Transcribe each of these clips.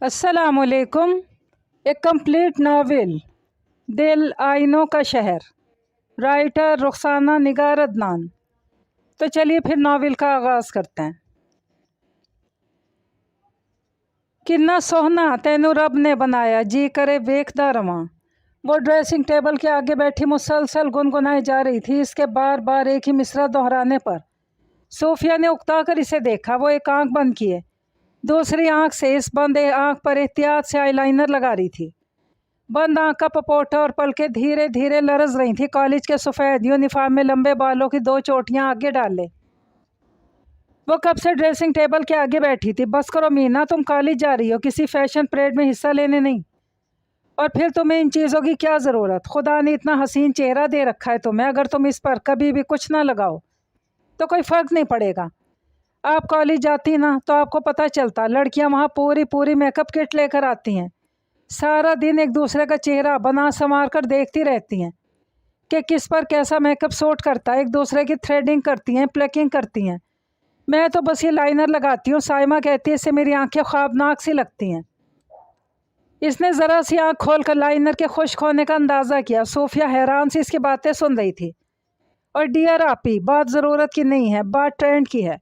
अस्सलाम वालेकुम। एक कंप्लीट नावल दिल आइनों का शहर, राइटर रुखसाना निगार अदनान। तो चलिए फिर नावल का आगाज़ करते हैं। किन्ना सोहना तैनू रब ने बनाया, जी करे वेखदा रवां। वो ड्रेसिंग टेबल के आगे बैठी मुसलसल गुनगुनाई जा रही थी। इसके बार बार एक ही मिसरा दोहराने पर सोफिया ने उकता कर इसे देखा। वो एक आंख बंद किए दूसरी आंख से इस बंद आंख पर एहतियात से आईलाइनर लगा रही थी। बंद आंख का पपोटा और पलकें धीरे धीरे लरज रही थी। कॉलेज के सफ़ेद यूनिफॉर्म में लंबे बालों की दो चोटियां आगे डाल ले। वो कब से ड्रेसिंग टेबल के आगे बैठी थी। बस करो मीना, तुम कॉलेज जा रही हो, किसी फैशन परेड में हिस्सा लेने नहीं। और फिर तुम्हें इन चीज़ों की क्या ज़रूरत? खुदा ने इतना हसीन चेहरा दे रखा है तुम्हें, अगर तुम इस पर कभी भी कुछ ना लगाओ तो कोई फ़र्क नहीं पड़ेगा। आप कॉलेज जाती ना तो आपको पता चलता। लड़कियां वहाँ पूरी पूरी मेकअप किट लेकर आती हैं, सारा दिन एक दूसरे का चेहरा बना संवार कर देखती रहती हैं कि किस पर कैसा मेकअप सूट करता है। एक दूसरे की थ्रेडिंग करती हैं, प्लकिंग करती हैं। मैं तो बस ये लाइनर लगाती हूँ। साइमा कहती है इससे मेरी आंखें ख्वाबनाक सी लगती हैं। इसने ज़रा सी आँख खोल कर लाइनर के खुश्क होने का अंदाज़ा किया। सोफिया हैरान सी इसकी बातें सुन रही थी। और डियर आपी, बात ज़रूरत की नहीं है, बात ट्रेंड की है।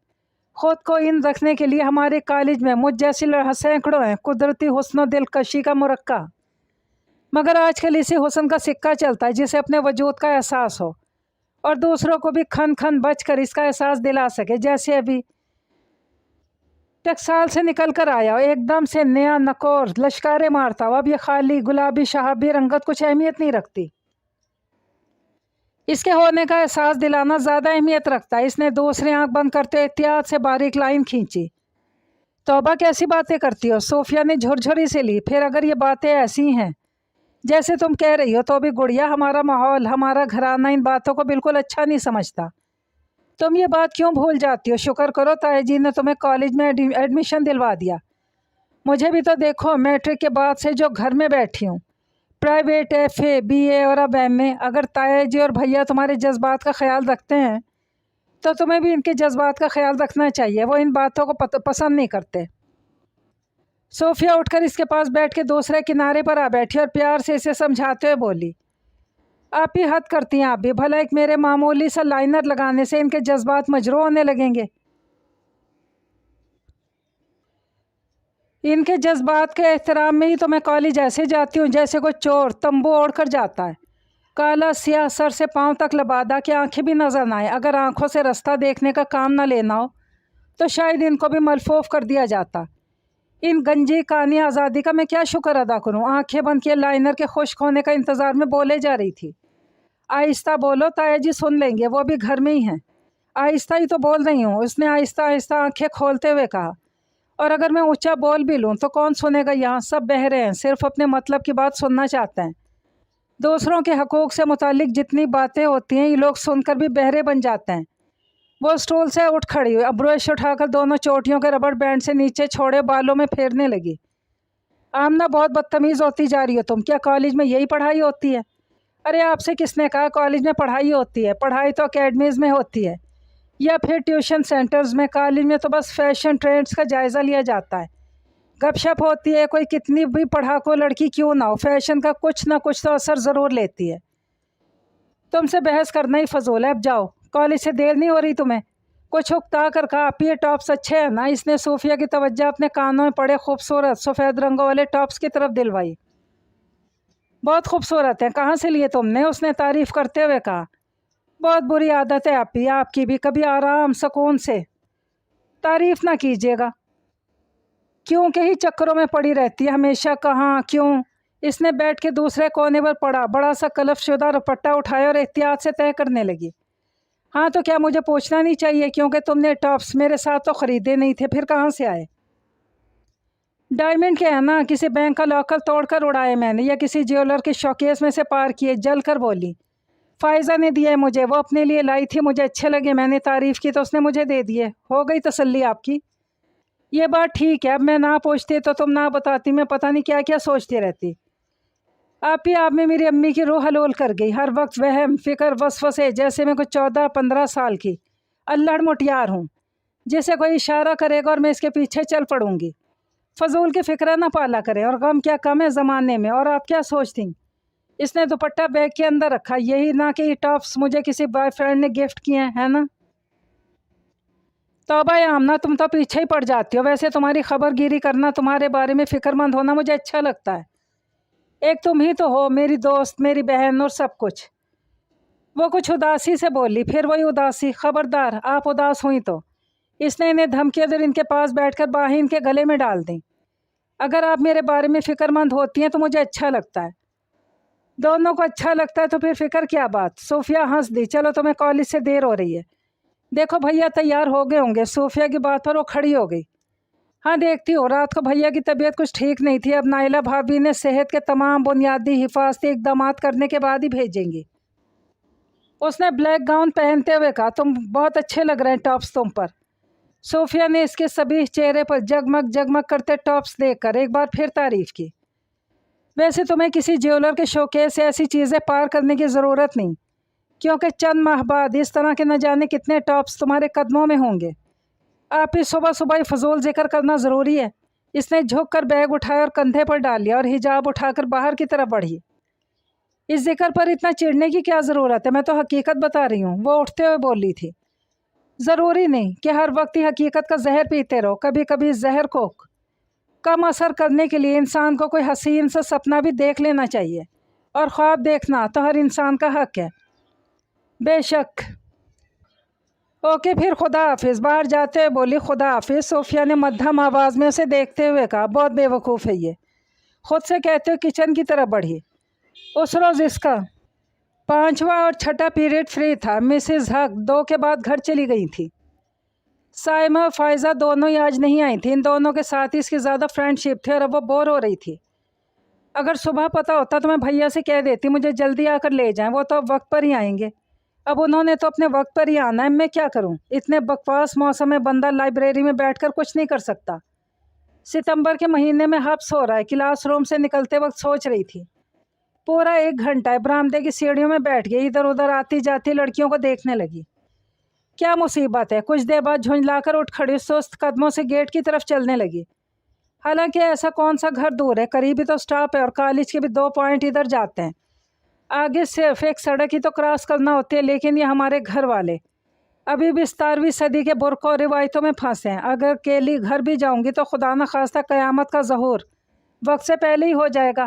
ख़ुद को इन रखने के लिए हमारे कॉलेज में मुझ जैसी सैकड़ों हैं, कुदरती हुस्न दिलकशी का मुरक्का। मगर आजकल इसी हुस्न का सिक्का चलता है जिसे अपने वजूद का एहसास हो और दूसरों को भी खन खन बच कर इसका एहसास दिला सके। जैसे अभी टकसाल से निकल कर आया हो, एकदम से नया नकोर लश्कारे मारता हो। अब ये खाली गुलाबी शहाबी रंगत कुछ अहमियत नहीं रखती, इसके होने का एहसास दिलाना ज़्यादा अहमियत रखता है। इसने दूसरी आंख बंद करते एहतियात से बारीक लाइन खींची। तौबा, कैसी बातें करती हो? सोफिया ने झुरझुरी से ली। फिर अगर ये बातें ऐसी हैं जैसे तुम कह रही हो तो भी गुड़िया, हमारा माहौल, हमारा घराना इन बातों को बिल्कुल अच्छा नहीं समझता। तुम ये बात क्यों भूल जाती हो? शुक्र करो ताया जी ने तुम्हें कॉलेज में एडमिशन दिलवा दिया। मुझे भी तो देखो, मैट्रिक के बाद से जो घर में बैठी हूँ, प्राइवेट, FA, BA और अब MA। अगर ताया जी और भैया तुम्हारे जज्बात का ख्याल रखते हैं तो तुम्हें भी इनके जज्बात का ख्याल रखना चाहिए। वो इन बातों को पसंद नहीं करते। सोफिया उठकर इसके पास बैठ के दूसरे किनारे पर आ बैठी और प्यार से इसे समझाते हुए बोली, आप ही हद करती हैं। आप भी भला एक मेरे मामूली सा लाइनर लगाने से इनके जज्बात मजरू होने लगेंगे? इनके जज्बात के एहतराम में ही तो मैं कॉलेज ऐसे जाती हूँ जैसे कोई चोर तंबू ओढ़ कर जाता है। काला सियाह सर से पांव तक लबादा कि आंखें भी नजर ना आए। अगर आंखों से रास्ता देखने का काम ना लेना हो तो शायद इनको भी मलफूफ कर दिया जाता। इन गंजी कानी आज़ादी का मैं क्या शुक्र अदा करूं? आंखें बंद किए लाइनर के खुश्क होने का इंतज़ार में बोले जा रही थी। आहिस्ता बोलो, ताया जी सुन लेंगे, वो भी घर में ही हैं। आहिस्ता ही तो बोल रही हूँ, उसने आहिस्ता आहिस्ता आंखें खोलते हुए कहा। और अगर मैं ऊंचा बोल भी लूँ तो कौन सुनेगा? यहाँ सब बहरे हैं, सिर्फ अपने मतलब की बात सुनना चाहते हैं। दूसरों के हकूक़ से मुतालिक जितनी बातें होती हैं ये लोग सुनकर भी बहरे बन जाते हैं। वो स्टूल से उठ खड़ी हुई, अब ब्रश उठाकर दोनों चोटियों के रबड़ बैंड से नीचे छोड़े बालों में फेरने लगी। आमना, बहुत बदतमीज़ होती जा रही हो तुम। क्या कॉलेज में यही पढ़ाई होती है? अरे आपसे किसने कहा कॉलेज में पढ़ाई होती है? पढ़ाई तो अकेडमीज़ में होती है या फिर ट्यूशन सेंटर्स में। कॉलेज में तो बस फैशन ट्रेंड्स का जायज़ा लिया जाता है, गपशप होती है। कोई कितनी भी पढ़ाकू लड़की क्यों ना हो, फैशन का कुछ ना कुछ तो असर ज़रूर लेती है। तुमसे बहस करना ही फजूल है, अब जाओ, कॉलेज से देर नहीं हो रही तुम्हें? कुछ उकता कर कहा, आप ये टॉप्स अच्छे हैं ना? इसने सूफिया की तवज्जो अपने कानों में पड़े खूबसूरत सफ़ेद रंगों वाले टॉप्स की तरफ दिलवाई। बहुत खूबसूरत हैं, कहाँ से लिए तुमने? उसने तारीफ़ करते हुए कहा। बहुत बुरी आदत है आपकी, आपकी भी। कभी आराम सुकून से तारीफ़ ना कीजिएगा। क्यों के ही चक्करों में पड़ी रहती है हमेशा, कहाँ क्यों? इसने बैठ के दूसरे कोने पर पड़ा बड़ा सा कलफशुदा दुपट्टा उठाया और एहतियात से तय करने लगी। हाँ तो क्या मुझे पूछना नहीं चाहिए? क्योंकि तुमने टॉप्स मेरे साथ तो ख़रीदे नहीं थे, फिर कहाँ से आए? डायमंड के हैं ना, किसी बैंक का लॉकर तोड़कर उड़ाए मैंने, या किसी ज्वेलर के शोकेस में से पार किए। जल कर बोली। फ़ायज़ा ने दिए मुझे, वो अपने लिए लाई थी, मुझे अच्छे लगे, मैंने तारीफ़ की तो उसने मुझे दे दिए। हो गई तसल्ली आपकी? ये बात ठीक है। अब मैं ना पूछती तो तुम ना बताती, मैं पता नहीं क्या क्या सोचती रहती। आप ही आप में मेरी अम्मी की रूह हलोल कर गई। हर वक्त वहम फ़िक्र वसवसे, जैसे मैं कुछ 14-15 साल की अल्लड़ मुटियार हूँ जिसे कोई इशारा करेगा और मैं इसके पीछे चल पड़ूंगी। فضول کی فکر نہ پالا کریں، اور غم کیا کم ہے زمانے میں، اور آپ کیا سوچتی؟ اس نے دوپٹہ بیگ کے اندر رکھا، یہی نہ کہ یہ ٹاپس مجھے کسی بوائے فرینڈ نے گفٹ کیے ہیں، ہے نا؟ توبہ یا آمنہ، تم تو پیچھے ہی پڑ جاتی ہو، ویسے تمہاری خبر گیری کرنا، تمہارے بارے میں فکر مند ہونا مجھے اچھا لگتا ہے۔ ایک تم ہی تو ہو، میری دوست، میری بہن اور سب کچھ۔ وہ کچھ اداسی سے بولی، پھر وہی اداسی، خبردار آپ اداس ہوئی تو۔ اس نے انہیں دھمکیاں دے ان کے پاس بیٹھ کر باہیں ان کے گلے میں ڈال دیں۔ اگر آپ میرے بارے میں فکر مند ہوتی ہیں تو مجھے اچھا لگتا ہے۔ دونوں کو اچھا لگتا ہے تو پھر فکر کیا بات؟ صوفیہ ہنس دی۔ چلو تمہیں کالج سے دیر ہو رہی ہے، دیکھو بھیا تیار ہو گئے ہوں گے۔ صوفیہ کی بات پر وہ کھڑی ہو گئی۔ ہاں دیکھتی ہو، رات کو بھیا کی طبیعت کچھ ٹھیک نہیں تھی، اب نائلہ بھابھی نے صحت کے تمام بنیادی حفاظتی اقدامات کرنے کے بعد ہی بھیجیں گی۔ اس نے بلیک گاؤن پہنتے ہوئے کہا، تم بہت اچھے لگ رہے ہیں ٹاپس تم پر۔ صوفیہ نے اس کے سبیح چہرے پر جگمگ جگمگ کرتے ٹاپس دیکھ کر ایک بار پھر تعریف کی۔ ویسے تمہیں کسی جیولر کے شوکیس سے ایسی چیزیں پار کرنے کی ضرورت نہیں، کیونکہ چند ماہ بعد اس طرح کے نہ جانے کتنے ٹاپس تمہارے قدموں میں ہوں گے۔ آپ ہی صبح صبح ہی فضول ذکر کرنا ضروری ہے؟ اس نے جھک کر بیگ اٹھایا اور کندھے پر ڈال لیا اور حجاب اٹھا کر باہر کی طرف بڑھی۔ اس ذکر پر اتنا چڑھنے کی کیا ضرورت ہے؟ میں تو حقیقت بتا رہی ہوں، وہ اٹھتے ہوئے بولی تھی۔ ضروری نہیں کہ ہر وقت ہی حقیقت کا زہر پیتے رہو، کبھی کبھی زہر کو کم اثر کرنے کے لیے انسان کو کوئی حسین سا سپنا بھی دیکھ لینا چاہیے، اور خواب دیکھنا تو ہر انسان کا حق ہے۔ بے شک۔ اوکے پھر خدا حافظ۔ باہر جاتے ہوئے بولی، خدا حافظ۔ صوفیہ نے مدھم آواز میں اسے دیکھتے ہوئے کہا، بہت بے وقوف ہے یہ، خود سے کہتے ہوئے کچن کی طرف بڑھی۔ اس روز اس کا 5واں اور 6ٹھا پیریڈ فری تھا۔ مسز حق 2 کے بعد گھر چلی گئی تھی۔ سائمہ اور فائزہ دونوں ہی آج نہیں آئی تھیں۔ ان دونوں کے ساتھ اس کی زیادہ فرینڈ شپ تھی اور اب وہ بور ہو رہی تھی۔ اگر صبح پتہ ہوتا تو میں بھیا سے کہہ دیتی مجھے جلدی آ کر لے جائیں، وہ تو اب وقت پر ہی آئیں گے۔ اب انہوں نے تو اپنے وقت پر ہی آنا ہے، میں کیا کروں؟ اتنے بکواس موسم میں بندہ لائبریری میں بیٹھ کر کچھ نہیں کر سکتا۔ ستمبر کے مہینے میں حبس ہو رہا ہے۔ کلاس روم سے نکلتے وقت سوچ رہی تھی۔ پورا 1 گھنٹہ برآمدے کی سیڑھیوں میں بیٹھ گئی، ادھر ادھر آتی جاتی لڑکیوں کو دیکھنے لگی۔ کیا مصیبت ہے؟ کچھ دیر بعد جھنجلا کر اٹھ کھڑی، سست قدموں سے گیٹ کی طرف چلنے لگی۔ حالانکہ ایسا کون سا گھر دور ہے، قریب ہی تو اسٹاپ ہے، اور کالج کے بھی 2 پوائنٹ ادھر جاتے ہیں۔ آگے صرف ایک سڑک ہی تو کراس کرنا ہوتی ہے، لیکن یہ ہمارے گھر والے ابھی بھی 17ویں صدی کے برقع اور روایتوں میں پھنسے ہیں۔ اگر اکیلی گھر بھی جاؤں گی تو خدا نہ خواستہ قیامت کا ظہور وقت سے پہلے ہی ہو جائے گا۔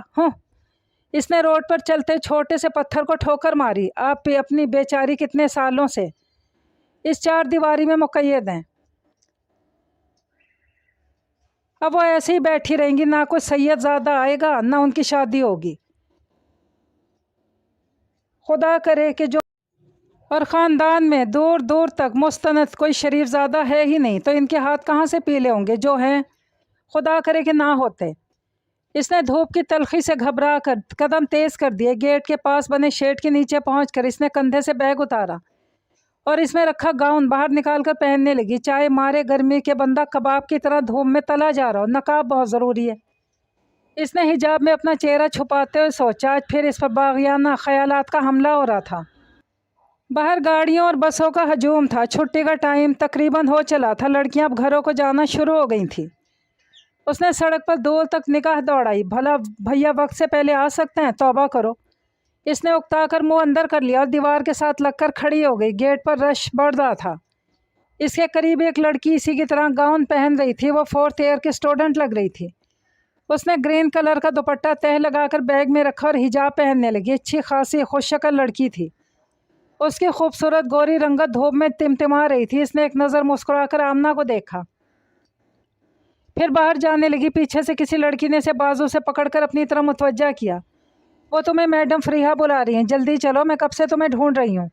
اس نے روڈ پر چلتے چھوٹے سے پتھر کو ٹھوکر ماری۔ آپ بھی اپنی بیچاری کتنے سالوں سے اس 4 دیواری میں مقید ہیں، اب وہ ایسے ہی بیٹھی رہیں گی، نہ کوئی سید زادہ آئے گا نہ ان کی شادی ہوگی۔ خدا کرے کہ جو اور خاندان میں دور دور تک مستند کوئی شریف زادہ ہے ہی نہیں، تو ان کے ہاتھ کہاں سے پیلے ہوں گے؟ جو ہیں خدا کرے کہ نہ ہوتے۔ اس نے دھوپ کی تلخی سے گھبرا کر قدم تیز کر دیے۔ گیٹ کے پاس بنے شیڈ کے نیچے پہنچ کر اس نے کندھے سے بیگ اتارا اور اس میں رکھا گاؤن باہر نکال کر پہننے لگی۔ چائے مارے گرمی کے بندہ کباب کی طرح دھوپ میں تلا جا رہا ہو، نقاب بہت ضروری ہے۔ اس نے حجاب میں اپنا چہرہ چھپاتے ہوئے سوچا، آج پھر اس پر باغیانہ خیالات کا حملہ ہو رہا تھا۔ باہر گاڑیوں اور بسوں کا ہجوم تھا۔ چھٹی کا ٹائم تقریباً ہو چلا تھا، لڑکیاں اب گھروں کو جانا شروع ہو گئی تھیں۔ اس نے سڑک پر دور تک نگاہ دوڑائی، بھلا بھیا وقت سے پہلے آ سکتے ہیں؟ توبہ کرو۔ اس نے اکتا کر منہ اندر کر لیا اور دیوار کے ساتھ لگ کر کھڑی ہو گئی۔ گیٹ پر رش بڑھ رہا تھا۔ اس کے قریب ایک لڑکی اسی کی طرح گاؤن پہن رہی تھی، وہ 4th ایئر کی اسٹوڈنٹ لگ رہی تھی۔ اس نے گرین کلر کا دوپٹہ تہہ لگا کر بیگ میں رکھا اور حجاب پہننے لگی۔ اچھی خاصی خوش شکل لڑکی تھی۔ اس کی خوبصورت گوری رنگت دھوپ میں تمتما رہی تھی۔ اس نے ایک نظر مسکرا کر آمنہ کو دیکھا، پھر باہر جانے لگی۔ پیچھے سے کسی لڑکی نے اسے بازو سے پکڑ کر اپنی طرف متوجہ کیا۔ وہ تمہیں میڈم فریحہ بلا رہی ہیں، جلدی چلو، میں کب سے تمہیں ڈھونڈ رہی ہوں۔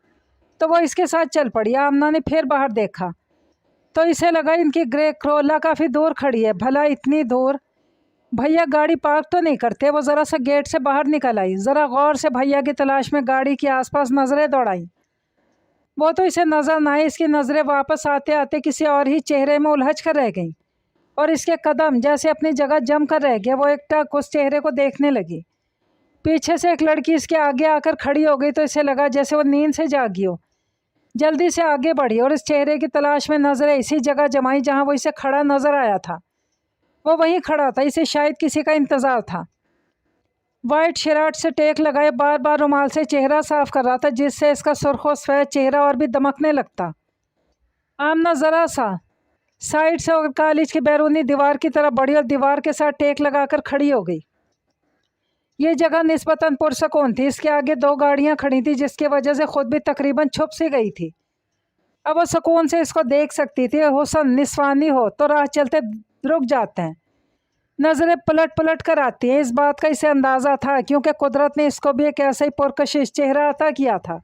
تو وہ اس کے ساتھ چل پڑی۔ آمنہ نے پھر باہر دیکھا تو اسے لگا ان کی گرے کرولا کافی دور کھڑی ہے۔ بھلا اتنی دور؟ بھیا گاڑی پارک تو نہیں کرتے؟ وہ ذرا سا گیٹ سے باہر نکل آئی، ذرا غور سے بھیا کی تلاش میں گاڑی کے آس پاس نظریں دوڑائیں۔ وہ تو اسے نظر نہ آئی۔ اس کی نظریں واپس آتے آتے کسی اور ہی چہرے میں الجھ کر رہ گئیں، اور اس کے قدم جیسے اپنی جگہ جم کر رہ گئے۔ وہ ایک ٹک اس چہرے کو دیکھنے لگی۔ پیچھے سے ایک لڑکی اس کے آگے آ کر کھڑی ہو گئی تو اسے لگا جیسے وہ نیند سے جاگی ہو۔ جلدی سے آگے بڑھی اور اس چہرے کی تلاش میں نظریں اسی جگہ جمائی جہاں وہ اسے کھڑا نظر آیا تھا۔ वो वहीं खड़ा था, इसे शायद किसी का इंतज़ार था। वाइट शर्ट से टेक लगाए बार बार रुमाल से चेहरा साफ कर रहा था, जिससे इसका सुर्ख सफ़ेद चेहरा और भी दमकने लगता। आमना ज़रा सा साइड से और कॉलेज की बैरूनी दीवार की तरफ बढ़ी और दीवार के साथ टेक लगाकर खड़ी हो गई। ये जगह निस्बतन पुरसकून थी। इसके आगे 2 गाड़ियां खड़ी थी, जिसकी वजह से खुद भी तकरीबन छुप सी गई थी। अब वो सुकून से इसको देख सकती थी। हुस्न निस्वानी हो तो राह चलते रुक जाते हैं, नज़रें पलट पलट कर आती हैं। इस बात का इसे अंदाज़ा था, क्योंकि कुदरत ने इसको भी एक ऐसा ही पुरकशिश चेहरा अता किया था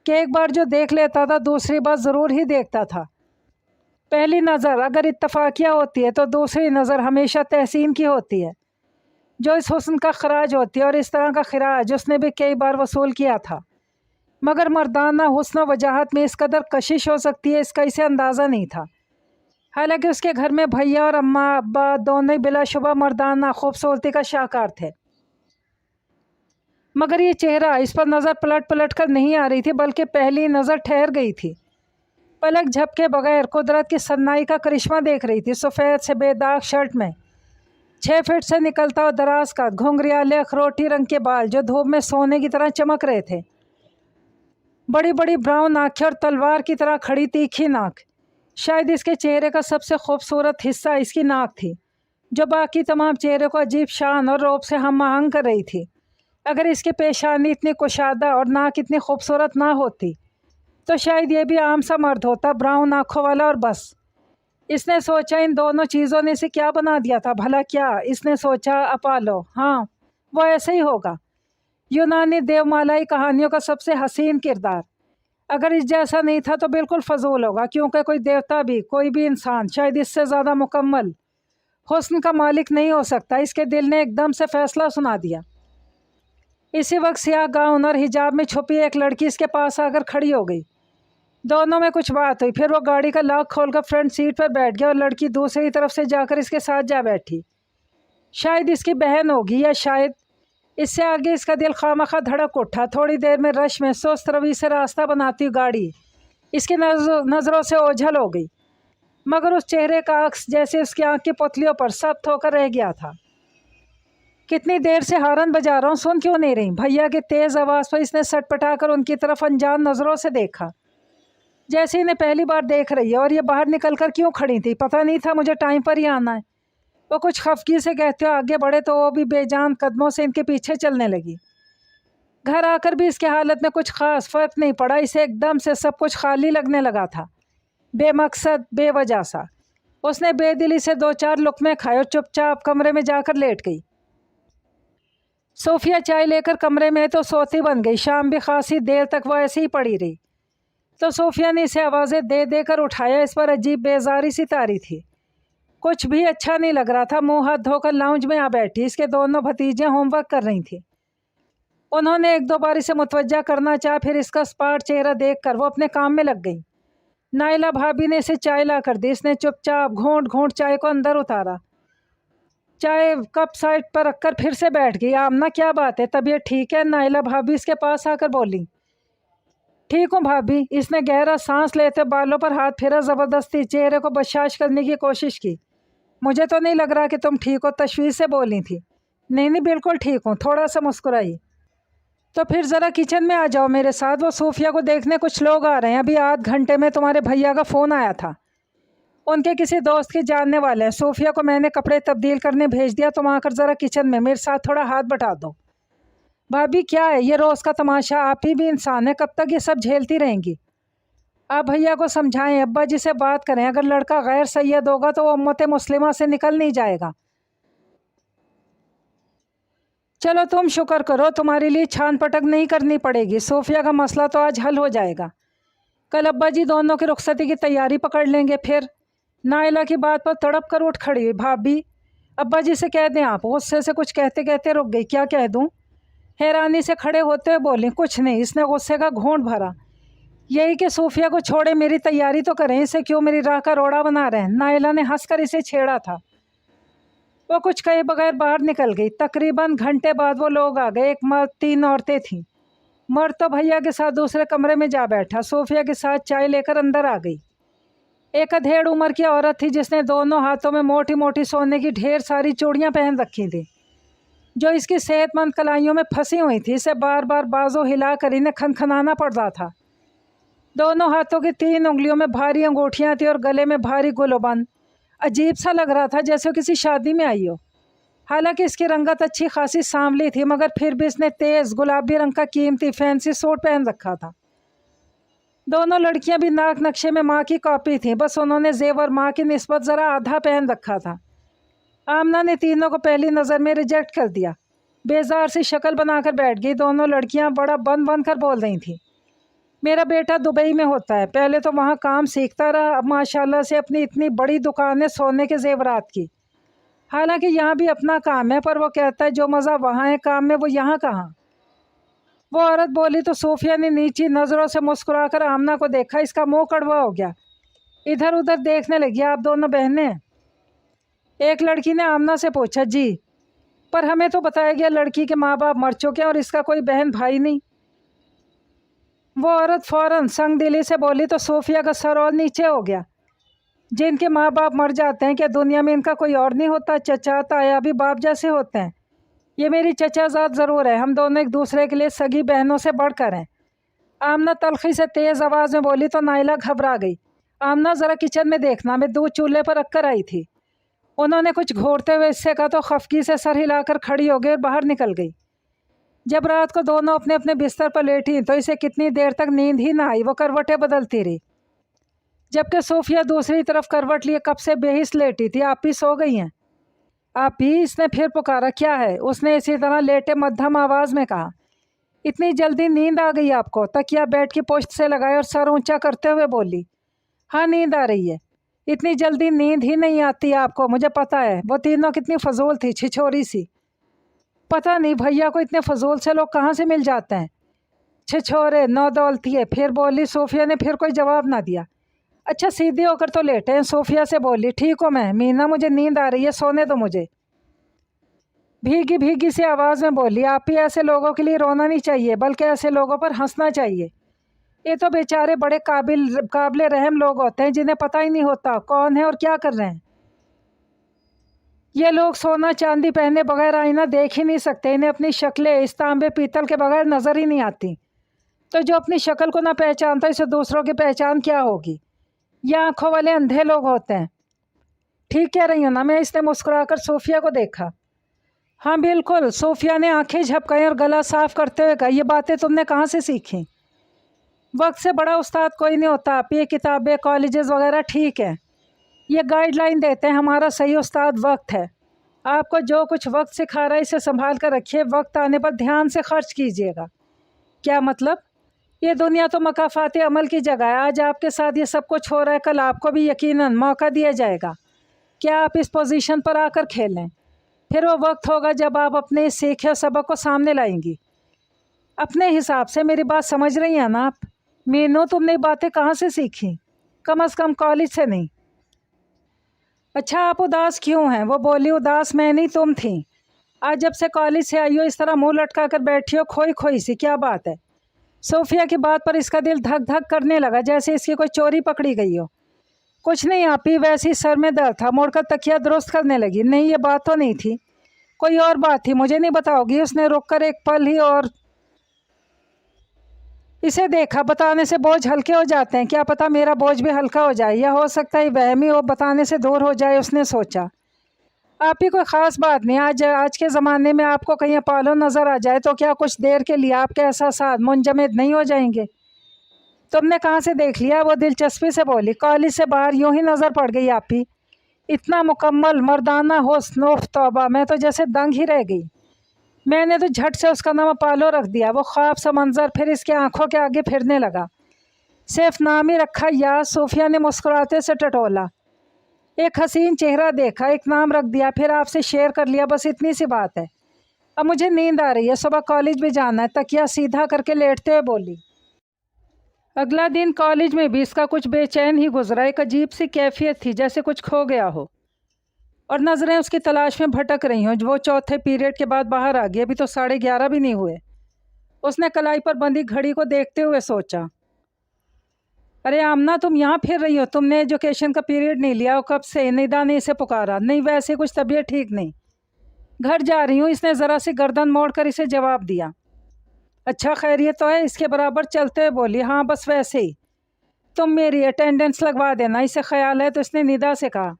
कि एक बार जो देख लेता था दूसरी बार ज़रूर ही देखता था। पहली नज़र अगर इत्तफाकिया होती है तो दूसरी नज़र हमेशा तहसीन की होती है, जो इस हुस्न का खराज होती है। और इस तरह का खराज उसने भी कई बार वसूल किया था, मगर मर्दाना हुस्न वजाहत में इस कदर कशिश हो सकती है, इसका इसे अंदाज़ा नहीं था। हालांकि उसके घर में भैया और अम्मा अब्बा दोनों ही बिलाशुबा मर्दाना खूबसूरती का शाहकार थे, मगर ये चेहरा इस पर नज़र पलट पलट कर नहीं आ रही थी, बल्कि पहली नज़र ठहर गई थी। पलक झपके बगैर कुदरत की सन्नाई का करिश्मा देख रही थी। सफ़ेद से बेदाग शर्ट में 6 फीट से निकलता और दराज का घुंघरियाले अखरोटी रंग के बाल जो धूप में सोने की तरह चमक रहे थे। बड़ी बड़ी ब्राउन आँखें और तलवार की तरह खड़ी तीखी नाक। शायद इसके चेहरे का सबसे खूबसूरत हिस्सा इसकी नाक थी, जो बाकी तमाम चेहरे को अजीब शान और रौब से हम आहंग कर रही थी। अगर इसकी पेशानी इतनी कुशादा और नाक इतनी खूबसूरत ना होती तो शायद ये भी आम सा मर्द होता, ब्राउन आँखों वाला और बस। इसने सोचा इन दोनों चीज़ों ने इसे क्या बना दिया था भला? क्या इसने सोचा अपोलो, हाँ वो ऐसे ही होगा, यूनानी देवमालाई कहानियों का सबसे हसीन किरदार। अगर इस जैसा नहीं था तो बिल्कुल फजूल होगा, क्योंकि कोई देवता भी, कोई भी इंसान शायद इससे ज़्यादा मुकम्मल हुस्न का मालिक नहीं हो सकता। इसके दिल ने एकदम से फैसला सुना दिया। इसी वक्त सियाह गाउन और हिजाब में छुपी एक लड़की इसके पास आकर खड़ी हो गई। दोनों में कुछ बात हुई, फिर वो गाड़ी का लॉक खोलकर फ्रंट सीट पर बैठ गया और लड़की दूसरी तरफ से जाकर इसके साथ जा बैठी। शायद इसकी बहन होगी, या शायद इससे आगे इसका दिल खामखा धड़क उठा। थोड़ी देर में रश में सुस्त रवि से रास्ता बनाती हुई गाड़ी इसकी नज़रों से ओझल हो गई, मगर उस चेहरे का अक्स जैसे उसकी आँख की पुतलियों पर सख्त होकर रह गया था। कितनी देर से हारन बजा रहा हूँ, सुन क्यों नहीं रही? भैया की तेज़ आवाज़ पर इसने सटपटा कर उनकी तरफ अनजान नज़रों से देखा, जैसे इन्हें पहली बार देख रही है। और ये बाहर निकल कर क्यों खड़ी थी? पता नहीं था मुझे टाइम पर ही आना है, वो कुछ खफगी से कहते हुए आगे बढ़े तो वो भी बेजान कदमों से इनके पीछे चलने लगी। घर आकर भी इसके हालत में कुछ ख़ास फ़र्क नहीं पड़ा। इसे एकदम से सब कुछ खाली लगने लगा था, बेमकसद बेवजह सा। उसने बेदिली से 2-4 लुक़मे खाए और चुपचाप कमरे में जाकर लेट गई। सोफिया चाय लेकर कमरे में तो सोती बन गई। शाम भी खासी देर तक वो ऐसे ही पड़ी रही, तो सोफिया ने इसे आवाज़ें दे दे कर उठाया। इस पर अजीब बेजारी सी तारी थी, कुछ भी अच्छा नहीं लग रहा था। मुंह हाथ धोकर लाउंज में आ बैठी। इसके दोनों भतीजे होमवर्क कर रही थी। उन्होंने 1-2 बार इसे मुतवज्जा करना चाहा, फिर इसका स्पार्ट चेहरा देखकर वो अपने काम में लग गई। नाइला भाभी ने इसे चाय ला कर दी। इसने चुपचाप घूंट घूंट चाय को अंदर उतारा, चाय कप साइड पर रखकर फिर से बैठ गई। आमना क्या बात है, तबीयत ठीक है? नाइला भाभी इसके पास आकर बोली। ठीक हूँ भाभी। इसने गहरा सांस लेते बालों पर हाथ फेरा, ज़बरदस्ती चेहरे को बशाश करने की कोशिश की। मुझे तो नहीं लग रहा कि तुम ठीक हो, तशवीश से बोली थी। नहीं नहीं बिल्कुल ठीक हूँ, थोड़ा सा मुस्कुराई। तो फिर ज़रा किचन में आ जाओ मेरे साथ, वो सूफिया को देखने कुछ लोग आ रहे हैं। अभी आध घंटे में तुम्हारे भैया का फ़ोन आया था, उनके किसी दोस्त के जानने वाले हैं। सूफिया को मैंने कपड़े तब्दील करने भेज दिया, तुम आकर ज़रा किचन में मेरे साथ थोड़ा हाथ बटा दो। भाभी क्या है ये रोज़ का तमाशा? आप ही भी इंसान है, कब तक ये सब झेलती रहेंगी? आप भैया को समझाएं, अब्बा जी से बात करें। अगर लड़का गैर सैयद होगा तो वो उम्मत मुस्लिमा से निकल नहीं जाएगा। चलो तुम शुक्र करो, तुम्हारे लिए छान पटक नहीं करनी पड़ेगी। सोफिया का मसला तो आज हल हो जाएगा। कल अब्बा जी दोनों की रुखसती की तैयारी पकड़ लेंगे। फिर नाइला की बात पर तड़प कर उठ खड़ी हुई। भाभी अब्बा जी से कह दें। आप गुस्से से कुछ कहते कहते रुक गई। क्या कह दूँ? हैरानी से खड़े होते हुए बोली। कुछ नहीं। इसने गुस्से का घूंट भरा। यही कि सूफिया को छोड़े, मेरी तैयारी तो करें। इसे क्यों मेरी राह का रोड़ा बना रहे हैं? नाइला ने हंसकर इसे छेड़ा था। वो कुछ कहे बगैर बाहर निकल गई। तकरीबन घंटे बाद वो लोग आ गए। एक मर्द, 3 औरतें थीं। मर्द तो भैया के साथ दूसरे कमरे में जा बैठा। सूफिया के साथ चाय लेकर अंदर आ गई। एक अधेड़ उम्र की औरत थी जिसने दोनों हाथों में मोटी मोटी सोने की ढेर सारी चूड़ियाँ पहन रखी थी, जो इसकी सेहतमंद कलाइयों में फंसी हुई थी। इसे बार बार बाजू हिलाकर इन्हें खनखनाना पड़ रहा था। दोनों हाथों की 3 उंगलियों में भारी अंगूठियाँ थी और गले में भारी गुलबंद। अजीब सा लग रहा था जैसे किसी शादी में आई हो। हालांकि इसकी रंगत अच्छी खासी सांवली थी, मगर फिर भी इसने तेज़ गुलाबी रंग का कीमती फैंसी सूट पहन रखा था। दोनों लड़कियां भी नाक नक्शे में माँ की कॉपी थीं, बस उन्होंने जेवर माँ की निस्बत ज़रा आधा पहन रखा था। आमना ने तीनों को पहली नज़र में रिजेक्ट कर दिया। बेजार सी शक्ल बनाकर बैठ गई। दोनों लड़कियां बड़ा बन बन कर बोल रही थीं, मेरा बेटा दुबई में होता है, पहले तो वहाँ काम सीखता रहा, अब माशाल्लाह से अपनी इतनी बड़ी दुकान है सोने के जेवरात की। हालांकि यहाँ भी अपना काम है, पर वो कहता है जो मज़ा वहाँ है काम में वो यहाँ कहाँ। वो औरत बोली तो सोफिया ने नीची नज़रों से मुस्कुराकर आमना को देखा। इसका मुंह कड़वा हो गया, इधर उधर देखने लगी। आप दोनों बहनें? एक लड़की ने आमना से पूछा। जी, पर हमें तो बताया गया लड़की के माँ बाप मर चुके हैं और इसका कोई बहन भाई नहीं। वो औरत फ़ौरन संग दिली से बोली तो सोफिया का सर और नीचे हो गया। जिनके माँ बाप मर जाते हैं क्या दुनिया में इनका कोई और नहीं होता? चचा ताया भी बाप जैसे होते हैं। ये मेरी चचाजाद ज़रूर है, हम दोनों एक दूसरे के लिए सगी बहनों से बढ़कर हैं। आमना तलखी से तेज़ आवाज़ में बोली तो नाइला घबरा गई। आमना ज़रा किचन में देखना, मैं दूध चूल्हे पर रख कर आई थी। उन्होंने कुछ घूरते हुए इससे कहा तो खफगी से सर हिलाकर खड़ी हो गई और बाहर निकल गई। जब रात को दोनों अपने अपने बिस्तर पर लेटी तो इसे कितनी देर तक नींद ही ना आई। वो करवटें बदलती रही, जबकि सोफिया दूसरी तरफ करवट लिए कब से बेहिस लेटी थी। आप ही सो गई हैं? आप ही? इसने फिर पुकारा। क्या है? उसने इसी तरह लेटे मध्यम आवाज़ में कहा। इतनी जल्दी नींद आ गई आपको? तकिया बेड की पोस्ट से लगाए और सर ऊंचा करते हुए बोली। हाँ, नींद आ रही है। इतनी जल्दी नींद ही नहीं आती आपको, मुझे पता है। वो तीनों कितनी फजूल थी, छिछोरी सी। पता नहीं भैया को इतने फजूल से लोग कहाँ से मिल जाते हैं। छिछोरे नौदौलती है, फिर बोली। सोफिया ने फिर कोई जवाब ना दिया। अच्छा सीधी होकर तो लेटे हैं। सोफिया से बोली। ठीक हो मैं मीना, मुझे नींद आ रही है, सोने दो मुझे। भीगी भीगी सी आवाज़ में बोली। आप ही ऐसे लोगों के लिए रोना नहीं चाहिए, बल्कि ऐसे लोगों पर हंसना चाहिए। ये तो बेचारे बड़े काबिल रहम लोग होते हैं जिन्हें पता ही नहीं होता कौन है और क्या कर रहे हैं। ये लोग सोना चांदी पहने बगैर आईना देख ही नहीं सकते। इन्हें अपनी शक्लें इस तांबे पीतल के बगैर नज़र ही नहीं आती। तो जो अपनी शक्ल को ना पहचानता इसे दूसरों की पहचान क्या होगी? ये आँखों वाले अंधे लोग होते हैं। ठीक कह रही हूँ ना मैं? इसने मुस्कुराकर सोफिया को देखा। हाँ बिल्कुल। सोफिया ने आंखें झपकाई और गला साफ करते हुए कहा, ये बातें तुमने कहाँ से सीखी? वक्त से बड़ा उस्ताद कोई नहीं होता। आप ये किताबें कॉलेजेस वगैरह ठीक है, ये गाइडलाइन देते हैं। हमारा सही उस्ताद वक्त है। आपको जो कुछ वक्त सिखा रहा है इसे संभाल कर रखिए, वक्त आने पर ध्यान से खर्च कीजिएगा। क्या मतलब? ये दुनिया तो मकाफाती अमल की जगह है। आज आपके साथ ये सब कुछ हो रहा है, कल आपको भी यकीनन मौका दिया जाएगा। क्या आप इस पोजीशन पर आकर खेलें? फिर वो वक्त होगा जब आप अपने इस सीखे सबक को सामने लाएंगी अपने हिसाब से। मेरी बात समझ रही हैं ना आप? मीनू, तुमने बातें कहाँ से सीखी? कम से कम कॉलेज से नहीं। अच्छा आप उदास क्यों हैं? वो बोली। उदास मैं नहीं, तुम थी। आज जब से कॉलेज से आई हो इस तरह मुंह लटका कर बैठी हो, खोई खोई सी। क्या बात है? सोफिया की बात पर इसका दिल धक धक करने लगा, जैसे इसकी कोई चोरी पकड़ी गई हो। कुछ नहीं आप ही, वैसे सर में दर्द था। मुड़कर तकिया दुरुस्त करने लगी। नहीं ये बात तो नहीं थी, कोई और बात थी। मुझे नहीं बताओगी? उसने रुक कर एक पल ही और इसे देखा। बताने से बोझ हल्के हो जाते हैं, क्या पता मेरा बोझ भी हल्का हो जाए, या हो सकता है वहमी हो बताने से दूर हो जाए। उसने सोचा। आप ही कोई ख़ास बात नहीं। आज के ज़माने में आपको कहीं अपोलो नज़र आ जाए तो क्या कुछ देर के लिए आपके एहसास मुंजमद नहीं हो जाएंगे? तुमने कहाँ से देख लिया? वो दिलचस्पी से बोली। कॉलेज से बाहर यूं ही नज़र पड़ गई आप ही। इतना मुकम्मल मर्दाना हुस्न, उफ़ तौबा, मैं तो जैसे दंग ही रह गई। मैंने तो झट से उसका नाम अपोलो रख दिया। वो ख्वाब सा मंजर फिर इसके आंखों के आगे फिरने लगा। सिर्फ नाम ही रखा या? सोफिया ने मुस्कुराते से टटोला। एक हसीन चेहरा देखा, एक नाम रख दिया, फिर आपसे शेयर कर लिया, बस इतनी सी बात है। अब मुझे नींद आ रही है, सुबह कॉलेज भी जाना है। तकिया सीधा करके लेटते हुए बोली। अगला दिन कॉलेज में भी इसका कुछ बेचैन ही गुजरा। एक अजीब सी कैफियत थी, जैसे कुछ खो गया हो और नज़रें उसकी तलाश में भटक रही हों। वो चौथे पीरियड के बाद बाहर आ गई। अभी तो 11:30 भी नहीं हुए। उसने कलाई पर बंधी घड़ी को देखते हुए सोचा। ارے آمنہ تم یہاں پھر رہی ہو؟ تم نے ایجوکیشن کا پیریڈ نہیں لیا؟ اور کب سے؟ ندا نے اسے پکارا۔ نہیں ویسے کچھ طبیعت ٹھیک نہیں، گھر جا رہی ہوں، اس نے ذرا سی گردن موڑ کر اسے جواب دیا۔ اچھا خیریت تو ہے؟ اس کے برابر چلتے ہوئے بولی۔ ہاں بس ویسے ہی، تم میری اٹینڈنس لگوا دینا، اسے خیال ہے تو اس نے ندا سے کہا۔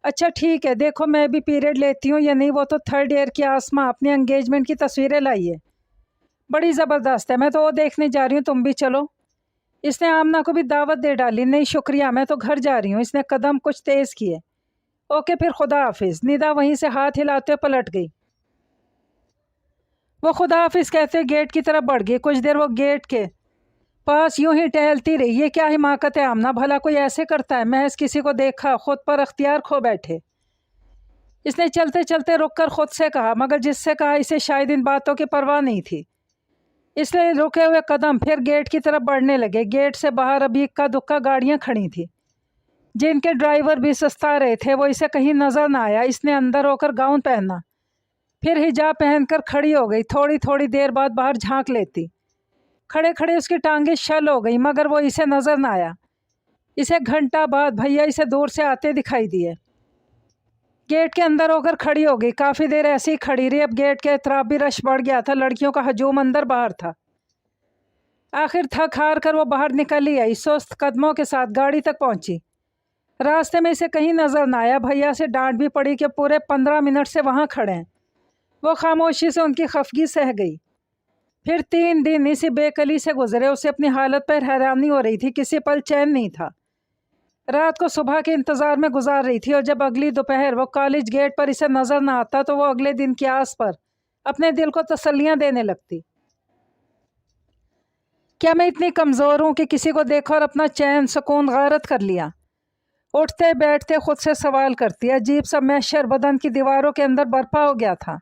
اچھا ٹھیک ہے، دیکھو میں بھی پیریڈ لیتی ہوں یا نہیں۔ وہ تو تھرڈ ایئر کی آسمہ اپنی انگیجمنٹ کی تصویریں لائی ہے، بڑی زبردست ہے، میں تو وہ دیکھنے جا رہی ہوں، تم بھی چلو۔ اس نے آمنہ کو بھی دعوت دے ڈالی۔ نہیں شکریہ، میں تو گھر جا رہی ہوں۔ اس نے قدم کچھ تیز کیے۔ اوکے پھر خدا حافظ۔ ندا وہیں سے ہاتھ ہلاتے ہوئے پلٹ گئی۔ وہ خدا حافظ کہتے ہوئے گیٹ کی طرف بڑھ گئی۔ کچھ دیر وہ گیٹ کے پاس یوں ہی ٹہلتی رہی۔ یہ کیا حماقت ہے آمنہ، بھلا کوئی ایسے کرتا ہے؟ محض کسی کو دیکھا خود پر اختیار کھو بیٹھے۔ اس نے چلتے چلتے رک کر خود سے کہا، مگر جس سے کہا اسے شاید ان باتوں کی پرواہ نہیں تھی، اس لیے رکے ہوئے قدم پھر گیٹ کی طرف بڑھنے لگے۔ گیٹ سے باہر ابھی اکا دکا گاڑیاں کھڑی تھیں، جن کے ڈرائیور بھی سستا رہے تھے۔ وہ اسے کہیں نظر نہ آیا۔ اس نے اندر ہو کر گاؤن پہنا، پھر حجاب پہن کر کھڑی ہو گئی۔ تھوڑی تھوڑی دیر بعد باہر جھانک لیتی۔ کھڑے کھڑے اس کی ٹانگیں شل ہو گئی، مگر وہ اسے نظر نہ آیا۔ اسے گھنٹہ بعد بھیا اسے دور سے آتے دکھائی دیے۔ گیٹ کے اندر ہو کر کھڑی ہو گئی۔ کافی دیر ایسی ہی کھڑی رہی۔ اب گیٹ کے اطراف بھی رش بڑھ گیا تھا، لڑکیوں کا ہجوم اندر باہر تھا۔ آخر تھک ہار کر وہ باہر نکل ہی آئی۔ سست قدموں کے ساتھ گاڑی تک پہنچی۔ راستے میں اسے کہیں نظر نہ آیا۔ بھیا سے ڈانٹ بھی پڑی کہ پورے 15 منٹ سے وہاں کھڑے ہیں۔ وہ خاموشی سے ان کی خفگی سہ گئی۔ پھر 3 دن اسی بے کلی سے گزرے۔ اسے اپنی حالت پر حیرانی ہو رہی تھی، کسی پل چین نہیں تھا۔ رات کو صبح کے انتظار میں گزار رہی تھی، اور جب اگلی دوپہر وہ کالج گیٹ پر اسے نظر نہ آتا تو وہ اگلے دن کی آس پر اپنے دل کو تسلیاں دینے لگتی۔ کیا میں اتنی کمزور ہوں کہ کسی کو دیکھا اور اپنا چین سکون غارت کر لیا؟ اٹھتے بیٹھتے خود سے سوال کرتی۔ عجیب سا محشر بدن کی دیواروں کے اندر برپا ہو گیا تھا۔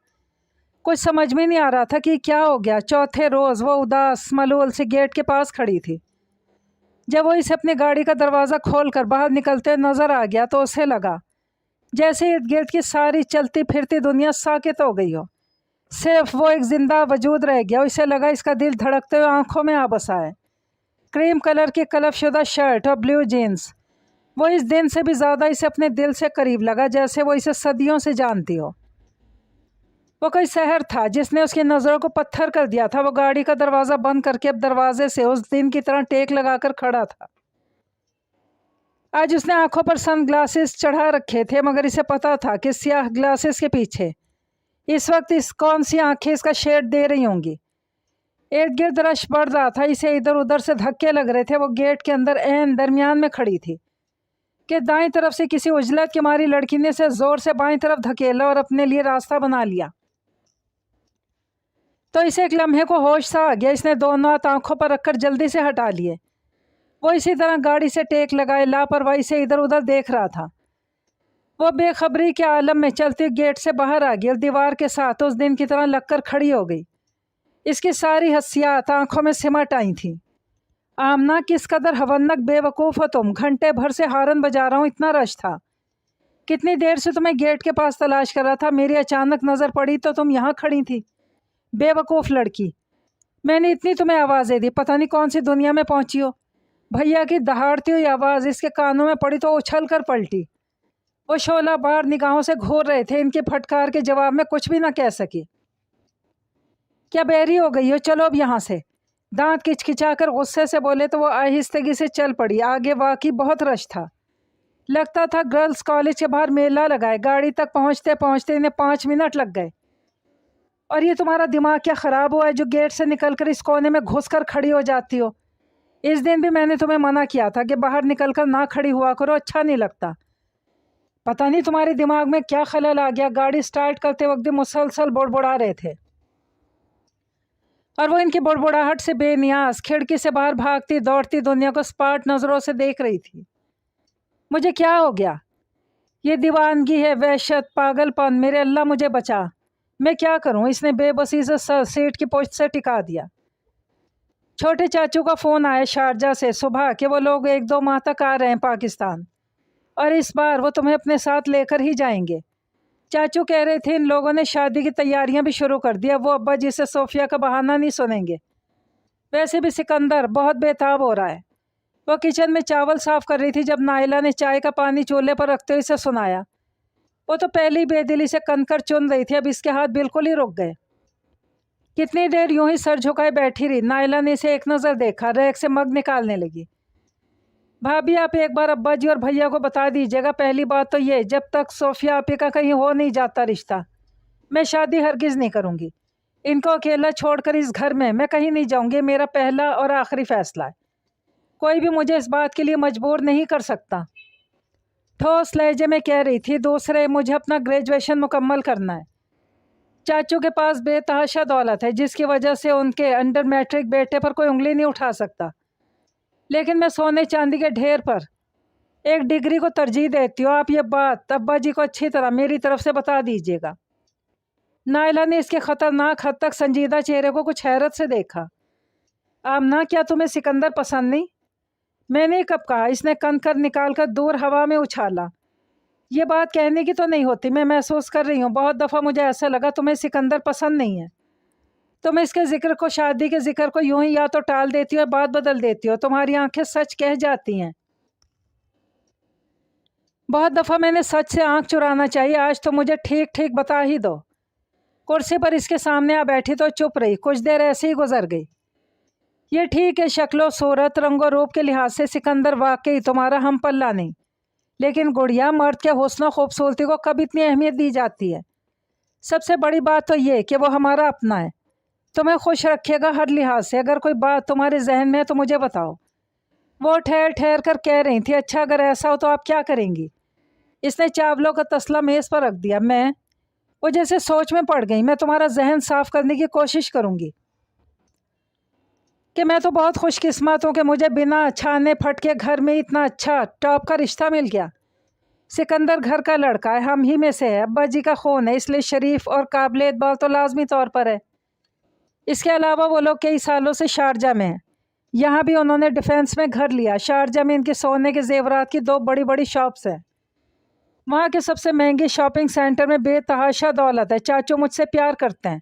کچھ سمجھ میں نہیں آ رہا تھا کہ کیا ہو گیا۔ چوتھے روز وہ اداس ملول سے گیٹ کے پاس کھڑی تھی۔ جب وہ اسے اپنی گاڑی کا دروازہ کھول کر باہر نکلتے نظر آ گیا تو اسے لگا جیسے ارد گرد کی ساری چلتی پھرتی دنیا ساکت ہو گئی ہو، صرف وہ ایک زندہ وجود رہ گیا۔ اسے لگا اس کا دل دھڑکتے ہوئے آنکھوں میں آ بسا ہے۔ کریم کلر کی کلف شدہ شرٹ اور بلیو جینز، وہ اس دن سے بھی زیادہ اسے اپنے دل سے قریب لگا، جیسے وہ اسے صدیوں سے جانتی ہو۔ وہ کوئی سحر تھا جس نے اس کی نظروں کو پتھر کر دیا تھا۔ وہ گاڑی کا دروازہ بند کر کے اب دروازے سے اس دن کی طرح ٹیک لگا کر کھڑا تھا۔ آج اس نے آنکھوں پر سن گلاسز چڑھا رکھے تھے، مگر اسے پتا تھا کہ سیاہ گلاسز کے پیچھے اس وقت کون سی آنکھیں اس کا شیڈ دے رہی ہوں گی۔ ارد گرد رش بڑھ رہا تھا، اسے ادھر ادھر سے دھکے لگ رہے تھے۔ وہ گیٹ کے اندر عین درمیان میں کھڑی تھی کہ دائیں طرف سے کسی عجلت کی ماری لڑکی نے اسے زور سے بائیں طرف دھکیلا اور اپنے لیے راستہ بنا لیا۔ تو اسے ایک لمحے کو ہوش سا آ گیا۔ اس نے دونوں ہاتھ آنکھوں پر رکھ کر جلدی سے ہٹا لیے۔ وہ اسی طرح گاڑی سے ٹیک لگائے لاپرواہی سے ادھر ادھر دیکھ رہا تھا۔ وہ بے خبری کے عالم میں چلتی گیٹ سے باہر آ گئی اور دیوار کے ساتھ اس دن کی طرح لگ کر کھڑی ہو گئی۔ اس کی ساری حسیات آنکھوں میں سمٹ آئی تھیں۔ آمنہ کس قدر ہونک بے وقوف ہو تم، گھنٹے بھر سے ہارن بجا رہا ہوں، اتنا رش تھا، کتنی دیر سے تمہیں گیٹ کے پاس تلاش کر رہا تھا، میری اچانک نظر پڑی تو تم یہاں کھڑی تھی۔ بے وقوف لڑکی، میں نے اتنی تمہیں آوازیں دی، پتہ نہیں کون سی دنیا میں پہنچی ہو۔ بھیا کی دہاڑتی ہوئی آواز اس کے کانوں میں پڑی تو اچھل کر پلٹی۔ وہ شعلہ بار نگاہوں سے گھور رہے تھے، ان کی پھٹکار کے جواب میں کچھ بھی نہ کہہ سکی۔ کیا بہری ہو گئی ہو؟ چلو اب یہاں سے، دانت کچکچا کر غصے سے بولے تو وہ آہستگی سے چل پڑی۔ آگے واقعی بہت رش تھا، لگتا تھا گرلز کالج کے باہر میلہ لگائے۔ گاڑی تک پہنچتے پہنچتے انہیں 5 منٹ لگ گئے۔ اور یہ تمہارا دماغ کیا خراب ہوا ہے جو گیٹ سے نکل کر اس کونے میں گھس کر کھڑی ہو جاتی ہو؟ اس دن بھی میں نے تمہیں منع کیا تھا کہ باہر نکل کر نہ کھڑی ہوا کرو، اچھا نہیں لگتا۔ پتہ نہیں تمہارے دماغ میں کیا خلل آ گیا۔ گاڑی سٹارٹ کرتے وقت بھی مسلسل بڑبڑا رہے تھے، اور وہ ان کی بڑبڑاہٹ سے بے نیاز کھڑکی سے باہر بھاگتی دوڑتی دنیا کو سپاٹ نظروں سے دیکھ رہی تھی۔ مجھے کیا ہو گیا؟ یہ دیوانگی ہے، وحشت، پاگل پن، میرے اللہ مجھے بچا، میں کیا کروں؟ اس نے بے بسی سے سر سیٹ کی پشت سے ٹکا دیا۔ چھوٹے چاچو کا فون آیا شارجہ سے صبح کہ وہ لوگ 1-2 ماہ تک آ رہے ہیں پاکستان، اور اس بار وہ تمہیں اپنے ساتھ لے کر ہی جائیں گے۔ چاچو کہہ رہے تھے ان لوگوں نے شادی کی تیاریاں بھی شروع کر دی، اب وہ ابا جی سے صوفیہ کا بہانہ نہیں سنیں گے۔ ویسے بھی سکندر بہت بے تاب ہو رہا ہے، وہ کچن میں چاول صاف کر رہی تھی جب نائلہ نے چائے کا پانی چولہے پر رکھتے ہوئے اسے سنایا۔ وہ تو پہلی بے دلی سے کنکر چن رہی تھی، اب اس کے ہاتھ بالکل ہی رک گئے۔ کتنی دیر یوں ہی سر جھکائے بیٹھی رہی۔ نائلہ نے اسے ایک نظر دیکھا، ریک سے مگ نکالنے لگی۔ بھابھی آپ ایک بار ابا جی اور بھیا کو بتا دیجیے گا، پہلی بات تو یہ، جب تک صوفیہ آپی کا کہیں ہو نہیں جاتا رشتہ، میں شادی ہرگز نہیں کروں گی۔ ان کو اکیلا چھوڑ کر اس گھر میں کہیں نہیں جاؤں گی، میرا پہلا اور آخری فیصلہ ہے۔ کوئی بھی مجھے اس بات کے لیے مجبور نہیں کر سکتا۔ ٹھوس لہجے میں کہہ رہی تھی۔ دوسرے، مجھے اپنا گریجویشن مکمل کرنا ہے۔ چاچو کے پاس بے تحاشا دولت ہے جس کی وجہ سے ان کے انڈر میٹرک بیٹے پر کوئی انگلی نہیں اٹھا سکتا، لیکن میں سونے چاندی کے ڈھیر پر ایک ڈگری کو ترجیح دیتی ہوں۔ آپ یہ بات ابا جی کو اچھی طرح میری طرف سے بتا دیجیے گا۔ نائلہ نے اس کے خطرناک حد تک سنجیدہ چہرے کو کچھ حیرت سے دیکھا۔ آمنہ، کیا تمہیں سکندر پسند نہیں؟ میں نے کب کہا؟ اس نے کنکر نکال کر دور ہوا میں اچھالا۔ یہ بات کہنے کی تو نہیں ہوتی، میں محسوس کر رہی ہوں بہت دفعہ مجھے ایسا لگا تمہیں سکندر پسند نہیں ہے۔ تم اس کے ذکر کو، شادی کے ذکر کو یوں ہی یا تو ٹال دیتی ہو یا بات بدل دیتی ہو۔ تمہاری آنکھیں سچ کہہ جاتی ہیں۔ بہت دفعہ میں نے سچ سے آنکھ چرانا چاہیے، آج تو مجھے ٹھیک ٹھیک بتا ہی دو۔ کرسی پر اس کے سامنے آ بیٹھی تو چپ رہی، کچھ دیر ایسے ہی گزر گئی۔ یہ ٹھیک ہے، شکل و صورت، رنگ و روپ کے لحاظ سے سکندر واقعی تمہارا ہم پلہ نہیں، لیکن گڑیا، مرد کے حسن و خوبصورتی کو کب اتنی اہمیت دی جاتی ہے؟ سب سے بڑی بات تو یہ کہ وہ ہمارا اپنا ہے، تمہیں خوش رکھے گا ہر لحاظ سے۔ اگر کوئی بات تمہارے ذہن میں ہے تو مجھے بتاؤ۔ وہ ٹھہر ٹھہر کر کہہ رہی تھی، اچھا اگر ایسا ہو تو آپ کیا کریں گی؟ اس نے چاولوں کا تسلا میز پر رکھ دیا۔ وہ جیسے سوچ میں پڑ گئی۔ میں تمہارا ذہن صاف کرنے کی کوشش کروں گی کہ میں تو بہت خوش قسمت ہوں کہ مجھے بنا چھانے پھٹکے گھر میں اتنا اچھا ٹاپ کا رشتہ مل گیا۔ سکندر گھر کا لڑکا ہے، ہم ہی میں سے ہے، ابا جی کا خون ہے، اس لیے شریف اور قابل اعتبار تو لازمی طور پر ہے۔ اس کے علاوہ وہ لوگ کئی سالوں سے شارجہ میں ہیں، یہاں بھی انہوں نے ڈیفینس میں گھر لیا۔ شارجہ میں ان کے سونے کے زیورات کی 2 بڑی بڑی شاپس ہیں، وہاں کے سب سے مہنگے شاپنگ سینٹر میں بے تحاشا دولت ہے۔ چاچو مجھ سے پیار کرتے ہیں،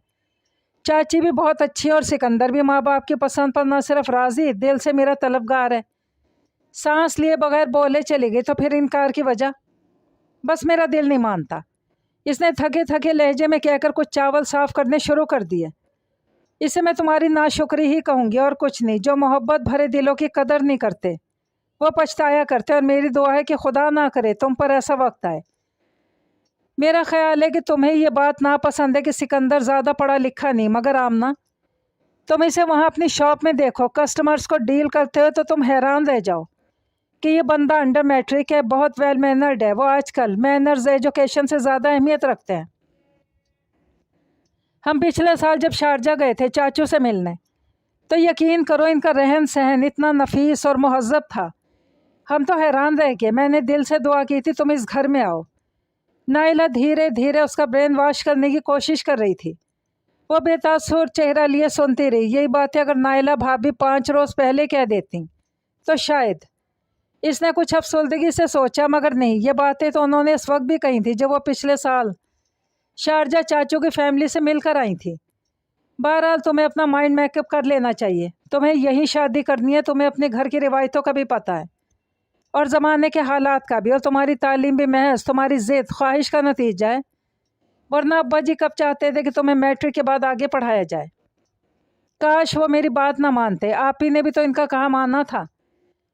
چاچی بھی بہت اچھی ہے، اور سکندر بھی ماں باپ کی پسند پر نہ صرف راضی، دل سے میرا طلبگار ہے۔ سانس لیے بغیر بولے چلی گئی۔ تو پھر انکار کی وجہ؟ بس میرا دل نہیں مانتا، اس نے تھکے تھکے لہجے میں کہہ کر کچھ چاول صاف کرنے شروع کر دیے۔ اسے میں تمہاری ناشکری ہی کہوں گی اور کچھ نہیں۔ جو محبت بھرے دلوں کی قدر نہیں کرتے وہ پچھتایا کرتے، اور میری دعا ہے کہ خدا نہ کرے تم پر ایسا وقت آئے۔ میرا خیال ہے کہ تمہیں یہ بات ناپسند ہے کہ سکندر زیادہ پڑھا لکھا نہیں، مگر آمنہ، تم اسے وہاں اپنی شاپ میں دیکھو، کسٹمرز کو ڈیل کرتے ہوئے تو تم حیران رہ جاؤ کہ یہ بندہ انڈر میٹرک ہے، بہت ویل مینرڈ ہے۔ وہ آج کل مینرز ایجوکیشن سے زیادہ اہمیت رکھتے ہیں۔ ہم پچھلے سال جب شارجہ گئے تھے چاچو سے ملنے، تو یقین کرو ان کا رہن سہن اتنا نفیس اور مہذب تھا، ہم تو حیران رہ گئے۔ میں نے دل سے دعا کی تھی تم اس گھر میں آؤ۔ نائلہ دھیرے دھیرے اس کا برین واش کرنے کی کوشش کر رہی تھی۔ وہ بے تاثر چہرہ لیے سنتی رہی۔ یہی باتیں اگر نائلہ بھابھی 5 روز پہلے کہہ دیتی تو شاید۔ اس نے کچھ افسردگی سے سوچا، مگر نہیں، یہ باتیں تو انہوں نے اس وقت بھی کہی تھی جب وہ پچھلے سال شارجہ چاچو کی فیملی سے مل کر آئی تھی۔ بہرحال تمہیں اپنا مائنڈ میک اپ کر لینا چاہیے، تمہیں یہی شادی کرنی ہے، تمہیں اپنے گھر کی روایتوں کا بھی پتہ ہے اور زمانے کے حالات کا بھی، اور تمہاری تعلیم بھی محض تمہاری ضد خواہش کا نتیجہ ہے، ورنہ ابا جی کب چاہتے تھے کہ تمہیں میٹرک کے بعد آگے پڑھایا جائے۔ کاش وہ میری بات نہ مانتے، آپ ہی نے بھی تو ان کا کہا ماننا تھا۔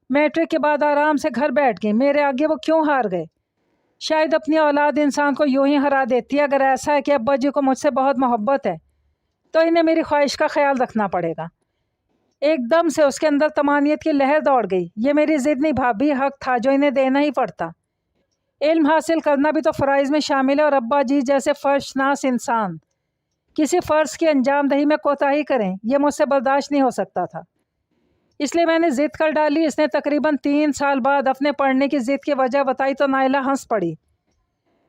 میٹرک کے بعد آرام سے گھر بیٹھ گئی، میرے آگے وہ کیوں ہار گئے؟ شاید اپنی اولاد انسان کو یوں ہی ہرا دیتی ہے۔ اگر ایسا ہے کہ ابا جی کو مجھ سے بہت محبت ہے تو انہیں میری خواہش کا خیال رکھنا پڑے گا۔ ایک دم سے اس کے اندر طمانینت کی لہر دوڑ گئی۔ یہ میری ضد نہیں بھابھی، حق تھا جو انہیں دینا ہی پڑتا۔ علم حاصل کرنا بھی تو فرائض میں شامل ہے، اور ابا جی جیسے فرض شناس انسان کسی فرض کی انجام دہی میں کوتاہی کریں، یہ مجھ سے برداشت نہیں ہو سکتا تھا، اس لیے میں نے ضد کر ڈالی۔ اس نے تقریباً 3 سال بعد اپنے پڑھنے کی ضد کی وجہ بتائی تو نائلہ ہنس پڑی۔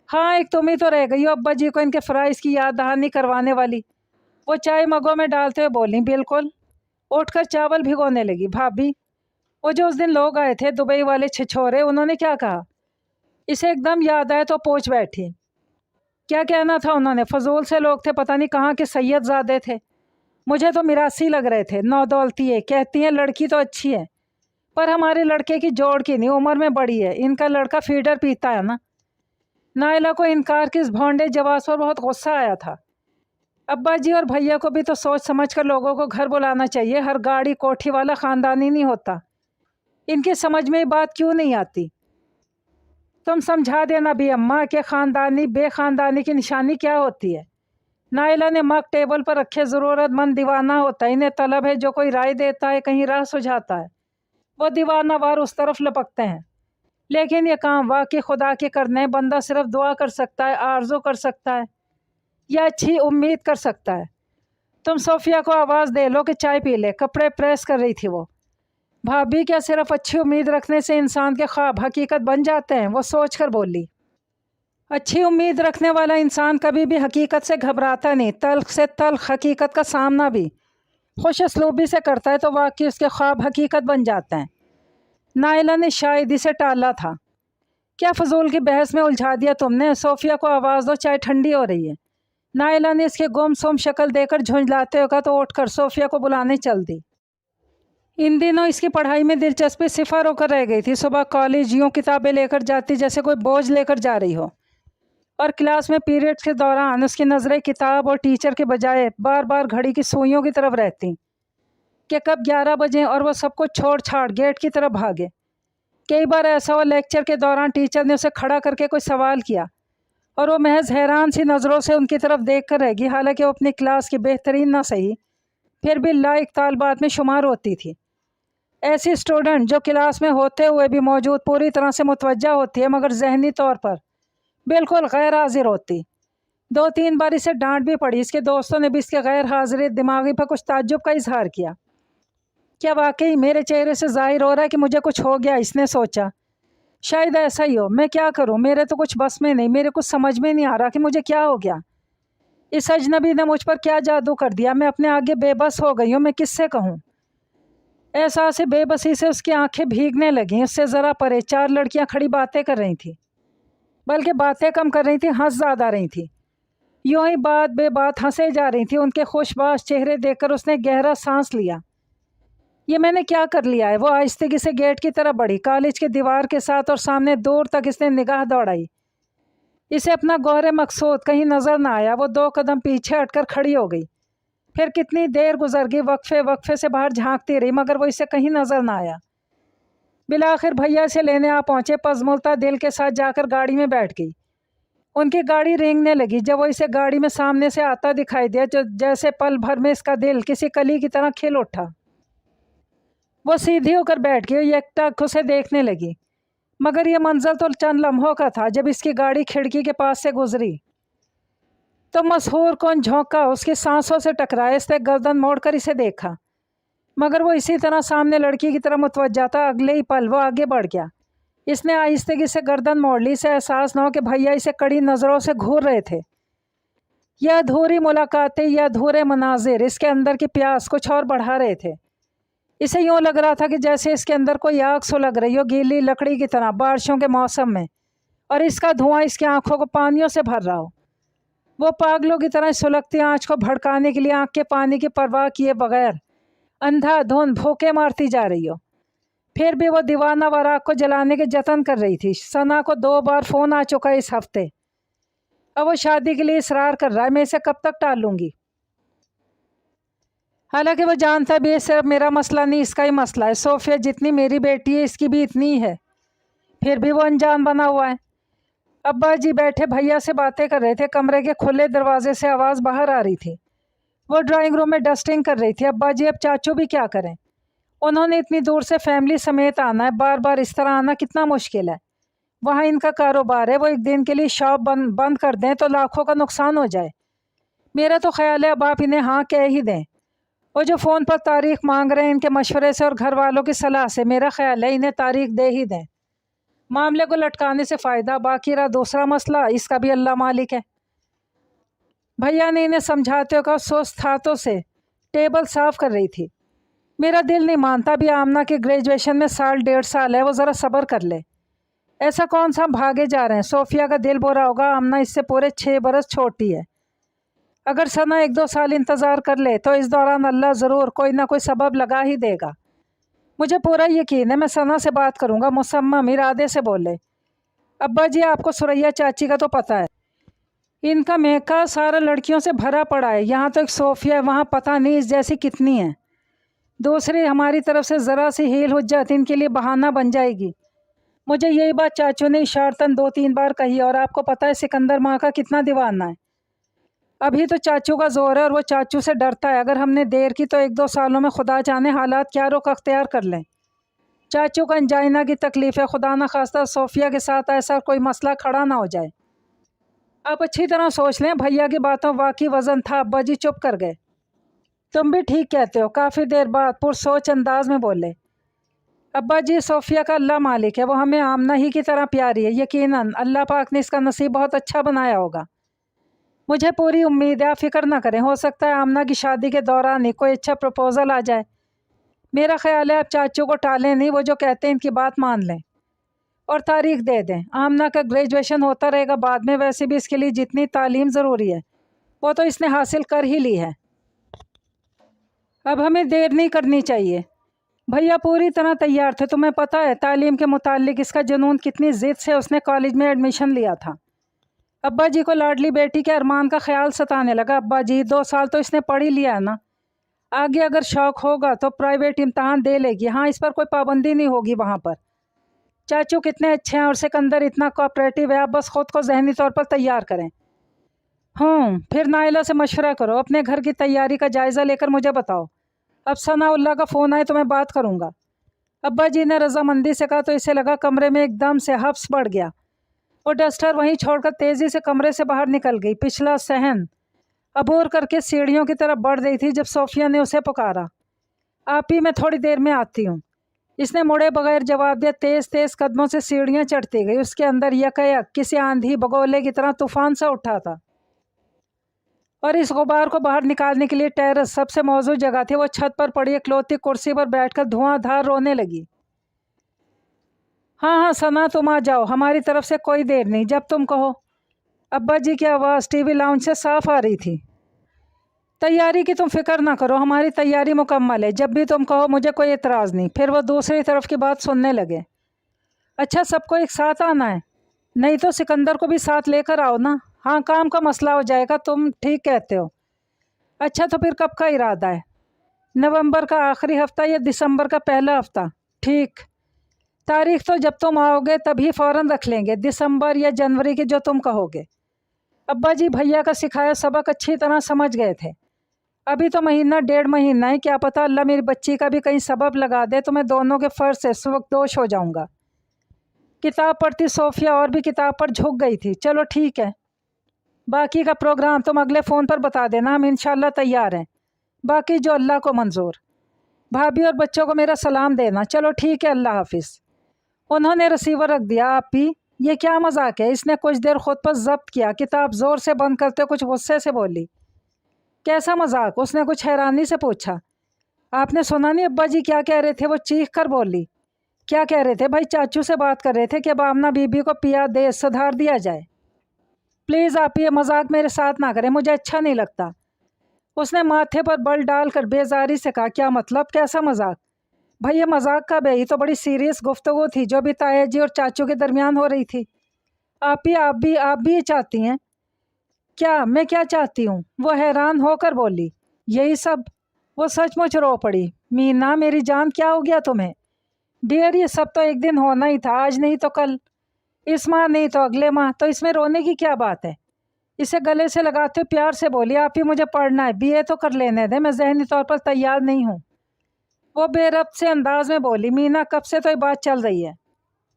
ہاں، ایک تم ہی تو رہ گئی ہو ابا جی کو ان کے فرائض کی یاد دہانی کروانے والی۔ وہ چائے مگوں میں ڈالتے ہوئے بولی، بالکل۔ اٹھ کر چاول بھگونے لگی۔ بھابھی، وہ جو اس دن لوگ آئے تھے دبئی والے چھچورے، انہوں نے کیا کہا؟ اسے ایک دم یاد آئے تو پوچھ بیٹھی، کیا کہنا تھا انہوں نے؟ فضول سے لوگ تھے، پتہ نہیں کہاں کے سید زادے تھے، مجھے تو میراثی لگ رہے تھے، نو دولتی ہے، کہتی ہیں لڑکی تو اچھی ہے पर हमारे लड़के की जोड़ की नहीं, उम्र में बड़ी है, इनका लड़का फीडर पीता है ना। नायला को इनकार की इस भोंडे जवाब पर बहुत गुस्सा आया था। अब्बा जी और भैया को भी तो सोच समझ कर लोगों को घर बुलाना चाहिए, हर गाड़ी कोठी वाला ख़ानदानी नहीं होता। इनकी समझ में ये बात क्यों नहीं आती? तुम समझा देना भी अम्मा कि ख़ानदानी बेख़ानदानी की निशानी क्या होती है। नायला ने मग टेबल पर रखे, ज़रूरतमंद दीवाना होता है, इन्हें तलब है जो कोई राय देता है, कहीं राह सुझाता है, वो दीवाना वार उस तरफ लपकते हैं। लेकिन ये काम वाकई खुदा के करने, बंदा सिर्फ दुआ कर सकता है, आरज़ू कर सकता है या अच्छी उम्मीद कर सकता है। तुम सोफिया को आवाज़ दे लो कि चाय पी ले। कपड़े प्रेस कर रही थी वो। भाभी, क्या सिर्फ अच्छी उम्मीद रखने से इंसान के ख्वाब हकीकत बन जाते हैं? वो सोच कर बोली। अच्छी उम्मीद रखने वाला इंसान कभी भी हकीकत से घबराता नहीं, तल्ख से तल्ख हकीकत का सामना भी खुश असलूबी से करता है तो वाकई उसके ख्वाब हकीकत बन जाते हैं। नायला ने शायद इसे टाला था। क्या फजूल की बहस में उलझा दिया तुमने? सोफिया को आवाज़ दो, चाय ठंडी हो रही है। नायला ने इसकी गुमसुम शक्ल देकर झुंझलाते हुए कहा तो उठकर सोफिया को बुलाने चल दी। इन दिनों इसकी पढ़ाई में दिलचस्पी सिफर होकर रह गई थी। सुबह कॉलेज यूँ किताबें लेकर जाती जैसे कोई बोझ लेकर जा रही हो, और क्लास में पीरियड्स के दौरान उसकी नज़रें किताब और टीचर के बजाय बार बार घड़ी की सुइयों की तरफ रहती कि कब 11 बजे और वो सब कुछ छोड़ छाड़ गेट की तरफ भागे। कई बार ऐसा हुआ लेक्चर के दौरान टीचर ने उसे खड़ा करके कोई सवाल किया और वो महज हैरान सी नज़रों से उनकी तरफ देख कर रहेगी, हालांकि वो अपनी क्लास की बेहतरीन ना सही फिर भी लायक तालबात में शुमार होती थी। ऐसी स्टूडेंट जो क्लास में होते हुए भी मौजूद पूरी तरह से मुतवज्जा होती है मगर जहनी तौर पर बिल्कुल गैर हाजिर होती। 2-3 बार इसे डांट भी पड़ी। इसके दोस्तों ने भी इसके गैर हाजिरी दिमागी पर कुछ ताज्जुब का इजहार किया। क्या वाकई मेरे चेहरे से जाहिर हो रहा है कि मुझे कुछ हो गया? इसने सोचा। शायद ऐसा ही हो। मैं क्या करूं? मेरे तो कुछ बस में नहीं, मेरे कुछ समझ में नहीं आ रहा कि मुझे क्या हो गया। इस अजनबी ने मुझ पर क्या जादू कर दिया? मैं अपने आगे बेबस हो गई हूँ, मैं किससे कहूँ? एहसास बेबसी से उसकी आंखें भीगने लगीं। उससे ज़रा परे 4 लड़कियां खड़ी बातें कर रही थी, बल्कि बातें कम कर रही थी, हंस ज़्यादा रही थी। यूं ही बात बेबात हंसे जा रही थी। उनके खुशबाश चेहरे देखकर उसने गहरा सांस लिया। ये मैंने क्या कर लिया है? वो आहिस्तगी से गेट की तरफ बढ़ी, कॉलेज की दीवार के साथ, और सामने दूर तक इसने निगाह दौड़ाई। इसे अपना गौर मकसूद कहीं नज़र न आया। वो 2 कदम पीछे हटकर खड़ी हो गई। फिर कितनी देर गुजर गई, वक्फे वक्फे से बाहर झांकती रही मगर वो इसे कहीं नज़र न आया। बिलाखिर भैया से लेने आ पहुँचे। पजमुलता दिल के साथ जाकर गाड़ी में बैठ गई। उनकी गाड़ी रेंगने लगी जब वो इसे गाड़ी में सामने से आता दिखाई दिया, जो जैसे पल भर में इसका दिल किसी कली की तरह खिल उठा। वो सीधी होकर बैठ गई, एकटक उसे देखने लगी। मगर ये मंजर तो चंद लम्हों का था। जब इसकी गाड़ी खिड़की के पास से गुजरी तो मशहूर कौन झोंका उसकी सांसों से टकराया। इसने गर्दन मोड़कर इसे देखा, मगर वो इसी तरह सामने लड़की की तरफ मुतवज्जा था। अगले ही पल वो आगे बढ़ गया। इसने आहिस्तगी से गर्दन मोड़ ली। इसे एहसास न हो कि भैया इसे कड़ी नज़रों से घूर रहे थे। यह अधूरी मुलाकातें, यह अधूरे मनाजिर इसके अंदर की प्यास कुछ और बढ़ा रहे थे। इसे यूँ लग रहा था कि जैसे इसके अंदर कोई आग सुलग रही हो, गीली लकड़ी की तरह बारिशों के मौसम में, और इसका धुआं इसकी आंखों को पानियों से भर रहा हो। वो पागलों की तरह सुलगती आँच को भड़काने के लिए आँख के पानी की परवाह किए बगैर अंधाधुंध भूखे मारती जा रही हो। फिर भी वो दीवाना वर आग को जलाने के जतन कर रही थी। सना को 2 बार फ़ोन आ चुका है इस हफ्ते। अब वो शादी के लिए इसरार कर रहा है। मैं इसे कब तक टालूंगी? हालांकि वो जानता भी है सिर्फ मेरा मसला नहीं, इसका ही मसला है। सोफिया जितनी मेरी बेटी है इसकी भी इतनी ही है, फिर भी वो अनजान बना हुआ है। अब्बा जी बैठे भैया से बातें कर रहे थे। कमरे के खुले दरवाजे से आवाज़ बाहर आ रही थी। वो ड्राइंग रूम में डस्टिंग कर रही थी। अब्बा जी अब चाचू भी क्या करें? उन्होंने इतनी दूर से फैमिली समेत आना है, बार बार इस तरह आना कितना मुश्किल है। वहाँ इनका कारोबार है, वो एक दिन के लिए शॉप बंद कर दें तो लाखों का नुकसान हो जाए। मेरा तो ख्याल है अब आप इन्हें हाँ कह ही दें। वो जो फ़ोन पर तारीख मांग रहे हैं, इनके मशवरे से और घर वालों की सलाह से मेरा ख्याल है इन्हें तारीख दे ही दें। मामले को लटकाने से फ़ायदा। बाकी रहा दूसरा मसला, इसका भी अल्लाह मालिक है। भैया ने इन्हें समझाते हुए कहा। सुस्त हाथों से टेबल साफ़ कर रही थी। मेरा दिल नहीं मानता भी आमना के ग्रेजुएशन में 1.5 साल है, वो ज़रा सब्र कर ले। ऐसा कौन सा भागे जा रहे हैं? सोफिया का दिल बुरा होगा। आमना इससे पूरे 6 बरस छोटी है। अगर सना 1-2 साल इंतज़ार कर ले तो इस दौरान अल्लाह ज़रूर कोई ना कोई सबब लगा ही देगा। मुझे पूरा यकीन है मैं सना से बात करूँगा, मुसम्मम इरादे से बोले। अब्बा जी आपको सुरैया चाची का तो पता है, इनका महका सारा लड़कियों से भरा पड़ा है। यहाँ तो एक सोफिया है, वहाँ पता नहीं इस जैसी कितनी है। दूसरी हमारी तरफ से ज़रा सी हील हुज्जत इनके लिए बहाना बन जाएगी। मुझे यही बात चाचू ने इशारतन 2-3 बार कही, और आपको पता है सिकंदर माँ का कितना दीवाना है। अभी तो चाचू का जोर है और वो चाचू से डरता है। अगर हमने देर की तो 1-2 सालों में खुदा जाने हालात क्या रुख अख्तियार कर लें। चाचू को अंजाइना की तकलीफ़ है, खुदा न खास्ता सोफिया के साथ ऐसा कोई मसला खड़ा ना हो जाए। आप अच्छी तरह सोच लें, भैया की बातों वाकई वज़न था। अब्बा जी चुप कर गए। तुम भी ठीक कहते हो, काफ़ी देर बाद पुरसोच अंदाज में बोले। अब्बा जी सोफिया का अल्लाह मालिक है, वो हमें आमना ही की तरह प्यारी है। यकीनन अल्लाह पाक ने इसका नसीब बहुत अच्छा बनाया होगा। मुझे पूरी उम्मीद है, आप फिक्र ना करें। हो सकता है आमना की शादी के दौरान ही कोई अच्छा प्रपोज़ल आ जाए। मेरा ख्याल है आप चाचू को टालें नहीं, वो जो कहते हैं इनकी बात मान लें और तारीख दे दें। आमना का ग्रेजुएशन होता रहेगा बाद में, वैसे भी इसके लिए जितनी तालीम ज़रूरी है वो तो इसने हासिल कर ही ली है। अब हमें देर नहीं करनी चाहिए। भैया पूरी तरह तैयार थे। तुम्हें पता है तालीम के मुतालिक इसका जुनून कितनी ज़िद से उसने कॉलेज में एडमिशन लिया था। अब्बा जी को लाडली बेटी के अरमान का ख्याल सताने लगा। अब्बा जी 2 साल तो इसने पढ़ ही लिया है ना, आगे अगर शौक़ होगा तो प्राइवेट इम्तहान दे लेगी। हाँ, इस पर कोई पाबंदी नहीं होगी वहाँ पर। चाचू कितने अच्छे हैं और सिकंदर इतना कोऑपरेटिव है। आप बस ख़ुद को जहनी तौर पर तैयार करें। फिर नाइला से मशवरा करो, अपने घर की तैयारी का जायज़ा लेकर मुझे बताओ। अब सनाउल्लाह का फ़ोन आए तो मैं बात करूँगा। अब्बा जी ने रजामंदी से कहा तो इसे लगा कमरे में एकदम से हफ्स बढ़ गया। वो डस्टर वहीं छोड़कर तेज़ी से कमरे से बाहर निकल गई। पिछला सहन अबूर करके सीढ़ियों की तरफ बढ़ रही थी जब सोफिया ने उसे पुकारा। आप ही, मैं थोड़ी देर में आती हूँ। इसने मुड़े बगैर जवाब दिया। तेज़ तेज़ कदमों से सीढ़ियाँ चढ़ती गई। उसके अंदर यकयक किसी आंधी बगोले की तरह तूफान सा उठा था और इस गुबार को बाहर निकालने के लिए टेरेस सबसे मौजूद जगह थी। वो छत पर पड़ी इकलौती कुर्सी पर बैठकर धुआंधार रोने लगी। हाँ सना, तुम आ जाओ, हमारी तरफ से कोई देर नहीं, जब तुम कहो। अब्बा जी की आवाज़ टीवी लाउंज से साफ आ रही थी। तैयारी की तुम फिक्र ना करो, हमारी तैयारी मुकम्मल है, जब भी तुम कहो, मुझे कोई एतराज़ नहीं। फिर वो दूसरी तरफ की बात सुनने लगे। अच्छा, सबको एक साथ आना है? नहीं तो सिकंदर को भी साथ लेकर आओ ना। हाँ, काम का मसला हो जाएगा। तुम ठीक कहते हो। अच्छा, तो फिर कब का इरादा है? नवंबर का आखिरी हफ्ता या दिसंबर का पहला हफ्ता? ठीक, तारीख तो जब तुम आओगे तभी फ़ौरन रख लेंगे, दिसंबर या जनवरी की, जो तुम कहोगे। अब्बा जी भैया का सिखाया सबक अच्छी तरह समझ गए थे। अभी तो महीना 1.5 महीना है, क्या पता अल्लाह मेरी बच्ची का भी कहीं सबब लगा दे तो मैं दोनों के फ़र्ज से सुबकदोश हो जाऊंगा। किताब पढ़ती सोफिया और भी किताब पर झुक गई थी। चलो ठीक है, बाकी का प्रोग्राम तुम अगले फ़ोन पर बता देना, हम इंशाल्लाह तैयार हैं। बाकी जो अल्लाह को मंजूर। भाभी और बच्चों को मेरा सलाम देना। चलो ठीक है, अल्लाह हाफिज़। उन्होंने रिसीवर रख दिया। आप भी, ये क्या मजाक है? इसने कुछ देर खुद पर जब्त किया। किताब ज़ोर से बंद करते कुछ गुस्से से बोली। कैसा मजाक? उसने कुछ हैरानी से पूछा। आपने सुना नहीं अब्बा जी क्या कह रहे थे? वो चीख कर बोली। क्या कह रहे थे भाई? चाचू से बात कर रहे थे कि अब आमना बीबी को पिया दे, सुधार दिया जाए। प्लीज़ आप ये मजाक मेरे साथ ना करें, मुझे अच्छा नहीं लगता। उसने माथे पर बल डालकर बेजारी से कहा। क्या मतलब? कैसा मजाक? भाई ये मजाक का है, ये तो बड़ी सीरियस गुफ्तगू थी जो भी ताया जी और चाचू के दरमियान हो रही थी। आप भी ये चाहती हैं? क्या मैं क्या चाहती हूँ? वो हैरान होकर बोली। यही सब? वो सचमुच रो पड़ी। मीना मेरी जान, क्या हो गया तुम्हें? डियर, ये सब तो एक दिन होना ही था, आज नहीं तो कल, इस माह नहीं तो अगले माह, तो इसमें रोने की क्या बात है? इसे गले से लगाते हुए प्यार से बोली। आप ही, मुझे पढ़ना है, बीए तो कर लेने दे, मैं जहनी तौर पर तैयार नहीं हूँ। वो बेरब्त से अंदाज में बोली। मीना, कब से तो ये बात चल रही है,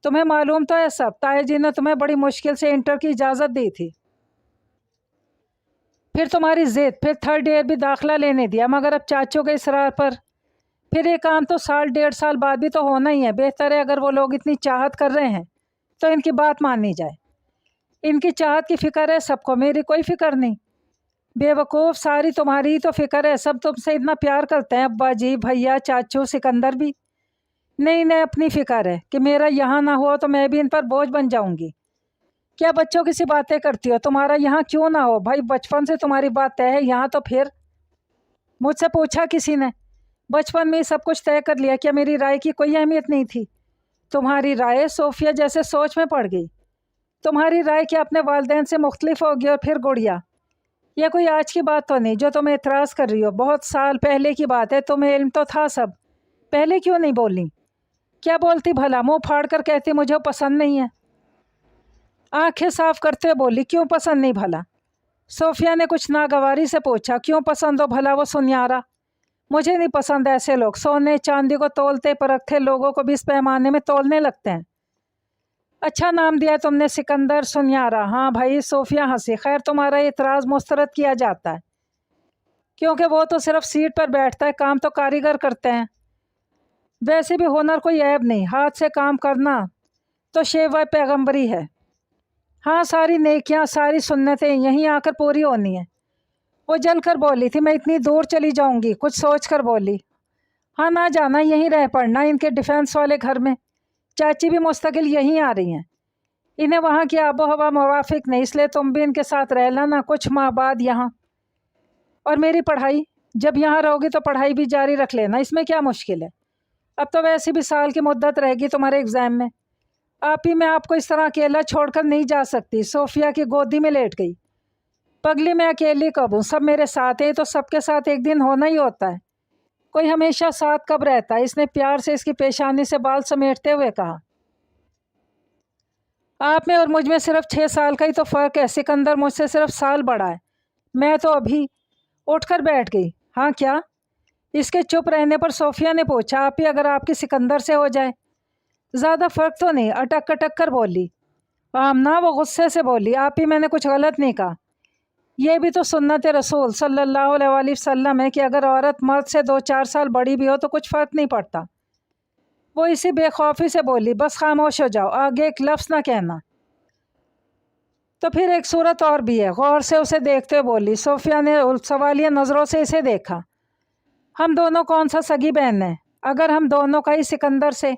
तुम्हें मालूम तो है सब। ताया जी ने तुम्हें बड़ी मुश्किल से इंटर की इजाज़त दी थी, फिर तुम्हारी ज़िद, फिर 3rd ईयर भी दाखिला लेने दिया, मगर अब चाचू के इसरार पर फिर ये काम तो 1.5 साल बाद भी तो होना ही है। बेहतर है अगर वो लोग इतनी चाहत कर रहे हैं तो इनकी बात माननी जाए। इनकी चाहत की फ़िक्र है सबको, मेरी कोई फ़िक्र नहीं। बेवकूफ़, सारी तुम्हारी ही तो फ़िक्र है, सब तुमसे इतना प्यार करते हैं, अब्बा जी, भैया, चाचू, सिकंदर भी। नहीं, अपनी फ़िक्र है कि मेरा यहाँ ना हुआ तो मैं भी इन पर बोझ बन जाऊँगी। क्या बच्चों की सी बातें करती हो? तुम्हारा यहाँ क्यों ना हो भाई? बचपन से तुम्हारी बात तय है, यहाँ तो फिर मुझसे पूछा किसी ने? बचपन में ही सब कुछ तय कर लिया, क्या मेरी राय की कोई अहमियत नहीं थी? तुम्हारी राय? सोफिया जैसे सोच में पड़ गई। तुम्हारी राय क्या अपने वालिदैन से मुख्तलिफ होगी? और फिर गुड़िया, यह कोई आज की बात तो नहीं जो तुम एतराज़ कर रही हो, बहुत साल पहले की बात है, तुम्हें इल्म तो था सब, पहले क्यों नहीं बोली? क्या बोलती भला? मुंह फाड़ कर कहती मुझे वो पसंद नहीं है। आंखें साफ करते हुए बोली, क्यों पसंद नहीं भला? सोफिया ने कुछ नागवारी से पूछा, क्यों पसंद हो भला वो सुनियारा? मुझे नहीं पसंद ऐसे लोग, सोने चांदी को तोलते परखते लोगों को भी इस पैमाने में तोलने लगते हैं। अच्छा नाम दिया तुमने, सिकंदर सुनियारा। हाँ भाई, सोफिया हंसी। खैर, तुम्हारा इतराज़ मुस्तरद किया जाता है, क्योंकि वो तो सिर्फ सीट पर बैठता है, काम तो कारीगर करते हैं। वैसे भी हुनर कोई ऐब नहीं, हाथ से काम करना तो शेवा पैगंबरी है। हाँ, सारी नेकियां सारी सुन्नतें यहीं आकर पूरी होनी है। वो जल कर बोली थी, मैं इतनी दूर चली जाऊंगी, कुछ सोच कर बोली। हाँ, ना जाना, यहीं रह पड़ना इनके डिफेंस वाले घर में। चाची भी मुस्तकिल यहीं आ रही हैं, इन्हें वहाँ की आबो हवा मुवाफिक नहीं, इसलिए तुम भी इनके साथ रह लेना कुछ माह बाद यहाँ। और मेरी पढ़ाई, जब यहाँ रहोगी तो पढ़ाई भी जारी रख लेना, इसमें क्या मुश्किल है? अब तो वैसे भी साल की मुद्दत रहेगी तुम्हारे एग्ज़ाम में। आप ही, मैं आपको इस तरह अकेला छोड़कर नहीं जा सकती। सोफिया की गोदी में लेट गई। पगली, मैं अकेली कब हूँ? सब मेरे साथ है, तो सबके साथ एक दिन होना ही होता है। कोई हमेशा साथ कब रहता है? इसने प्यार से इसकी पेशानी से बाल समेटते हुए कहा। आप में और मुझ में सिर्फ 6 साल का ही तो फ़र्क है। सिकंदर मुझसे सिर्फ साल बड़ा है। मैं तो अभी। उठकर बैठ गई। हाँ, क्या? इसके चुप रहने पर सोफिया ने पूछा, आप ही अगर आपकी सिकंदर से हो जाए? ज़्यादा फ़र्क तो नहीं, अटक अटक कर बोली आमना। वो गुस्से से बोली, आप ही, मैंने कुछ गलत नहीं कहा। यह भी तो सुन्नत रसूल सल्लल्लाहु अलैहि वसल्लम है कि अगर औरत मर्द से 2-4 साल बड़ी भी हो तो कुछ फ़र्क नहीं पड़ता। वो इसी बेखौफी से बोली, बस खामोश हो जाओ, आगे एक लफ्ज़ ना कहना। तो फिर एक सूरत और भी है, गौर से उसे देखते हुए बोली। सोफिया ने सवालिया नज़रों से इसे देखा। हम दोनों कौन सा सगी बहन है? अगर हम दोनों का ही सिकंदर से।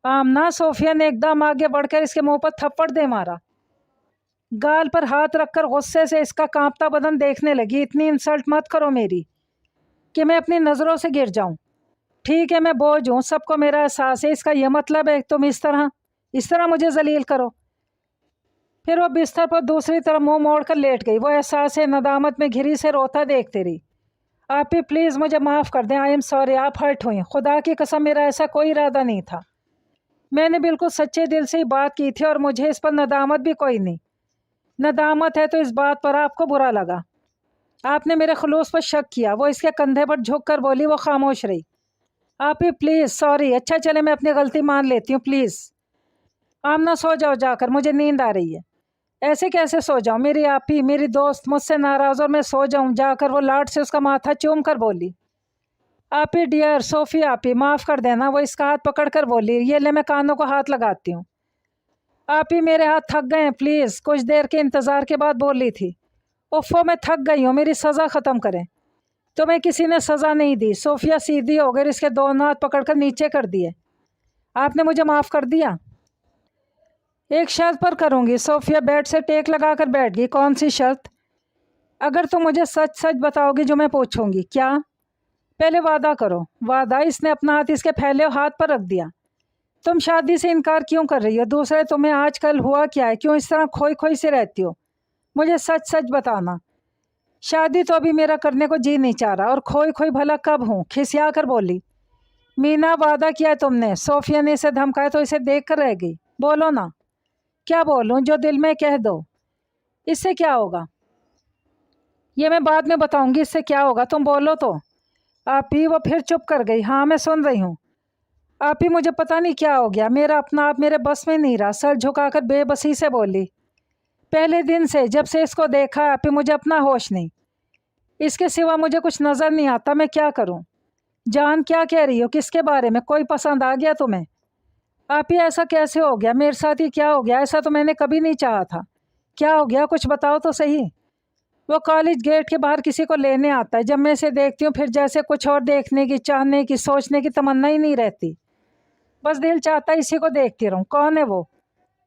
आमना, सोफिया ने एकदम आगे बढ़कर इसके मुंह पर थप्पड़ दे मारा। गाल पर हाथ रखकर गुस्से से इसका कांपता बदन देखने लगी। इतनी इंसल्ट मत करो मेरी कि मैं अपनी नज़रों से गिर जाऊं। ठीक है, मैं बोझ हूँ, सबको मेरा एहसास है। इसका यह मतलब है तुम इस तरह मुझे जलील करो? फिर वो बिस्तर पर दूसरी तरफ मुंह मोड़कर लेट गई। वो एहसास है नदामत में घिरी से रोता देखते रही। आप ही प्लीज़ मुझे माफ़ कर दें, आई एम सॉरी। आप हर्ट हुई? खुदा की कसम, मेरा ऐसा कोई इरादा नहीं था। मैंने बिल्कुल सच्चे दिल से ही बात की थी और मुझे इस पर नदामत भी कोई नहीं। नदामत है तो इस बात पर आपको बुरा लगा, आपने मेरे खलूस पर शक किया। वो इसके कंधे पर झुक कर बोली। वो खामोश रही। आप ही प्लीज़, सॉरी। अच्छा चले, मैं अपनी गलती मान लेती हूँ, प्लीज़। आमना, सो जाओ जाकर, मुझे नींद आ रही है। ऐसे कैसे सो जाऊँ? मेरी आप ही, मेरी दोस्त मुझसे नाराज़ और मैं सो जाऊँ जाकर? वो लाड से उसका माथा चूम कर बोली। आप ही डियर, सोफ़ी आप ही, माफ़ कर देना। वो इसका हाथ पकड़ कर बोली, ये ले, मैं कानों को हाथ लगाती हूँ। आप ही, मेरे हाथ थक गए हैं, प्लीज़। कुछ देर के इंतज़ार के बाद बोली थी, उफ़ो, मैं थक गई हूँ, मेरी सज़ा ख़त्म करें। तुम्हें किसी ने सज़ा नहीं दी। सोफिया सीधी हो गई, इसके दोनों हाथ पकड़कर नीचे कर दिए। आपने मुझे माफ़ कर दिया? एक शर्त पर करूँगी। सोफिया बेड से टेक लगा कर बैठ गई। कौन सी शर्त? अगर तुम मुझे सच सच बताओगी जो मैं पूछूंगी। क्या? पहले वादा करो। वादा? इसने अपना हाथ इसके फैले हाथ पर रख दिया। तुम शादी से इनकार क्यों कर रही हो? दूसरे, तुम्हें आजकल हुआ क्या है? क्यों इस तरह खोई खोई से रहती हो? मुझे सच सच बताना। शादी तो अभी मेरा करने को जी नहीं चाह रहा, और खोई खोई भला कब हूँ? खिसिया कर बोली मीना। वादा किया तुमने? सोफिया ने इसे धमकाया तो इसे देख कर रह गई। बोलो ना। क्या बोलूँ? जो दिल में कह दो। इससे क्या होगा? ये मैं बाद में बताऊंगी, इससे क्या होगा, तुम बोलो तो। आप ही। वो फिर चुप कर गई। हाँ, मैं सुन रही हूँ। आप ही, मुझे पता नहीं क्या हो गया, मेरा अपना आप मेरे बस में नहीं रहा। सर झुकाकर बेबसी से बोली, पहले दिन से जब से इसको देखा आप ही, मुझे अपना होश नहीं। इसके सिवा मुझे कुछ नज़र नहीं आता, मैं क्या करूँ? जान, क्या कह रही हो? किसके बारे में? कोई पसंद आ गया तुम्हें? आप ही, ऐसा कैसे हो गया? मेरे साथ ही क्या हो गया? ऐसा तो मैंने कभी नहीं चाहा था। क्या हो गया? कुछ बताओ तो सही। वो कॉलेज गेट के बाहर किसी को लेने आता है। जब मैं इसे देखती हूँ फिर जैसे कुछ और देखने की, चाहने की, सोचने की तमन्ना ही नहीं रहती। बस दिल चाहता है इसी को देखती रहूँ। कौन है वो?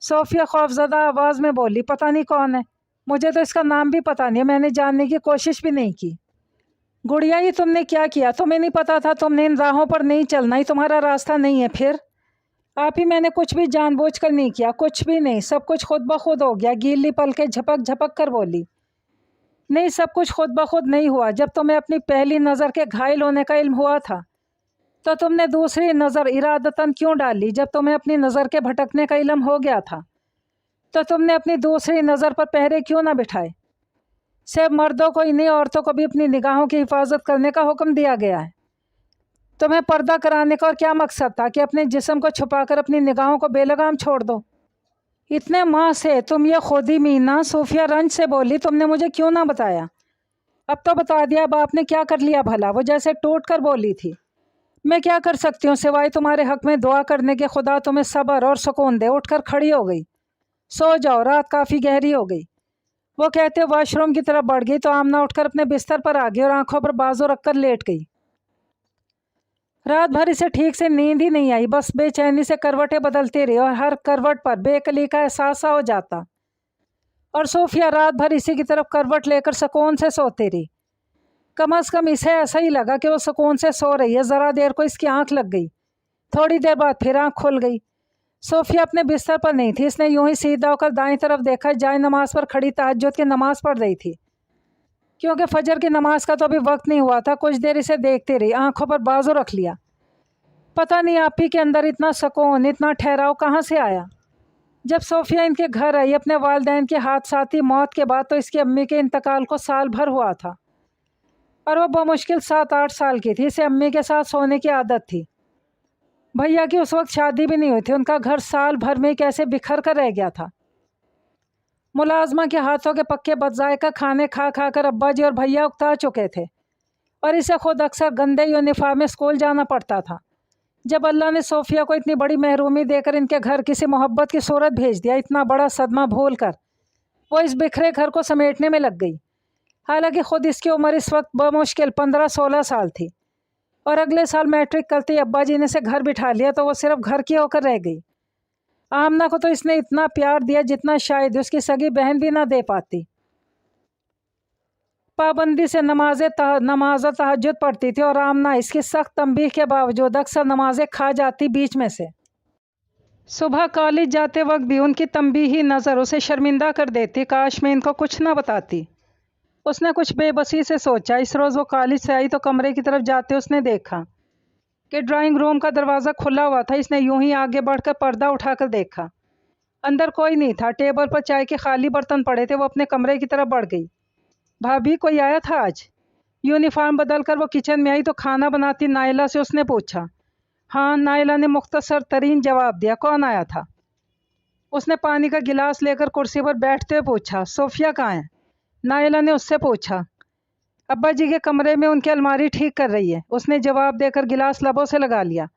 सोफिया खौफजदा आवाज़ में बोली, पता नहीं कौन है। मुझे तो इसका नाम भी पता नहीं है, मैंने जानने की कोशिश भी नहीं की। गुड़िया ये तुमने क्या किया? तुम्हें नहीं पता था तुमने इन राहों पर नहीं चलना, ही तुम्हारा रास्ता नहीं है। फिर आप ही, मैंने कुछ भी जानबूझकर नहीं किया, कुछ भी नहीं, सब कुछ खुद ब खुद हो गया। गीली पलकें झपक झपक कर बोली। नहीं, सब कुछ खुद ब खुद नहीं हुआ। जब तुम्हें अपनी पहली नज़र के घायल होने का इल्म हुआ था तो तुमने दूसरी नज़र इरादतन क्यों डाली? जब तुम्हें अपनी नज़र के भटकने का इल्म हो गया था तो तुमने अपनी दूसरी नज़र पर पहरे क्यों ना बिठाए? सिर्फ मर्दों को ही नहीं, औरतों को भी अपनी निगाहों की हिफाजत करने का हुक्म दिया गया है। तुम्हें पर्दा कराने का और क्या मकसद था कि अपने जिस्म को छुपाकर अपनी निगाहों को बेलगाम छोड़ दो? इतने माह से तुम ये खुद ही मीना, सूफिया रंज से बोली, तुमने मुझे क्यों ना बताया? अब तो बता दिया। अब आपने क्या कर लिया भला? वो जैसे टूट कर बोली थी। मैं क्या कर सकती हूँ सिवाय तुम्हारे हक में दुआ करने के? खुदा तुम्हें सब्र और सुकून दे। उठकर खड़ी हो गई। सो जाओ, रात काफ़ी गहरी हो गई। वो कहते वॉशरूम की तरफ बढ़ गई तो आमना उठकर अपने बिस्तर पर आ गई और आंखों पर बाजू रखकर लेट गई। रात भर इसे ठीक से नींद ही नहीं आई, बस बेचैनी से करवटें बदलती रही और हर करवट पर बेकली का एहसास हो जाता। और सूफिया रात भर इसी की तरफ करवट लेकर सुकून से सोती रही। कम अज़ कम इसे ऐसा ही लगा कि वो सुकून से सो रही है। ज़रा देर को इसकी आंख लग गई। थोड़ी देर बाद फिर आंख खुल गई। सूफिया अपने बिस्तर पर नहीं थी। इसने यूं ही सीधा होकर दाईं तरफ देखा। जाए नमाज पर खड़ी तहज्जुद की नमाज़ पढ़ रही थी। क्योंकि फजर की नमाज का तो अभी वक्त नहीं हुआ था। कुछ देर इसे देखती रही, आंखों पर बाजू रख लिया। पता नहीं आप ही के अंदर इतना सुकून, इतना ठहराव कहाँ से आया। जब सूफिया इनके घर आई अपने वालिदैन के हादसाती मौत के बाद तो इसकी अम्मी के इंतकाल को साल भर हुआ था और वो बमुश्किल 7-8 साल की थी। इसे अम्मी के साथ सोने की आदत थी। भैया की उस वक्त शादी भी नहीं हुई थी। उनका घर साल भर में कैसे बिखर कर रह गया था। मुलाजमा के हाथों के पक्के बदजायका खाने खा खा कर अब्बा जी और भैया उकता चुके थे और इसे खुद अक्सर गंदे यूनिफॉर्म में स्कूल जाना पड़ता था। जब अल्लाह ने सोफिया को इतनी बड़ी महरूमी देकर इनके घर किसी मोहब्बत की सूरत भेज दिया, इतना बड़ा सदमा भूल कर वो इस बिखरे घर को समेटने में लग गई। हालांकि ख़ुद इसकी उम्र इस वक्त बमुश्किल 15-16 साल थी और अगले साल मैट्रिक करते ही अब्बा जी ने इसे घर बिठा लिया तो वो सिर्फ घर की होकर रह गई। आमना को तो इसने इतना प्यार दिया जितना शायद उसकी सगी बहन भी ना दे पाती। पाबंदी से नमाज तहज्जुद पढ़ती थी और आमना इसकी सख्त तंबीह के बावजूद अक्सर नमाजें खा जाती बीच में से। सुबह कॉलेज जाते वक्त भी उनकी तंबीही नज़र उसे शर्मिंदा कर देती। काश मैं इनको कुछ ना बताती। उसने कुछ बेबसी से सोचा। इस रोज़ वो कॉलेज से आई तो कमरे की तरफ जाते उसने देखा कि ड्राइंग रूम का दरवाज़ा खुला हुआ था। इसने यूं ही आगे बढ़कर पर्दा उठाकर देखा। अंदर कोई नहीं था। टेबल पर चाय के खाली बर्तन पड़े थे। वो अपने कमरे की तरफ बढ़ गई। भाभी, कोई आया था आज? यूनिफॉर्म बदल कर वो किचन में आई तो खाना बनाती नायला से उसने पूछा। हाँ, नायला ने मुख्तसर तरीन जवाब दिया। कौन आया था? उसने पानी का गिलास लेकर कुर्सी पर बैठते हुए पूछा। सोफिया कहाँ है? नायला ने उससे पूछा। अब्बा जी के कमरे में उनकी अलमारी ठीक कर रही है, उसने जवाब देकर गिलास लबों से लगा लिया।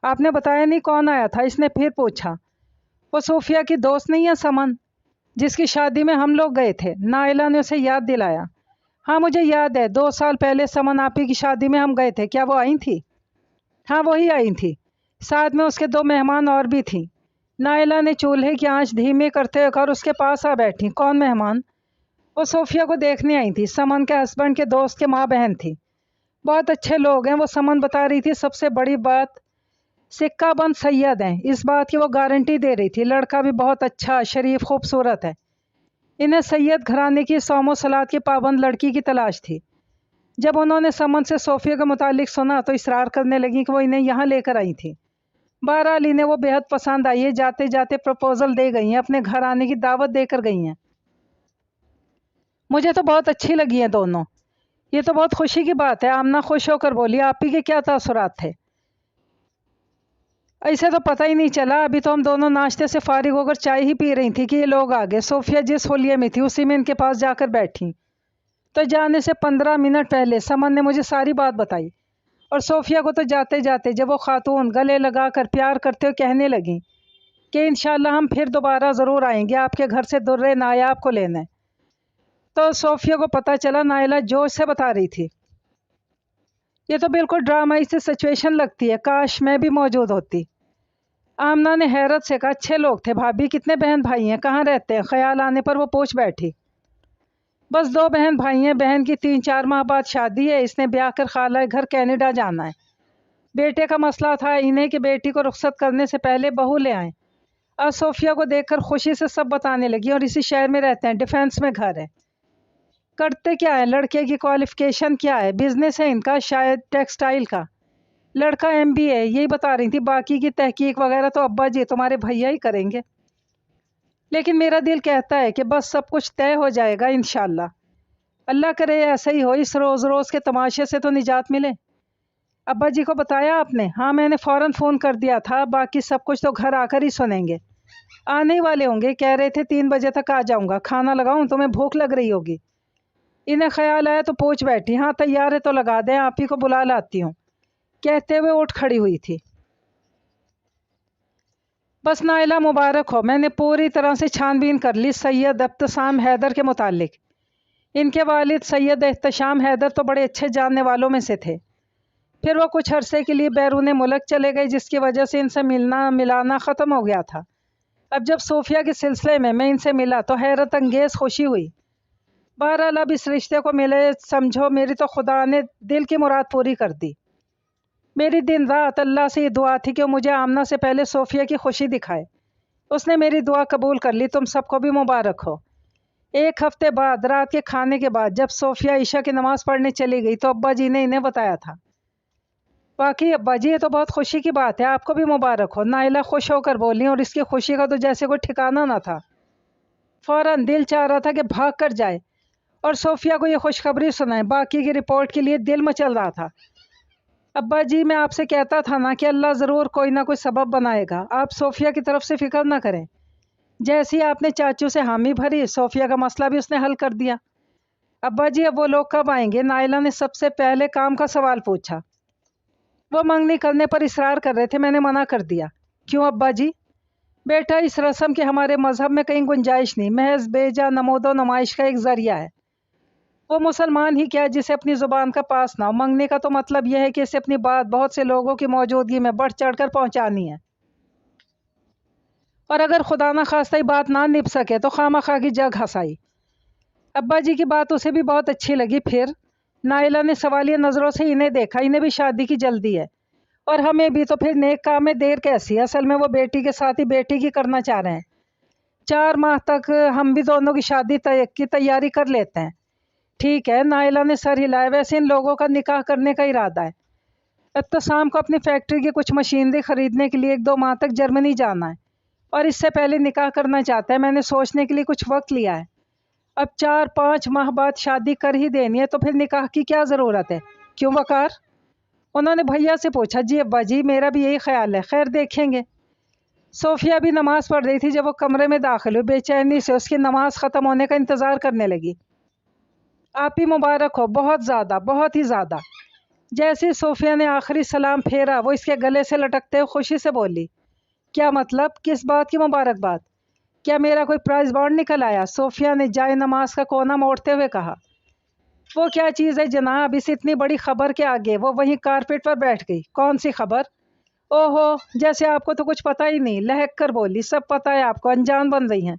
आपने बताया नहीं कौन आया था? इसने फिर पूछा। वो सोफिया की दोस्त नहीं है समन, जिसकी शादी में हम लोग गए थे। नायला ने उसे याद दिलाया। हाँ, मुझे याद है, 2 साल पहले समन आपी की शादी में हम गए थे। क्या वो आई थी? हाँ, वही आई थी। साथ में उसके 2 मेहमान और भी थी। नायला ने चूल्हे की आंच धीमी करते हुए कर उसके पास आ बैठी। कौन मेहमान? वो सोफिया को देखने आई थी। समन के हस्बैंड के दोस्त के माँ बहन थी। बहुत अच्छे लोग हैं वो, समन बता रही थी। सबसे बड़ी बात, सिक्का बंद सैयद हैं, इस बात की वो गारंटी दे रही थी। लड़का भी बहुत अच्छा, शरीफ, खूबसूरत है। इन्हें सैयद घराने की सौमो सलात की पाबंद लड़की की तलाश थी। जब उन्होंने समन से सोफिया के मुतालिक सुना तो इसरार करने लगी कि वो इन्हें यहाँ लेकर आई थी। बहरहाल इन्हें वो बेहद पसंद आई है। जाते जाते प्रपोजल दे गई हैं, अपने घर आने की दावत देकर गई हैं। मुझे तो बहुत अच्छी लगी हैं दोनों। ये तो बहुत खुशी की बात है। आमना खुश होकर बोली। आप ही के क्या तासुरात थे? ऐसे तो पता ही नहीं चला। अभी तो हम दोनों नाश्ते से फारिग होकर चाय ही पी रही थी कि ये लोग आ गए। सोफिया जिस होलिये में थी उसी में इनके पास जाकर बैठी। तो जाने से 15 मिनट पहले समन ने मुझे सारी बात बताई और सोफिया को तो जाते जाते जब वो खातून गले लगा कर प्यार करते हुए कहने लगी कि इंशाल्लाह हम फिर दोबारा ज़रूर आएंगे आपके घर से दुर्रे नायाब को लेने, तो सोफिया को पता चला नायला जोश से बता रही थी। ये तो बिल्कुल ड्रामाई सी सिचुएशन लगती है, काश मैं भी मौजूद होती। आमना ने हैरत से कहा। अच्छे लोग थे भाभी। कितने बहन भाई हैं? कहाँ रहते हैं? ख्याल आने पर वो पूछ बैठी। बस 2 बहन भाई हैं। बहन की 3-4 माह बाद शादी है। इसने ब्याह कर खाला घर कनाडा जाना है। बेटे का मसला था इन्हें कि बेटी को रुखसत करने से पहले बहू ले आएं। आज सोफिया को देखकर खुशी से सब बताने लगी और इसी शहर में रहते हैं, डिफेंस में घर है। करते क्या है, लड़के की क्वालिफिकेशन क्या है? बिजनेस है इनका, शायद टेक्सटाइल का। लड़का MBA, यही बता रही थी। बाकी की तहकीक वगैरह तो अब्बा जी तुम्हारे भैया ही करेंगे। लेकिन मेरा दिल कहता है कि बस सब कुछ तय हो जाएगा इंशाल्लाह। अल्लाह करे ऐसा ही हो, इस रोज़ रोज़ के तमाशे से तो निजात मिले। अब्बा जी को बताया आपने? हाँ, मैंने फ़ौरन फ़ोन कर दिया था। बाकी सब कुछ तो घर आकर ही सुनेंगे। आने ही वाले होंगे, कह रहे थे 3 बजे तक आ जाऊँगा। खाना लगाऊँ? तुम्हें भूख लग रही होगी। इन्हें ख्याल आया तो पूछ बैठी, हाँ तैयार है तो लगा दें, आप ही को बुला लाती हूँ, कहते हुए उठ खड़ी हुई थी। बस नाइला मुबारक हो, मैंने पूरी तरह से छानबीन कर ली सैयद एहतशाम हैदर के मुतालिक। इनके वालिद सैयद एहतशाम हैदर तो बड़े अच्छे जानने वालों में से थे। फिर वो कुछ अरसे के लिए बैरून मुल्क चले गए, जिसकी वजह से इनसे मिलना मिलाना ख़त्म हो गया था। अब जब सोफिया के सिलसिले में मैं इनसे मिला तो हैरत अंगेज़ खुशी हुई। बहरहाल अब इस रिश्ते को मिले समझो मेरी तो खुदा ने दिल की मुराद पूरी कर दी। मेरी दिन रात अल्लाह से ये दुआ थी कि मुझे आमना से पहले सोफिया की खुशी दिखाए। उसने मेरी दुआ कबूल कर ली। तुम सबको भी मुबारक हो। 1 हफ्ते बाद रात के खाने के बाद जब सोफिया ईशा की नमाज़ पढ़ने चली गई तो अब्बा जी ने इन्हें बताया था। वाकई अब्बा जी, ये तो बहुत खुशी की बात है, आपको भी मुबारक हो। नाइला खुश होकर बोली और इसकी खुशी का तो जैसे कोई ठिकाना ना था। फ़ौरन दिल चाह रहा था कि भाग कर जाए और सोफिया को ये खुशखबरी सुनाए। बाकी की रिपोर्ट के लिए दिल मचल रहा था। अब्बा जी, मैं आपसे कहता था ना कि अल्लाह ज़रूर कोई ना कोई सबब बनाएगा। आप सोफिया की तरफ से फ़िक्र ना करें। जैसे ही आपने चाचू से हामी भरी, सोफिया का मसला भी उसने हल कर दिया। अब्बा जी, अब वो लोग कब आएंगे? नाइला ने सबसे पहले काम का सवाल पूछा। वो मंगनी करने पर इसरार कर रहे थे, मैंने मना कर दिया। क्यों अब्बा जी? बेटा, इस रस्म के हमारे मज़हब में कहीं गुंजाइश नहीं, महज बेजा नमोदो नुमाइश का एक ज़रिया है। वो मुसलमान ही क्या जिसे अपनी ज़ुबान का पास ना हो। मंगने का तो मतलब यह है कि इसे अपनी बात बहुत से लोगों की मौजूदगी में बढ़ चढ़ कर पहुँचानी है, और अगर खुदा ना खास्ता ही बात ना निभ सके तो खामखा की जग हंसाई। अब्बा जी की बात उसे भी बहुत अच्छी लगी। फिर नाइला ने सवालिया नज़रों से इन्हें देखा। इन्हें भी शादी की जल्दी है और हमें भी, तो फिर नेक काम में देर कैसी? असल में वो बेटी के साथ ही बेटी की करना चाह रहे हैं। 4 माह तक हम भी दोनों की शादी की तैयारी कर लेते हैं। ठीक है, नाइला ने सर हिलाया। वैसे इन लोगों का निकाह करने का इरादा है। एहतशाम को अपनी फैक्ट्री की कुछ मशीनरी ख़रीदने के लिए 1-2 माह तक जर्मनी जाना है और इससे पहले निकाह करना चाहता है। मैंने सोचने के लिए कुछ वक्त लिया है। अब 4-5 माह बाद शादी कर ही देनी है तो फिर निकाह की क्या ज़रूरत है? क्यों वकार? उन्होंने भैया से पूछा। जी अब्बा जी, मेरा भी यही ख्याल है, खैर देखेंगे। सोफिया भी नमाज़ पढ़ रही थी जब वो कमरे में दाखिल हुई। बेचैनी से उसकी नमाज़ ख़त्म होने का इंतज़ार करने लगी। आप ही मुबारक हो, बहुत ज़्यादा, बहुत ही ज़्यादा। जैसे सोफिया ने आखिरी सलाम फेरा, वो इसके गले से लटकते हुए खुशी से बोली। क्या मतलब? किस बात की मुबारकबाद? क्या मेरा कोई प्राइज़ बॉन्ड निकल आया? सोफिया ने जाए नमाज का कोना मोड़ते हुए कहा। वो क्या चीज़ है जनाब, इस इतनी बड़ी खबर के आगे? वो वहीं कारपेट पर बैठ गई। कौन सी खबर? ओहो, जैसे आपको तो कुछ पता ही नहीं, लहक कर बोली। सब पता है आपको, अनजान बन रही हैं।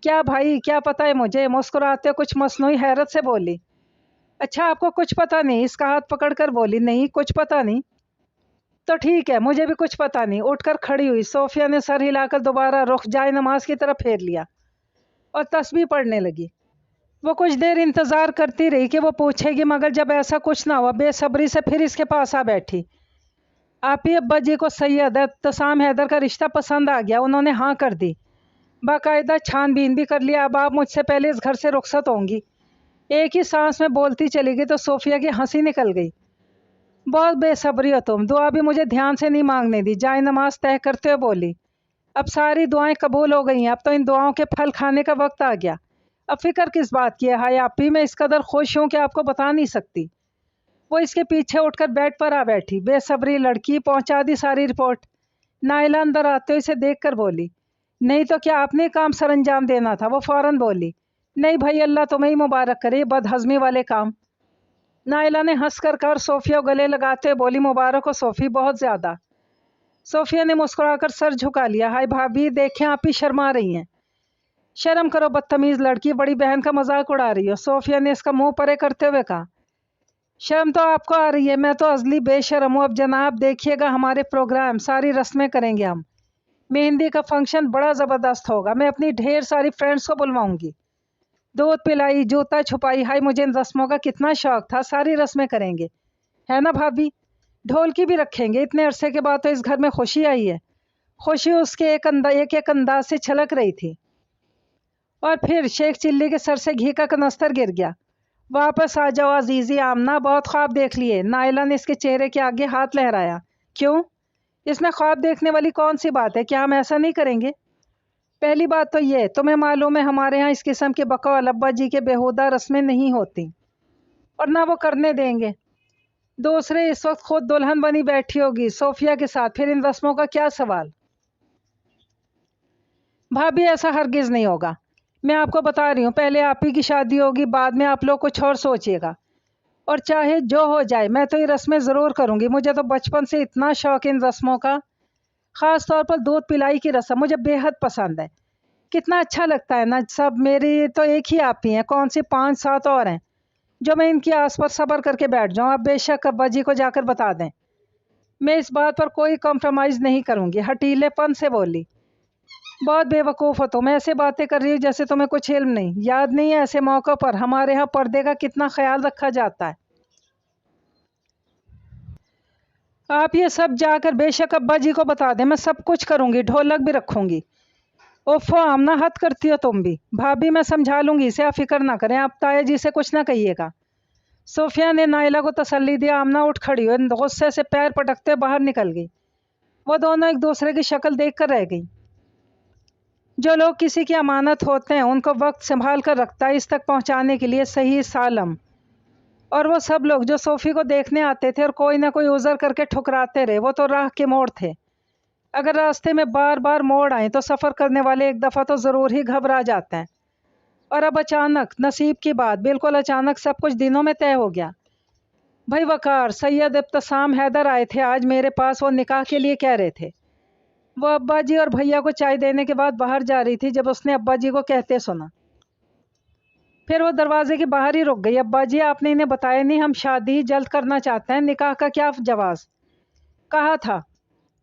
क्या भाई, क्या पता है मुझे? मुस्कुराते कुछ मसनूई हैरत से बोली। अच्छा, आपको कुछ पता नहीं? इसका हाथ पकड़ कर बोली। नहीं, कुछ पता नहीं। तो ठीक है, मुझे भी कुछ पता नहीं। उठकर खड़ी हुई। सोफिया ने सर हिलाकर दोबारा रुख जाए नमाज की तरफ फेर लिया और तस्बीह पढ़ने लगी। वो कुछ देर इंतज़ार करती रही कि वो पूछेगी, मगर जब ऐसा कुछ ना हुआ बेसब्री से फिर इसके पास आ बैठी। आप ही अब्बा जी को सैयद एहतशाम हैदर का रिश्ता पसंद आ गया? उन्होंने हाँ कर दी। बाकायदा छानबीन भी कर लिया। अब आप मुझसे पहले इस घर से रुखसत होंगी। एक ही सांस में बोलती चली गई तो सोफिया की हंसी निकल गई। बहुत बेसब्री हो तुम। दुआ भी मुझे ध्यान से नहीं मांगने दी। जाए नमाज तय करते हुए बोली। अब सारी दुआएं कबूल हो गई हैं। अब तो इन दुआओं के फल खाने का वक्त आ गया। अब फिक्र किस बात की है? हाय आप ही, मैं इस कदर खुश हूँ कि आपको बता नहीं सकती। वो इसके पीछे उठकर बेड पर आ बैठी। बेसब्री लड़की, पहुंचा दी सारी रिपोर्ट। नाइला अंदर आते हुए इसे देख कर बोली, नहीं तो क्या आपने काम सर अंजाम देना था? वो फौरन बोली, नहीं भाई, अल्लाह तुम्हें ही मुबारक करे बदहज़मी वाले काम। नाइला ने हंस कर सोफिया गले लगाते हुए बोली, मुबारक हो सोफ़ी, बहुत ज़्यादा। सोफिया ने मुस्कुराकर सर झुका लिया। हाय भाभी, देखें आप ही शर्मा रही हैं। शर्म करो बदतमीज लड़की, बड़ी बहन का मजाक उड़ा रही हो। सोफिया ने इसका मुंह परे करते हुए कहा। शर्म तो आपको आ रही है, मैं तो अजली बेशर्म हूँ। अब जनाब देखिएगा हमारे प्रोग्राम, सारी रस्में करेंगे हम। मेहंदी का फंक्शन बड़ा ज़बरदस्त होगा, मैं अपनी ढेर सारी फ्रेंड्स को बुलवाऊंगी। दूध पिलाई, जूता छुपाई, हाय मुझे इन रस्मों का कितना शौक था। सारी रस्में करेंगे, है ना भाभी? ढोलकी भी रखेंगे। इतने अरसे के बाद तो इस घर में खुशी आई है। खुशी उसके एक अंदाज से छलक रही थी। और फिर शेख चिल्ली के सर से घी का कनस्तर गिर गया। वापस आ जाओ अजीज़ी आमना, बहुत ख्वाब देख लिए। नायला ने इसके चेहरे के आगे हाथ लहराया। क्यों? इसमें ख्वाब देखने वाली कौन सी बात है? क्या हम ऐसा नहीं करेंगे? पहली बात तो ये, तुम्हें मालूम है हमारे यहाँ इस किस्म के बकौल अब्बा जी के बेहुदा रस्में नहीं होती, और ना वो करने देंगे। दूसरे, इस वक्त खुद दुल्हन बनी बैठी होगी सोफिया के साथ, फिर इन रस्मों का क्या सवाल? भाभी ऐसा हरगिज़ नहीं होगा, मैं आपको बता रही हूँ। पहले आप ही की शादी होगी, बाद में आप लोग कुछ और सोचिएगा। और चाहे जो हो जाए, मैं तो ये रस्में ज़रूर करूँगी। मुझे तो बचपन से इतना शौक इन रस्मों का। ख़ास तौर पर दूध पिलाई की रस्म मुझे बेहद पसंद है। कितना अच्छा लगता है ना। सब मेरी तो एक ही आप ही हैं, कौन सी 5-7 और हैं जो मैं इनकी आस पर सब्र करके बैठ जाऊँ। आप बेशक अब्बा जी को जाकर बता दें, मैं इस बात पर कोई कॉम्प्रोमाइज़ नहीं करूँगी। हटीलेपन से बोली। बहुत बेवकूफ़ हो तुम, ऐसे बातें कर रही हो जैसे तुम्हें कुछ इल्म नहीं। याद नहीं है ऐसे मौक़ों पर हमारे यहाँ पर्दे का कितना ख्याल रखा जाता है? आप ये सब जाकर बेशक अब्बा जी को बता दें, मैं सब कुछ करूँगी, ढोलक भी रखूँगी। ओफो आमना, हद करती हो तुम भी। भाभी मैं समझा लूँगी इसे, आप फिक्र ना करें। आप ताया जी से कुछ ना कहिएगा। सोफिया ने नाइला को तसल्ली दिया। आमना उठ खड़ी हुई, गुस्से से पैर पटकते बाहर निकल गई। वो दोनों एक दूसरे की शक्ल देख कर रह गई। जो लोग किसी की अमानत होते हैं उनको वक्त संभाल कर रखता है इस तक पहुँचाने के लिए सही सालम। और वो सब लोग जो सोफ़ी को देखने आते थे और कोई ना कोई उज़र करके ठुकराते रहे, वो तो राह के मोड़ थे। अगर रास्ते में बार बार मोड़ आए तो सफ़र करने वाले एक दफ़ा तो ज़रूर ही घबरा जाते हैं। और अब अचानक, नसीब की बात, बिल्कुल अचानक सब कुछ दिनों में तय हो गया। भाई वकार, सैयद इब्तसाम हैदर आए थे आज मेरे पास। वो निकाह के लिए कह रहे थे। वो अब्बा जी और भैया को चाय देने के बाद बाहर जा रही थी जब उसने अब्बा जी को कहते सुना। फिर वो दरवाजे के बाहर ही रुक गई। अब्बा जी आपने इन्हें बताया नहीं, हम शादी जल्द करना चाहते हैं, निकाह का क्या जवाज़? कहा था।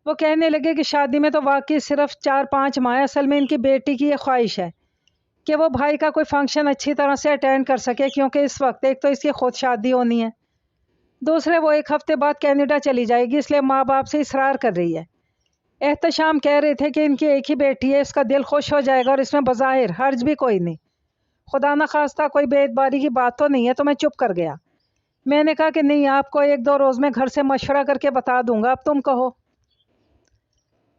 वो कहने लगे कि शादी में तो वाकई सिर्फ 4-5 माह, असल में इनकी बेटी की ये ख्वाहिश है कि वो भाई का कोई फंक्शन अच्छी तरह से अटेंड कर सके, क्योंकि इस वक्त एक तो इसकी खुद शादी होनी है, दूसरे वो 1 हफ्ते बाद कनाडा चली जाएगी, इसलिए माँ बाप से इसरार कर रही है। एहतशाम कह रहे थे कि इनकी एक ही बेटी है, इसका दिल खुश हो जाएगा और इसमें बज़ाहिर हर्ज भी कोई नहीं। खुदा न खास्ता कोई बेइतबारी की बात तो नहीं है। तो मैं चुप कर गया। मैंने कहा कि नहीं, आपको 1-2 रोज़ में घर से मशवरा करके बता दूंगा, अब तुम कहो।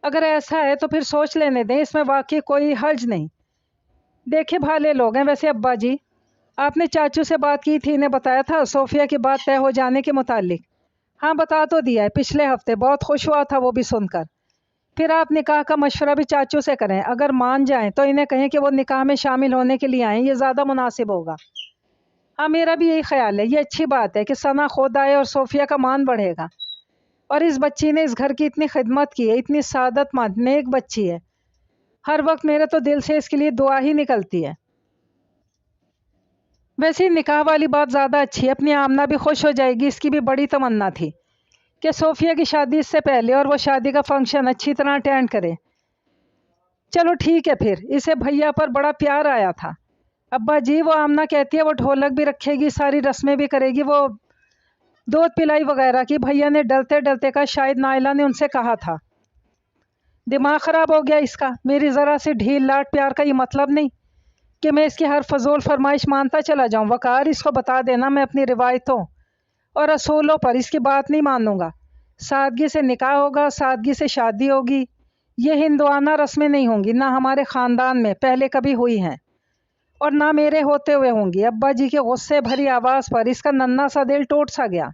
अगर ऐसा है तो फिर सोच लेने दें, इसमें वाकई कोई हर्ज नहीं। देखे भाले लोग हैं। वैसे अब्बा जी, आपने चाचू से बात की थी, इन्हें बताया था सोफिया की बात तय हो जाने के मुतालिक? हाँ बता तो दिया है, पिछले हफ्ते। बहुत खुश हुआ था वो भी सुनकर। फिर आप निकाह का मशवरा भी चाचू से करें। अगर मान जाएं तो इन्हें कहें कि वो निकाह में शामिल होने के लिए आएँ, ये ज़्यादा मुनासिब होगा। हाँ मेरा भी यही ख्याल है। ये अच्छी बात है कि सना खुद आए और सोफिया का मान बढ़ेगा। और इस बच्ची ने इस घर की इतनी खिदमत की है, इतनी सादतमंद नेक बच्ची है। हर वक्त मेरे तो दिल से इसके लिए दुआ ही निकलती है। वैसे निकाह वाली बात ज़्यादा अच्छी है, अपनी आमना भी खुश हो जाएगी। इसकी भी बड़ी तमन्ना थी कि सोफिया की शादी इससे पहले और वो शादी का फंक्शन अच्छी तरह अटेंड करे। चलो ठीक है। फिर इसे भैया पर बड़ा प्यार आया था। अब्बा जी, वो आमना कहती है वो ढोलक भी रखेगी, सारी रस्में भी करेगी, वो दूध पिलाई वगैरह की। भैया ने डलते डलते कहा, शायद नाइला ने उनसे कहा था। दिमाग ख़राब हो गया इसका। मेरी ज़रा सी ढील लाट प्यार का ये मतलब नहीं कि मैं इसकी हर फजूल फरमाइश मानता चला जाऊँ। वकार, इसको बता देना मैं अपनी रिवायतों और असूलों पर इसकी बात नहीं मानूंगा। सादगी से निकाह होगा, सादगी से शादी होगी। ये हिंदुआना रस्में नहीं होंगी, ना हमारे ख़ानदान में पहले कभी हुई हैं और ना मेरे होते हुए होंगी। अब्बा जी के गुस्से भरी आवाज़ पर इसका नन्हा सा दिल टूट सा गया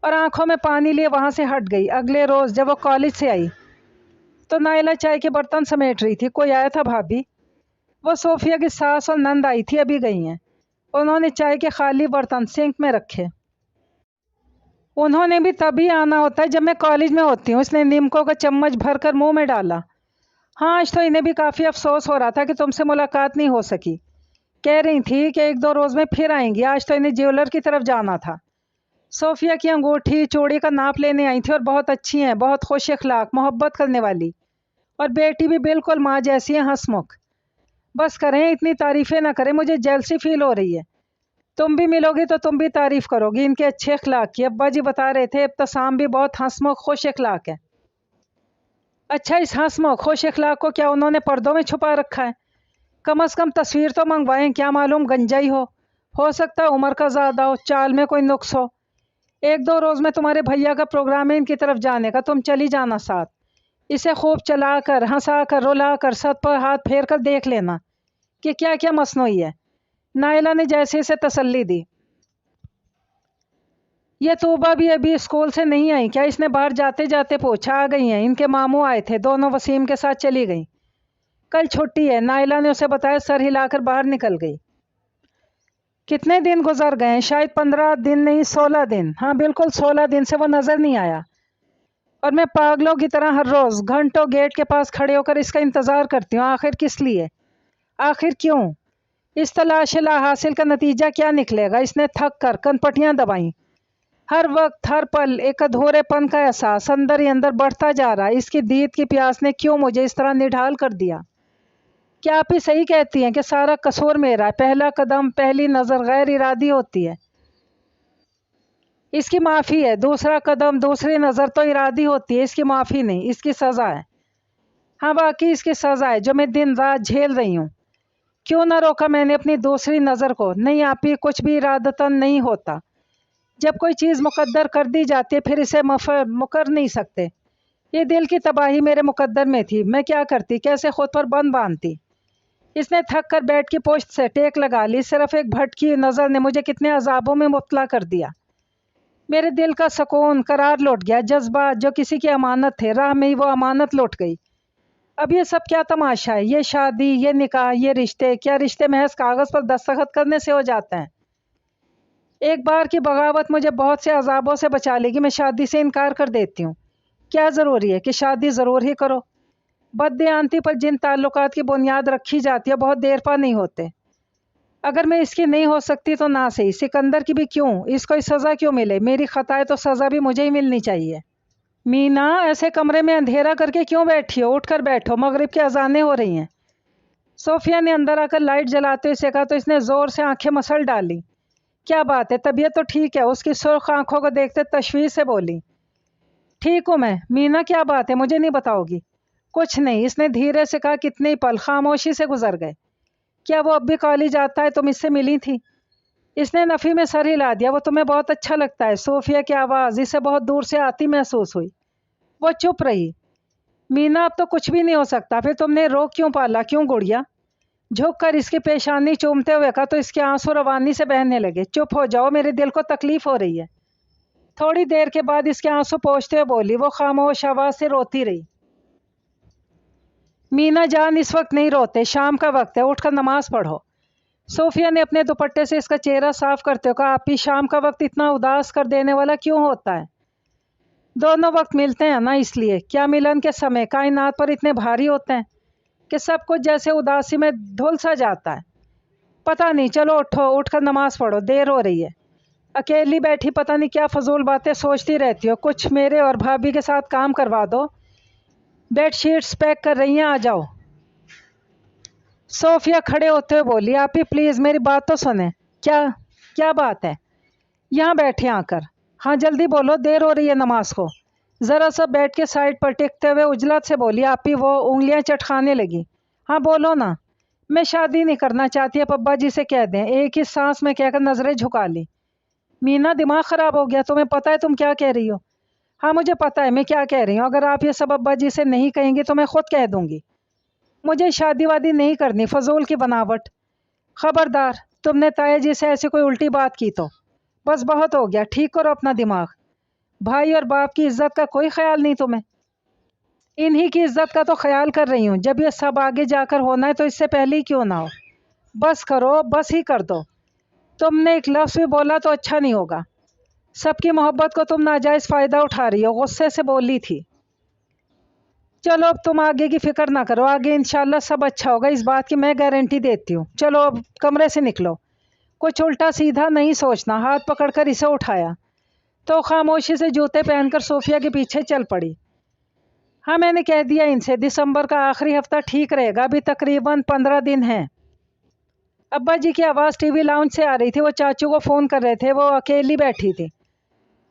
और आंखों में पानी लिए वहाँ से हट गई। अगले रोज़ जब वो कॉलेज से आई तो नाइला चाय के बर्तन समेट रही थी। कोई आया था भाभी? वो सोफिया की सास और नंद आई थी, अभी गई हैं। उन्होंने चाय के खाली बर्तन सिंक में रखे। उन्होंने भी तभी आना होता है जब मैं कॉलेज में होती हूँ। उसने नीमको का चम्मच भर कर मुँह में डाला। ہاں آج تو انہیں بھی کافی افسوس ہو رہا تھا کہ تم سے ملاقات نہیں ہو سکی. کہہ رہی تھی کہ 1-2 روز میں پھر آئیں گی. آج تو انہیں جیولر کی طرف جانا تھا. صوفیہ کی انگوٹھی چوڑی کا ناپ لینے آئی تھی اور بہت اچھی ہیں، بہت خوش اخلاق، محبت کرنے والی، اور بیٹی بھی بالکل ماں جیسی ہے، ہنسمکھ. بس کریں، اتنی تعریفیں نہ کریں، مجھے جیلسی فیل ہو رہی ہے. تم بھی ملو گی تو تم بھی تعریف کرو گی ان کے اچھے اخلاق کی. ابا جی بتا رہے تھے ابتسام بھی بہت ہنسمکھ خوش اخلاق ہے. اچھا، اس ہنسمکھ خوش اخلاق کو کیا انہوں نے پردوں میں چھپا رکھا ہے؟ کم از کم تصویر تو منگوائیں، کیا معلوم گنجائی ہو سکتا ہے عمر کا زیادہ ہو، چال میں کوئی نقص ہو. 1-2 روز میں تمہارے بھیا کا پروگرام ہے ان کی طرف جانے کا، تم چلی جانا ساتھ. اسے خوب چلا کر، ہنسا کر، رلا کر، سر پر ہاتھ پھیر کر دیکھ لینا کہ کیا کیا مصنوعی ہے. نائلہ نے جیسے اسے تسلی دی. یہ طوبہ بھی ابھی اسکول سے نہیں آئی کیا؟ اس نے باہر جاتے جاتے پوچھا. آ گئی ہیں، ان کے ماموں آئے تھے، دونوں وسیم کے ساتھ چلی گئیں. کل چھٹی ہے، نائلہ نے اسے بتایا. سر ہلا کر باہر نکل گئی. کتنے دن گزر گئے ہیں؟ شاید 15 دن نہیں، 16 دن. ہاں بالکل 16 دن سے وہ نظر نہیں آیا، اور میں پاگلوں کی طرح ہر روز گھنٹوں گیٹ کے پاس کھڑے ہو کر اس کا انتظار کرتی ہوں. آخر کس لیے؟ آخر کیوں؟ اس تلاش لا حاصل کا نتیجہ کیا نکلے گا؟ اس نے تھک کر کنپٹیاں دبائیں. ہر وقت ہر پل ایک ادھورے پن کا احساس اندر ہی اندر بڑھتا جا رہا. اس کی دید کی پیاس نے کیوں مجھے اس طرح نڈھال کر دیا؟ کیا آپ ہی صحیح کہتی ہیں کہ سارا قصور میرا ہے؟ پہلا قدم، پہلی نظر غیر ارادی ہوتی ہے. اس کی معافی ہے. دوسرا قدم، دوسری نظر تو ارادی ہوتی ہے. اس کی معافی نہیں، اس کی سزا ہے. ہاں واقعی اس کی سزا ہے جو میں دن رات جھیل رہی ہوں. کیوں نہ روکا میں نے اپنی دوسری نظر کو؟ نہیں آپ ہی، کچھ بھی ارادتاً نہیں ہوتا. جب کوئی چیز مقدر کر دی جاتی ہے پھر اسے مکر نہیں سکتے. یہ دل کی تباہی میرے مقدر میں تھی. میں کیا کرتی، کیسے خود پر بند باندھتی. اس نے تھک کر بیٹ کی پوشت سے ٹیک لگا لی. صرف ایک بھٹکی نظر نے مجھے کتنے عذابوں میں مبتلا کر دیا. میرے دل کا سکون، قرار لوٹ گیا. جذبات جو کسی کی امانت تھے، راہ میں ہی وہ امانت لوٹ گئی. اب یہ سب کیا تماشا ہے؟ یہ شادی، یہ نکاح، یہ رشتے، کیا رشتے محض کاغذ پر دستخط کرنے سے ہو جاتے ہیں؟ ایک بار کی بغاوت مجھے بہت سے عذابوں سے بچا لے گی. میں شادی سے انکار کر دیتی ہوں. کیا ضروری ہے کہ شادی ضرور ہی کرو؟ بددیانتی پر جن تعلقات کی بنیاد رکھی جاتی ہے بہت دیر پا نہیں ہوتے. اگر میں اس کی نہیں ہو سکتی تو نہ صحیح. سکندر کی بھی کیوں؟ اس کو سزا کیوں ملے؟ میری خطا ہے تو سزا بھی مجھے ہی ملنی چاہیے. مینا، ایسے کمرے میں اندھیرا کر کے کیوں بیٹھی ہو؟ اٹھ کر بیٹھو، مغرب کی اذانیں ہو رہی ہیں. صوفیہ نے اندر آ کر لائٹ جلاتے اسے کہا تو اس نے زور سے آنکھیں مسل ڈالی. کیا بات ہے؟ طبیعت تو ٹھیک ہے؟ اس کی سرخ آنکھوں کو دیکھتے تشویش سے بولی. ٹھیک ہوں میں. مینا کیا بات ہے؟ مجھے نہیں بتاؤ گی؟ کچھ نہیں، اس نے دھیرے سے کہا. کتنے پل خاموشی سے گزر گئے. کیا وہ اب بھی کالج آتا ہے؟ تم اس سے ملی تھی؟ اس نے نفی میں سر ہلا دیا. وہ تمہیں بہت اچھا لگتا ہے. صوفیہ کی آواز اسے بہت دور سے آتی محسوس ہوئی. وہ چپ رہی. مینا اب تو کچھ بھی نہیں ہو سکتا. پھر تم نے روک کیوں پالا؟ کیوں گڑیا؟ جھک کر اس کی پیشانی چومتے ہوئے کہا تو اس کے آنسو روانی سے بہنے لگے. چپ ہو جاؤ، میرے دل کو تکلیف ہو رہی ہے. تھوڑی دیر کے بعد اس کے آنسو پوچھتے ہوئے بولی. وہ خاموش آواز سے روتی رہی. مینا جان، اس وقت نہیں روتے، شام کا وقت ہے، اٹھ کر نماز پڑھو. صوفیہ نے اپنے دوپٹے سے اس کا چہرہ صاف کرتے ہوئے کہا. آپ ہی شام کا وقت اتنا اداس کر دینے والا کیوں ہوتا ہے؟ دونوں وقت ملتے ہیں نا، اس لیے. کیا ملن کے سمے کائنات پر اتنے بھاری ہوتے ہیں کہ سب کچھ جیسے اداسی میں دھل سا جاتا ہے؟ پتہ نہیں. چلو اٹھو، اٹھ کر نماز پڑھو، دیر ہو رہی ہے. اکیلی بیٹھی پتہ نہیں کیا فضول باتیں سوچتی رہتی ہو. کچھ میرے اور بھابھی کے ساتھ کام کروا دو. بیڈ شیٹس پیک کر رہی ہیں، آ جاؤ. صوفیہ کھڑے ہوتے ہوئے بولی. آپ ہی پلیز میری بات تو سنیں. کیا بات ہے؟ یہاں بیٹھے آ کر. ہاں جلدی بولو، دیر ہو رہی ہے نماز کو. ذرا سا بیٹھ کے سائڈ پر ٹکتے ہوئے اجلت سے بولی. آپ ہی وہ انگلیاں چٹکانے لگی. ہاں بولو نا. میں شادی نہیں کرنا چاہتی. اب ابا جی سے کہہ دیں. ایک ہی سانس میں کہہ کر نظریں جھکا لی. مینا دماغ خراب ہو گیا؟ تمہیں پتہ ہے تم کیا کہہ رہی ہو؟ ہاں مجھے پتہ ہے میں کیا کہہ رہی ہوں. اگر آپ یہ سب ابا جی سے نہیں کہیں گی تو میں خود کہہ دوں گی. مجھے شادی وادی نہیں کرنی، فضول کی بناوٹ. خبردار، تم نے تایا جی سے ایسی کوئی الٹی بات کی تو بس بہت ہو گیا. ٹھیک کرو اپنا دماغ. بھائی اور باپ کی عزت کا کوئی خیال نہیں تمہیں؟ انہی کی عزت کا تو خیال کر رہی ہوں. جب یہ سب آگے جا کر ہونا ہے تو اس سے پہلے ہی کیوں نہ ہو؟ بس کرو، بس ہی کر دو. تم نے ایک لفظ بھی بولا تو اچھا نہیں ہوگا. سب کی محبت کو تم ناجائز فائدہ اٹھا رہی ہو. غصے سے بولی تھی. चलो अब तुम आगे की फिक्र ना करो, आगे इंशाल्लाह सब अच्छा होगा, इस बात की मैं गारंटी देती हूँ। चलो अब कमरे से निकलो। कुछ उल्टा सीधा नहीं सोचना। हाथ पकड़कर इसे उठाया तो खामोशी से जूते पहनकर सोफिया के पीछे चल पड़ी। हाँ, मैंने कह दिया इनसे दिसंबर का आखिरी हफ्ता ठीक रहेगा, अभी तकरीबन 15 दिन हैं। अब्बा जी की आवाज़ टीवी लाउंज से आ रही थी। वो चाचू को फ़ोन कर रहे थे, वो अकेली बैठी थी।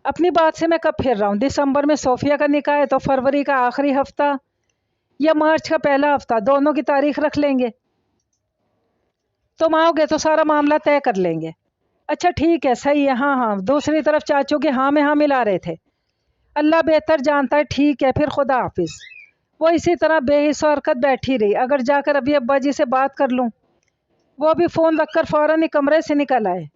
अपनी बात से मैं कब फिर रहा हूँ? दिसंबर में सोफिया का निकाह है तो फरवरी का आखिरी हफ्ता या मार्च का पहला हफ्ता, दोनों की तारीख रख लेंगे। तुम आओगे तो सारा मामला तय कर लेंगे। अच्छा ठीक है, सही है। हाँ हाँ, दूसरी तरफ चाचू के हाँ में हाँ मिला रहे थे। अल्लाह बेहतर जानता है, ठीक है फिर, खुदा हाफिज। वो इसी तरह बेहिस हरकत बैठी रही। अगर जाकर अभी अब्बा जी से बात कर लूँ। वो भी फ़ोन रखकर फ़ौरन ही कमरे से निकल आए।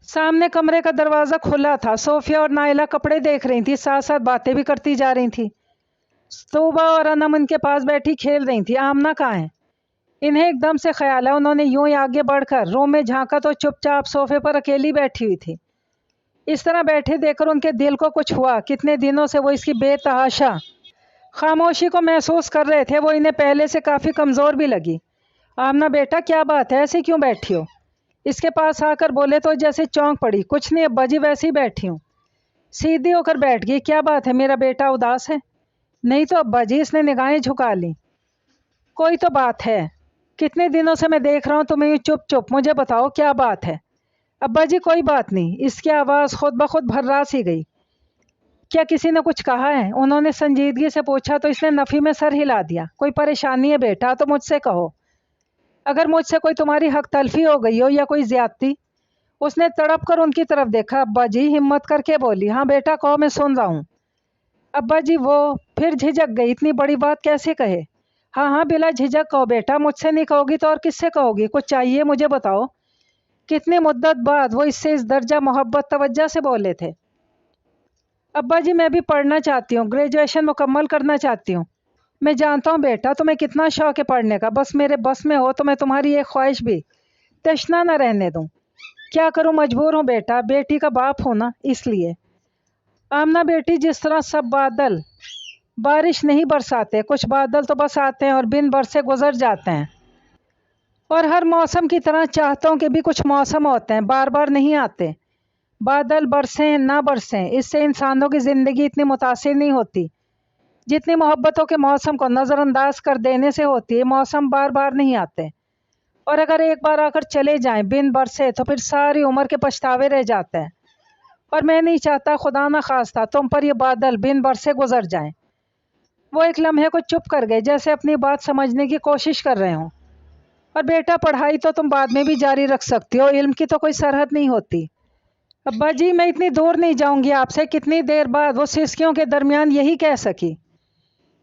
सामने कमरे का दरवाज़ा खुला था। सोफिया और नाइला कपड़े देख रही थी, साथ साथ बातें भी करती जा रही थी। तूबा और अनम उनके पास बैठी खेल रही थी। आमना कहाँ है? इन्हें एकदम से ख्याल है। उन्होंने यूं ही आगे बढ़कर रूम में झांका तो चुपचाप सोफे पर अकेली बैठी हुई थी। इस तरह बैठे देखकर उनके दिल को कुछ हुआ। कितने दिनों से वो इसकी बेतहाशा खामोशी को महसूस कर रहे थे। वो इन्हें पहले से काफ़ी कमज़ोर भी लगी। आमना बेटा, क्या बात है, ऐसे क्यों बैठी हो? इसके पास आकर बोले तो जैसे चौंक पड़ी। कुछ नहीं अब्बा जी, वैसे ही बैठी हूँ। सीधी होकर बैठ गई। क्या बात है, मेरा बेटा उदास है? नहीं तो अब्बा जी, इसने निगाहें झुका ली। कोई तो बात है, कितने दिनों से मैं देख रहा हूँ तुम्हें चुप चुप। मुझे बताओ क्या बात है? अब्बा जी कोई बात नहीं। इसकी आवाज़ खुद ब खुद भर्रास सी गई। क्या किसी ने कुछ कहा है? उन्होंने संजीदगी से पूछा तो इसने नफ़ी में सर हिला दिया। कोई परेशानी है बेटा तो मुझसे कहो। अगर मुझसे कोई तुम्हारी हक तलफी हो गई हो या कोई ज्यादती। उसने तड़प कर उनकी तरफ देखा। अब्बा जी हिम्मत करके बोली। हाँ बेटा कहो, मैं सुन रहा हूँ। अब्बा जी वो फिर झिझक गई। इतनी बड़ी बात कैसे कहे? हाँ हाँ बिला झिझक कहो बेटा, मुझसे नहीं कहोगी तो और किससे कहोगी? कुछ चाहिए मुझे बताओ। कितनी मुद्दत बाद वो इससे इस दर्जा मोहब्बत तवज्जो से बोले थे। अब्बा जी मैं भी पढ़ना चाहती हूँ, ग्रेजुएशन मुकम्मल करना चाहती हूँ। मैं जानता हूँ बेटा तुम्हें कितना शौक है पढ़ने का, बस मेरे बस में हो तो मैं तुम्हारी एक ख्वाहिश भी तशना न रहने दूँ। क्या करूँ, मजबूर हूँ बेटा, बेटी का बाप हूँ ना, इसलिए। आमना बेटी, जिस तरह सब बादल बारिश नहीं बरसाते, कुछ बादल तो बस आते हैं और बिन बरसे गुजर जाते हैं। और हर मौसम की तरह चाहतों के भी कुछ मौसम होते हैं, बार बार नहीं आते। बादल बरसें ना बरसें, इससे इंसानों की ज़िंदगी इतनी मुतासिर नहीं होती जितनी मोहब्बतों के मौसम को नज़रअंदाज कर देने से होती है। मौसम बार बार नहीं आते, और अगर एक बार आकर चले जाएं बिन बरसे तो फिर सारी उम्र के पछतावे रह जाते हैं। और मैं नहीं चाहता, खुदा न खास्ता, तुम पर ये बादल बिन बरसे गुजर जाएं। वो एक लम्हे को चुप कर गए, जैसे अपनी बात समझने की कोशिश कर रहे हों। और बेटा पढ़ाई तो तुम बाद में भी जारी रख सकती हो, इल्म की तो कोई सरहद नहीं होती। अब्बा जी मैं इतनी दूर नहीं जाऊंगी आपसे। कितनी देर बाद वो सिसकियों के दरमियान यही कह सकी।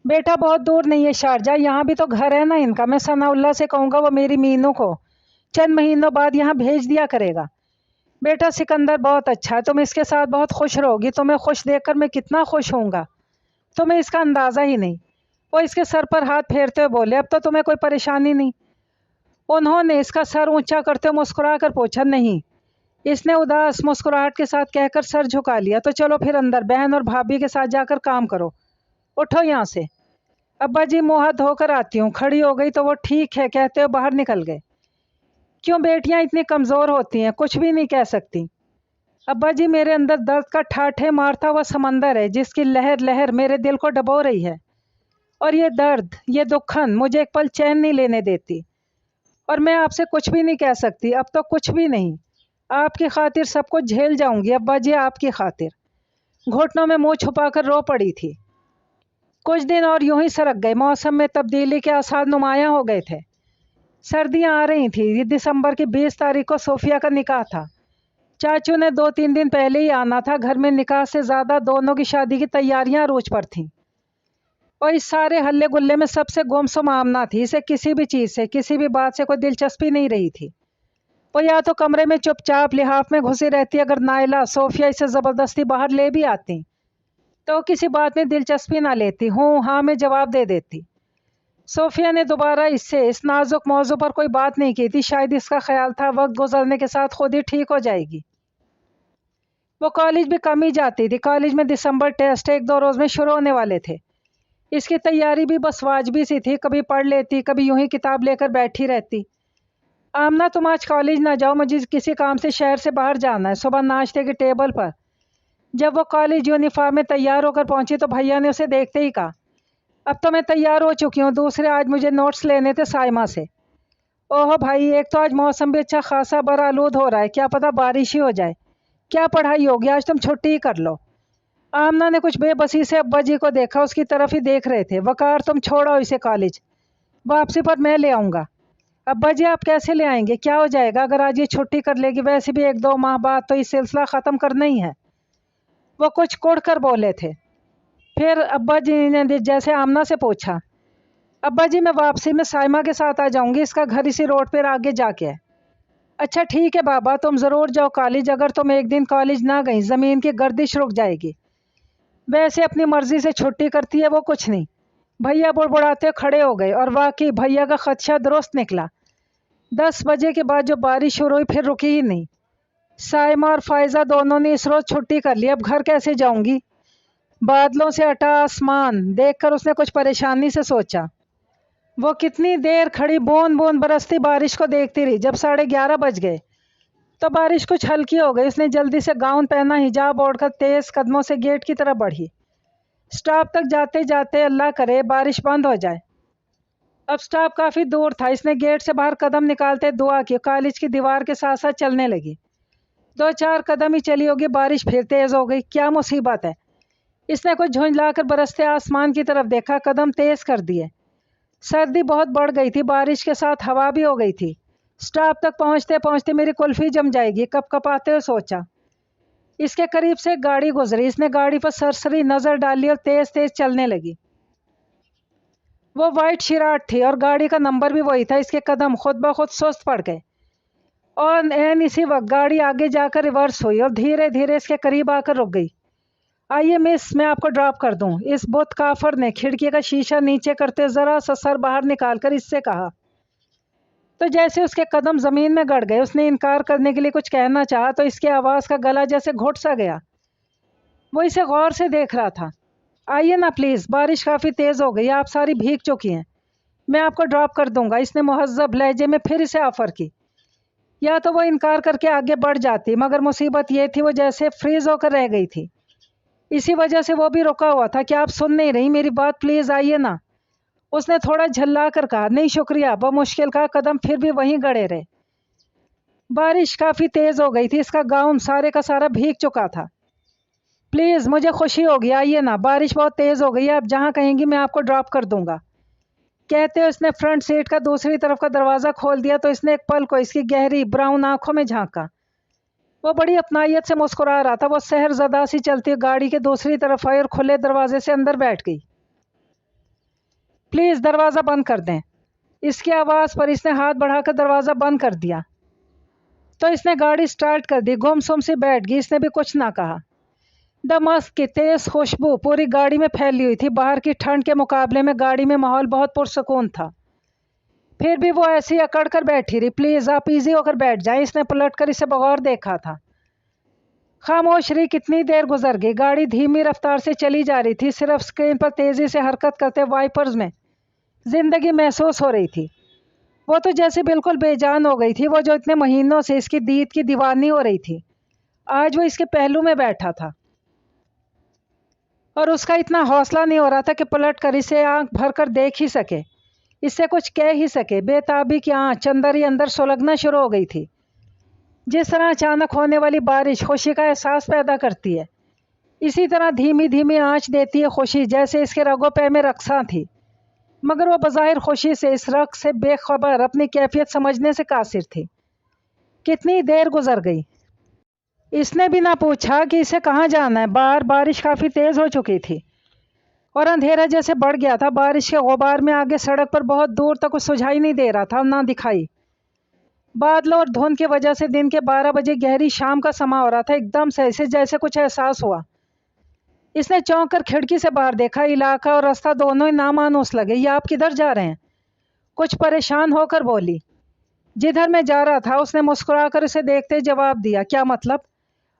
बेटा बहुत दूर नहीं है शारजा, यहाँ भी तो घर है ना इनका। मैं सनाउल्लाह से कहूँगा वो मेरी मीनू को चंद महीनों बाद यहाँ भेज दिया करेगा। बेटा सिकंदर बहुत अच्छा है, तुम इसके साथ बहुत खुश रहोगी। तुम्हें खुश देखकर मैं कितना खुश होऊंगा, तुम्हें इसका अंदाज़ा ही नहीं। वो इसके सर पर हाथ फेरते हुए बोले। अब तो तुम्हें कोई परेशानी नहीं? उन्होंने इसका सर ऊंचा करते हुए मुस्कुरा कर पूछा। नहीं। इसने उदास मुस्कुराहट के साथ कहकर सर झुका लिया। तो चलो फिर अंदर, बहन और भाभी के साथ जाकर काम करो। उठो यहाँ से। अब्बा जी मुँह हाथ धोकर आती हूँ। खड़ी हो गई तो वो ठीक है कहते हुए बाहर निकल गए। क्यों बेटियाँ इतनी कमज़ोर होती हैं, कुछ भी नहीं कह सकती? अब्बा जी मेरे अंदर दर्द का ठाठे मारता हुआ समंदर है, जिसकी लहर लहर मेरे दिल को डबो रही है। और ये दर्द, ये दुखन मुझे एक पल चैन नहीं लेने देती। और मैं आपसे कुछ भी नहीं कह सकती, अब तो कुछ भी नहीं। आपकी खातिर सब कुछ झेल जाऊंगी अब्बा जी, आपकी खातिर। घुटनों में मुंह छुपाकर रो पड़ी थी। कुछ दिन और यूं ही सरक गए। मौसम में तब्दीली के आसार नुमायां हो गए थे। सर्दियां आ रही थी। ये दिसंबर की 20 तारीख को सोफिया का निकाह था। चाचू ने 2-3 दिन पहले ही आना था। घर में निकाह से ज़्यादा दोनों की शादी की तैयारियां अरूज पर थीं। और इस सारे हल्ले गुल्ले में सबसे गुमसुम आमना थी। इसे किसी भी चीज़ से, किसी भी बात से कोई दिलचस्पी नहीं रही थी। वो या तो कमरे में चुपचाप लिहाफ में घुसी रहती, अगर नाइला सोफिया इसे ज़बरदस्ती बाहर ले भी आती तो किसी बात में दिलचस्पी ना लेती, हूँ हाँ में जवाब दे देती। सोफिया ने दोबारा इससे इस नाजुक मौजू पर कोई बात नहीं की थी। शायद इसका ख्याल था वक्त गुजरने के साथ खुद ही ठीक हो जाएगी। वो कॉलेज भी कम ही जाती थी। कॉलेज में दिसंबर टेस्ट 1-2 रोज़ में शुरू होने वाले थे। इसकी तैयारी भी बस वाजिबी सी थी, कभी पढ़ लेती, कभी यूं ही किताब लेकर बैठी रहती। आमना तुम आज कॉलेज ना जाओ, मुझे किसी काम से शहर से बाहर जाना है। सुबह नाश्ते के टेबल पर जब वो कॉलेज यूनिफॉर्म में तैयार होकर पहुंची तो भैया ने उसे देखते ही कहा, अब तो मैं तैयार हो चुकी हूँ, दूसरे आज मुझे नोट्स लेने थे साइमा से। ओहो भाई, एक तो आज मौसम भी अच्छा खासा बरालूद हो रहा है, क्या पता बारिश ही हो जाए। क्या पढ़ाई होगी, आज तुम छुट्टी ही कर लो। आमना ने कुछ बेबसी से अब्बा जी को देखा, उसकी तरफ ही देख रहे थे। वकार, तुम छोड़ो इसे कॉलेज, वापसी पर मैं ले आऊँगा। अब्बा जी आप कैसे ले आएंगे, क्या हो जाएगा अगर आज ये छुट्टी कर लेगी, वैसे भी 1-2 माह बाद तो ये सिलसिला ख़त्म करना ही है। वो कुछ कुड़ कर बोले थे। फिर अब्बा जी ने जैसे आमना से पूछा, अब्बा जी मैं वापसी में साइमा के साथ आ जाऊंगी, इसका घर इसी रोड पर आगे जाके है। अच्छा ठीक है बाबा, तुम ज़रूर जाओ कॉलेज, अगर तुम एक दिन कॉलेज ना गई ज़मीन की गर्दिश रुक जाएगी। वैसे अपनी मर्जी से छुट्टी करती है वो, कुछ नहीं। भैया बुड़बुड़ाते खड़े हो गए और वाकई भैया का खदशा दुरुस्त निकला। 10 बजे के बाद जो बारिश शुरू हुई फिर रुकी ही नहीं। साइमा और फायजा दोनों ने इस रोज़ छुट्टी कर ली। अब घर कैसे जाऊंगी, बादलों से अटा आसमान देखकर उसने कुछ परेशानी से सोचा। वो कितनी देर खड़ी बूंद बूंद बरसती बारिश को देखती रही। जब 11:30 बज गए तो बारिश कुछ हल्की हो गई। उसने जल्दी से गाउन पहना, हिजाब ओढ़कर तेज कदमों से गेट की तरफ बढ़ी। स्टॉप तक जाते जाते अल्लाह करे बारिश बंद हो जाए। अब स्टॉप काफ़ी दूर था। इसने गेट से बाहर कदम निकालते दुआ की, कॉलेज की दीवार के साथ साथ चलने लगी। 2-4 कदम ही चली होगी, बारिश फिर तेज़ हो गई। क्या मुसीबत है। इसने कुछ झुंझलाकर बरसते आसमान की तरफ देखा, कदम तेज़ कर दिए। सर्दी बहुत बढ़ गई थी, बारिश के साथ हवा भी हो गई थी। स्टॉप तक पहुंचते पहुंचते मेरी कुल्फ़ी जम जाएगी, कपकपाते हुए सोचा। इसके करीब से एक गाड़ी गुजरी। इसने गाड़ी पर सरसरी नज़र डाली और तेज़ तेज़ चलने लगी। वो वाइट शिराट थी और गाड़ी का नंबर भी वही था। इसके कदम खुद ब खुद सुस्त पड़ गए और एन इसी वक्त गाड़ी आगे जाकर रिवर्स हुई और धीरे धीरे इसके करीब आकर रुक गई। आइए मिस, मैं आपको ड्रॉप कर दूं, इस बुत काफर ने खिड़की का शीशा नीचे करते ज़रा सा सर बाहर निकालकर इससे कहा। तो जैसे उसके कदम ज़मीन में गड़ गए। उसने इनकार करने के लिए कुछ कहना चाहा तो इसकी आवाज़ का गला जैसे घुट सा गया। वो इसे गौर से देख रहा था। आइए ना प्लीज़, बारिश काफ़ी तेज़ हो गई, आप सारी भीग चुकी हैं, मैं आपको ड्रॉप कर दूंगा। इसने मुहज़्ज़ब लहजे में फिर इसे ऑफ़र की। या तो वो इनकार करके आगे बढ़ जाती, मगर मुसीबत ये थी वो जैसे फ्रीज़ होकर रह गई थी। इसी वजह से वो भी रुका हुआ था। क्या आप सुन नहीं रही मेरी बात, प्लीज़ आइए ना। उसने थोड़ा झल्ला कर कहा। नहीं शुक्रिया, बमुश्किल का कदम फिर भी वहीं गड़े रहे। बारिश काफ़ी तेज़ हो गई थी, इसका गाउन सारे का सारा भीग चुका था। प्लीज़ मुझे खुशी होगी, आइए ना, बारिश बहुत तेज़ हो गई है, आप जहाँ कहेंगी मैं आपको ड्रॉप कर दूंगा। कहते हुए उसने फ्रंट सीट का दूसरी तरफ का दरवाज़ा खोल दिया तो इसने एक पल को इसकी गहरी ब्राउन आंखों में झांका। वो बड़ी अपनायत से मुस्कुरा रहा था। वो सहरज़दा सी चलती गाड़ी के दूसरी तरफ आई और खुले दरवाजे से अंदर बैठ गई। प्लीज़ दरवाज़ा बंद कर दें। इसकी आवाज़ पर इसने हाथ बढ़ाकर दरवाज़ा बंद कर दिया तो इसने गाड़ी स्टार्ट कर दी। गुमसुम सी बैठ गई। इसने भी कुछ ना कहा। दमस्क की तेज़ खुशबू पूरी गाड़ी में फैली हुई थी। बाहर की ठंड के मुकाबले में गाड़ी में माहौल बहुत पुरसकून था। फिर भी वो ऐसे ही अकड़ कर बैठी रही। प्लीज़ आप इजी होकर बैठ जाएं। इसने पलट कर इसे बगौर देखा था। खामोश रही। कितनी देर गुजर गई। गाड़ी धीमी रफ्तार से चली जा रही थी। सिर्फ स्क्रीन पर तेज़ी से हरकत करते वाइपर्स में ज़िंदगी महसूस हो रही थी। वो तो जैसे बिल्कुल बेजान हो गई थी। वो जो इतने महीनों से इसकी दीद की दीवानी हो रही थी, आज वो इसके पहलू में बैठा था और उसका इतना हौसला नहीं हो रहा था कि पलट कर इसे आंख भर कर देख ही सके, इससे कुछ कह ही सके। बेताबी की आँच अंदर ही अंदर सुलगना शुरू हो गई थी। जिस तरह अचानक होने वाली बारिश खुशी का एहसास पैदा करती है, इसी तरह धीमी धीमी आँच देती है खुशी। जैसे इसके रगों पे में रक्सा थी, मगर वो बज़ाहिर खुशी से इस रक्स से बेखबर अपनी कैफियत समझने से कासिर थी। कितनी देर गुजर गई। इसने भी ना पूछा कि इसे कहाँ जाना है। बारिश काफ़ी तेज़ हो चुकी थी और अंधेरा जैसे बढ़ गया था। बारिश के गुबार में आगे सड़क पर बहुत दूर तक कुछ सुझाई नहीं दे रहा था, ना दिखाई। बादलों और धुंध की वजह से दिन के 12 बजे गहरी शाम का समा हो रहा था। एकदम से इसे जैसे कुछ एहसास हुआ। इसने चौंक कर खिड़की से बाहर देखा। इलाका और रास्ता दोनों ही नामानूस लगे। ये आप किधर जा रहे हैं? कुछ परेशान होकर बोली। जिधर मैं जा रहा था। उसने मुस्कुराकर उसे देखते जवाब दिया। क्या मतलब?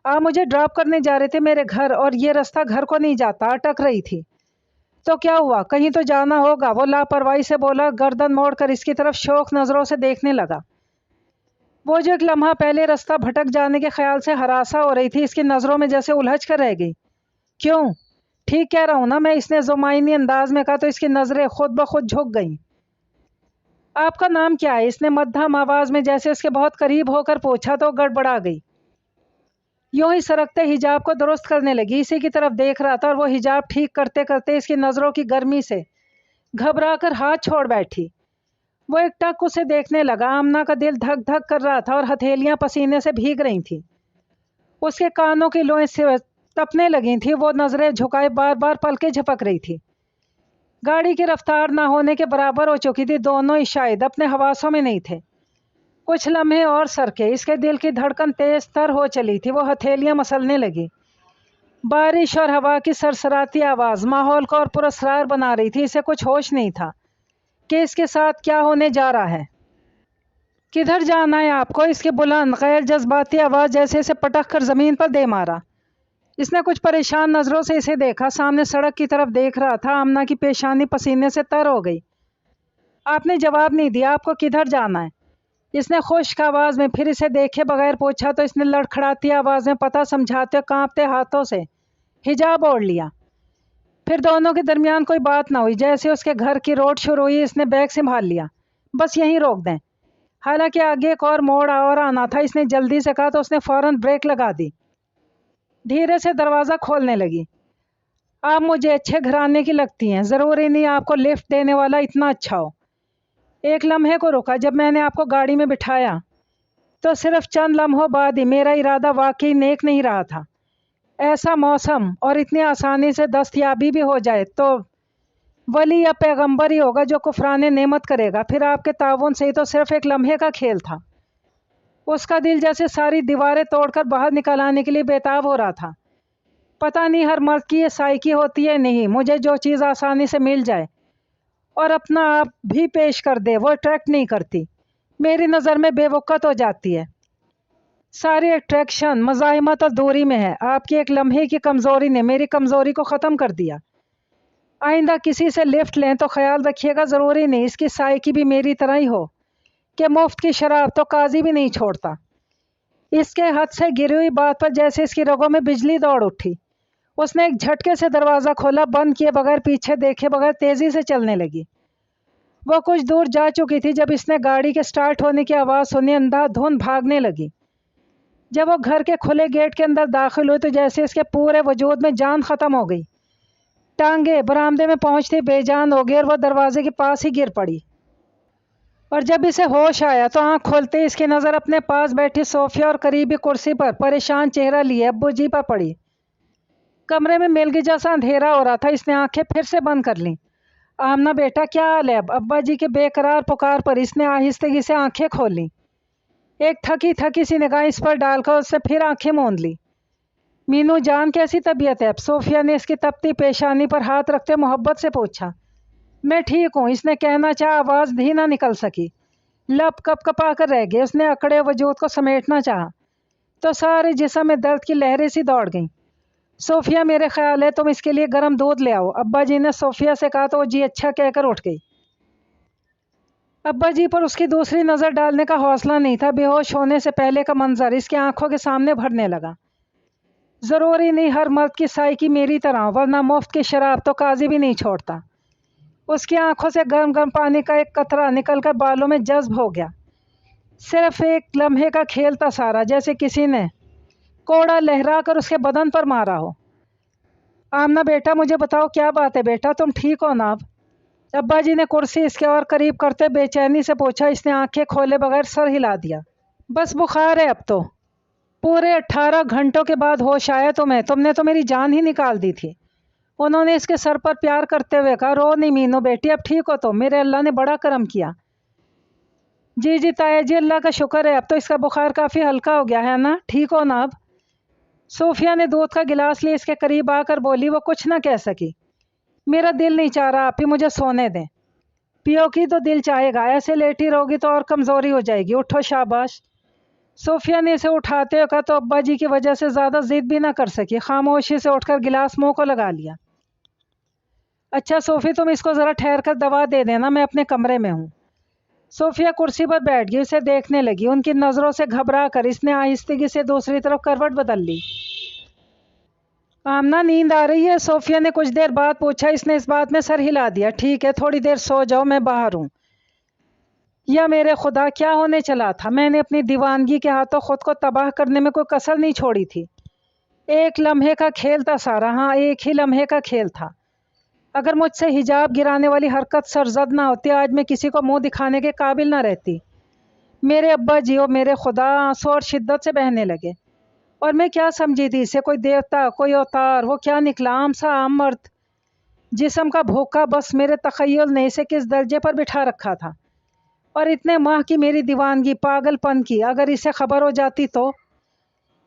आप मुझे ड्रॉप करने जा रहे थे मेरे घर, और ये रास्ता घर को नहीं जाता। अटक रही थी تو کیا ہوا، کہیں تو جانا ہوگا، وہ لاپرواہی سے بولا، گردن موڑ کر اس کی طرف شوق نظروں سے دیکھنے لگا۔ وہ جو ایک لمحہ پہلے رستہ بھٹک جانے کے خیال سے ہراساں ہو رہی تھی، اس کی نظروں میں جیسے الجھ کر رہ گئی۔ کیوں؟ ٹھیک کہہ رہا ہوں نا میں، اس نے زمائنی انداز میں کہا تو اس کی نظریں خود بخود جھک گئیں۔ آپ کا نام کیا ہے؟ اس نے مدھم آواز میں جیسے اس کے بہت قریب ہو کر پوچھا تو گڑبڑا گئی۔ یوں ہی سرکتے حجاب کو درست کرنے لگی، اسی کی طرف دیکھ رہا تھا اور وہ حجاب ٹھیک کرتے کرتے اس کی نظروں کی گرمی سے گھبرا کر ہاتھ چھوڑ بیٹھی۔ وہ ایک ٹک اسے دیکھنے لگا۔ آمنہ کا دل دھک دھک کر رہا تھا اور ہتھیلیاں پسینے سے بھیگ رہی تھیں۔ اس کے کانوں کی لوئیں سے تپنے لگی تھی، وہ نظریں جھکائے بار بار پلکیں جھپک رہی تھی۔ گاڑی کی رفتار نہ ہونے کے برابر ہو چکی تھی، دونوں ہی شاید اپنے حواسوں میں نہیں تھے۔ کچھ لمحے اور سرکے، اس کے دل کی دھڑکن تیز تر ہو چلی تھی، وہ ہتھیلیاں مسلنے لگی۔ بارش اور ہوا کی سرسراتی آواز ماحول کو اور پراسرار بنا رہی تھی، اسے کچھ ہوش نہیں تھا کہ اس کے ساتھ کیا ہونے جا رہا ہے۔ کدھر جانا ہے آپ کو؟ اس کی بلند غیر جذباتی آواز جیسے اسے پٹک کر زمین پر دے مارا۔ اس نے کچھ پریشان نظروں سے اسے دیکھا، سامنے سڑک کی طرف دیکھ رہا تھا۔ آمنہ کی پیشانی پسینے سے تر ہو گئی۔ آپ نے جواب نہیں دیا، آپ کو کدھر جانا ہے؟ اس نے خشک آواز میں پھر اسے دیکھے بغیر پوچھا تو اس نے لڑکھڑاتی آواز میں پتہ سمجھاتے کانپتے ہاتھوں سے حجاب اوڑھ لیا۔ پھر دونوں کے درمیان کوئی بات نہ ہوئی۔ جیسے اس کے گھر کی روڈ شروع ہوئی، اس نے بیگ سنبھال لیا۔ بس یہیں روک دیں۔ حالانکہ آگے ایک اور موڑ اور آنا تھا، اس نے جلدی سے کہا تو اس نے فوراً بریک لگا دی۔ دھیرے سے دروازہ کھولنے لگی۔ آپ مجھے اچھے گھرانے کی لگتی ہیں، ضروری نہیں آپ کو لفٹ دینے والا اتنا اچھا ہو۔ ایک لمحے کو رکا، جب میں نے آپ کو گاڑی میں بٹھایا تو صرف چند لمحوں بعد ہی میرا ارادہ واقعی نیک نہیں رہا تھا۔ ایسا موسم اور اتنی آسانی سے دستیابی بھی ہو جائے تو ولی یا پیغمبر ہی ہوگا جو کفران نعمت کرے گا۔ پھر آپ کے تعاون سے ہی تو صرف ایک لمحے کا کھیل تھا۔ اس کا دل جیسے ساری دیواریں توڑ کر باہر نکل آنے کے لیے بےتاب ہو رہا تھا۔ پتہ نہیں ہر مرد کی یہ سائیکی ہوتی ہے نہیں، مجھے جو چیز آسانی سے مل جائے اور اپنا آپ بھی پیش کر دے وہ اٹریکٹ نہیں کرتی، میری نظر میں بے وقت ہو جاتی ہے۔ ساری اٹریکشن مزاحمت اور دوری میں ہے۔ آپ کی ایک لمحے کی کمزوری نے میری کمزوری کو ختم کر دیا۔ آئندہ کسی سے لفٹ لیں تو خیال رکھیے گا، ضروری نہیں اس کی سائیکی بھی میری طرح ہی ہو کہ مفت کی شراب تو قاضی بھی نہیں چھوڑتا۔ اس کے حد سے گری ہوئی بات پر جیسے اس کی رگوں میں بجلی دوڑ اٹھی۔ اس نے ایک جھٹکے سے دروازہ کھولا، بند کیے بغیر پیچھے دیکھے بغیر تیزی سے چلنے لگی۔ وہ کچھ دور جا چکی تھی جب اس نے گاڑی کے سٹارٹ ہونے کی آواز سنی، اندھا دھند بھاگنے لگی۔ جب وہ گھر کے کھلے گیٹ کے اندر داخل ہوئی تو جیسے اس کے پورے وجود میں جان ختم ہو گئی۔ ٹانگیں برآمدے میں پہنچتی بے جان ہو گئی اور وہ دروازے کے پاس ہی گر پڑی۔ اور جب اسے ہوش آیا تو آنکھ کھولتے اس کی نظر اپنے پاس بیٹھی صوفیہ اور قریبی کرسی پر پریشان چہرہ لیے ابو جی پر پڑی۔ کمرے میں مل گئی جیسا اندھیرا ہو رہا تھا، اس نے آنکھیں پھر سے بند کر لیں۔ آمنہ بیٹا کیا حال ہے؟ اب ابا جی کے بے قرار پکار پر اس نے آہستگی سے آنکھیں کھول لیں۔ ایک تھکی تھکی سی نگاہ اس پر ڈال کر اس سے پھر آنکھیں موند لی۔ مینو جان کیسی طبیعت ہے اب؟ صوفیہ نے اس کی تپتی پیشانی پر ہاتھ رکھتے محبت سے پوچھا۔ میں ٹھیک ہوں، اس نے کہنا چاہا، آواز بھی نہ نکل سکی، لب کپ کپا کر رہ گئے۔ اس نے اکڑے وجود کو سمیٹنا چاہا تو سارے جسم میں درد کی لہریں سی دوڑ گئیں۔ صوفیہ میرے خیال ہے تم اس کے لیے گرم دودھ لے آؤ، ابا جی نے صوفیہ سے کہا تو وہ جی اچھا کہہ کر اٹھ گئی۔ ابا جی پر اس کی دوسری نظر ڈالنے کا حوصلہ نہیں تھا۔ بے ہوش ہونے سے پہلے کا منظر اس کی آنکھوں کے سامنے بھرنے لگا۔ ضروری نہیں ہر مرد کی سائیکی میری طرح ہو، ورنہ مفت کی شراب تو قاضی بھی نہیں چھوڑتا۔ اس کی آنکھوں سے گرم گرم پانی کا ایک قطرہ نکل کر بالوں میں جذب ہو گیا۔ صرف ایک لمحے کا کھیل تھا سارا، جیسے کسی نے کوڑا لہرا کر اس کے بدن پر مارا ہو۔ آمنہ بیٹا مجھے بتاؤ کیا بات ہے بیٹا، تم ٹھیک ہو نا اب؟ ابا جی نے کرسی اس کے اور قریب کرتے بے چینی سے پوچھا۔ اس نے آنکھیں کھولے بغیر سر ہلا دیا۔ بس بخار ہے اب تو، پورے 18 گھنٹوں کے بعد ہوش آیا تمہیں، تم نے تو میری جان ہی نکال دی تھی۔ انہوں نے اس کے سر پر پیار کرتے ہوئے کہا۔ رو نہیں مینو بیٹی، اب ٹھیک ہو تو؟ میرے اللہ نے بڑا کرم کیا۔ جی جی تایا جی، اللہ کا شکر ہے، اب تو اس کا بخار کافی ہلکا ہو گیا ہے نا، ٹھیک ہو نا اب؟ صوفیہ نے دودھ کا گلاس لیے اس کے قریب آ کر بولی۔ وہ کچھ نہ کہہ سکی۔ میرا دل نہیں چاہ رہا، آپ ہی مجھے سونے دیں۔ پیو کی تو دل چاہے گا، ایسے لیٹی رہو گی تو اور کمزوری ہو جائے گی، اٹھو شاباش۔ صوفیہ نے اسے اٹھاتے ہوئے کہا تو ابا جی کی وجہ سے زیادہ ضد بھی نہ کر سکی، خاموشی سے اٹھ کر گلاس منہ کو لگا لیا۔ اچھا صوفی تم اس کو ذرا ٹھہر کر دوا دے دینا، میں اپنے کمرے میں ہوں۔ صوفیہ کرسی پر بیٹھ گئی، اسے دیکھنے لگی۔ ان کی نظروں سے گھبرا کر اس نے آہستگی سے دوسری طرف کروٹ بدل لی۔ آمنہ نیند آ رہی ہے؟ صوفیہ نے کچھ دیر بعد پوچھا۔ اس نے اس بات میں سر ہلا دیا۔ ٹھیک ہے، تھوڑی دیر سو جاؤ، میں باہر ہوں۔ یا میرے خدا، کیا ہونے چلا تھا؟ میں نے اپنی دیوانگی کے ہاتھوں خود کو تباہ کرنے میں کوئی کسر نہیں چھوڑی تھی۔ ایک لمحے کا کھیل تھا سارا، ہاں ایک ہی لمحے کا کھیل تھا۔ اگر مجھ سے حجاب گرانے والی حرکت سرزد نہ ہوتی، آج میں کسی کو منہ دکھانے کے قابل نہ رہتی۔ میرے ابا جی، اور میرے خدا، آنسو اور شدت سے بہنے لگے۔ اور میں کیا سمجھی تھی اسے؟ کوئی دیوتا، کوئی اوتار؟ وہ کیا نکلا؟ عام سا عام مرد، جسم کا بھوکا۔ بس میرے تخیل نے اسے کس درجے پر بٹھا رکھا تھا۔ اور اتنے ماہ کی میری دیوانگی، پاگل پن کی، اگر اسے خبر ہو جاتی تو؟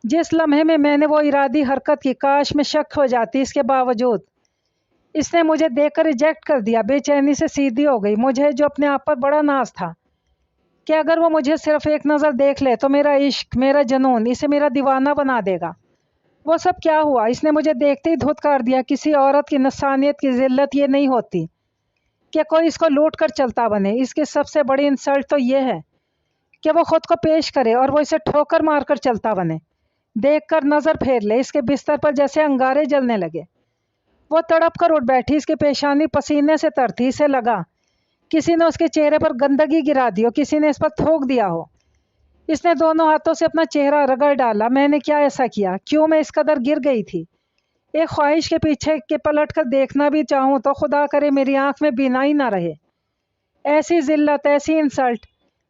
جس لمحے میں نے وہ ارادی حرکت کی، کاش میں شک ہو جاتی۔ اس کے باوجود اس نے مجھے دیکھ کر ریجیکٹ کر دیا۔ بے چینی سے سیدھی ہو گئی۔ مجھے جو اپنے آپ پر بڑا ناز تھا کہ اگر وہ مجھے صرف ایک نظر دیکھ لے تو میرا عشق، میرا جنون اسے میرا دیوانہ بنا دے گا۔ وہ سب کیا ہوا؟ اس نے مجھے دیکھتے ہی دھتکار دیا۔ کسی عورت کی نفسانیت کی ذلت یہ نہیں ہوتی کہ کوئی اس کو لوٹ کر چلتا بنے۔ اس کی سب سے بڑی انسلٹ تو یہ ہے کہ وہ خود کو پیش کرے اور وہ اسے ٹھوکر مار کر چلتا بنے۔ دیکھ کر نظر پھیر لے۔ اس کے بستر پر جیسے انگارے جلنے لگے۔ وہ تڑپ کر اٹھ بیٹھی۔ اس کی پیشانی پسینے سے تر تھی۔ اسے لگا کسی نے اس کے چہرے پر گندگی گرا دی ہو، کسی نے اس پر تھوک دیا ہو۔ اس نے دونوں ہاتھوں سے اپنا چہرہ رگڑ ڈالا۔ میں نے کیا ایسا کیا؟ کیوں میں اس قدر گر گئی تھی؟ ایک خواہش کے پیچھے کے پلٹ کر دیکھنا بھی چاہوں تو خدا کرے میری آنکھ میں بینائی نہ رہے۔ ایسی ذلت، ایسی انسلٹ۔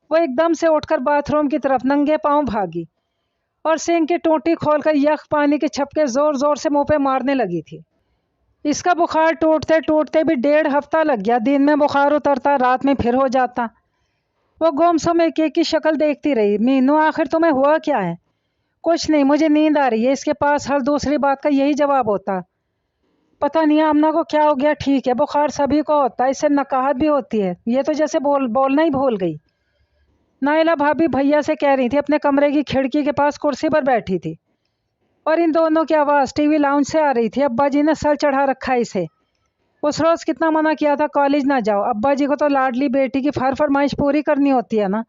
وہ ایک دم سے اٹھ کر باتھ روم کی طرف ننگے پاؤں بھاگی اور سینک کی ٹوٹی کھول کر یخ پانی کے چھپکے زور زور سے منہ پہ مارنے لگی تھی۔ اس کا بخار ٹوٹتے ٹوٹتے بھی 1.5 ہفتہ لگ گیا۔ دن میں بخار اترتا، رات میں پھر ہو جاتا۔ وہ گمسم ایک کی شکل دیکھتی رہی۔ مینو، آخر تمہیں ہوا کیا ہے؟ کچھ نہیں، مجھے نیند آ رہی ہے۔ اس کے پاس ہر دوسری بات کا یہی جواب ہوتا۔ پتہ نہیں آمنہ کو کیا ہو گیا۔ ٹھیک ہے، بخار سبھی کو ہوتا ہے، اس سے نقاہت بھی ہوتی ہے۔ یہ تو جیسے بولنا ہی بھول گئی۔ نائلہ بھابھی بھیا سے کہہ رہی تھی، اپنے کمرے کی کھڑکی کے پاس کرسی پر بیٹھی تھی، اور ان دونوں کی آواز ٹی وی لاؤنج سے آ رہی تھی۔ ابا جی نے سر چڑھا رکھا ہے اسے۔ اس روز کتنا منع کیا تھا کالج نہ جاؤ۔ ابا جی کو تو لاڈلی بیٹی کی ہر فرمائش پوری کرنی ہوتی ہے نا۔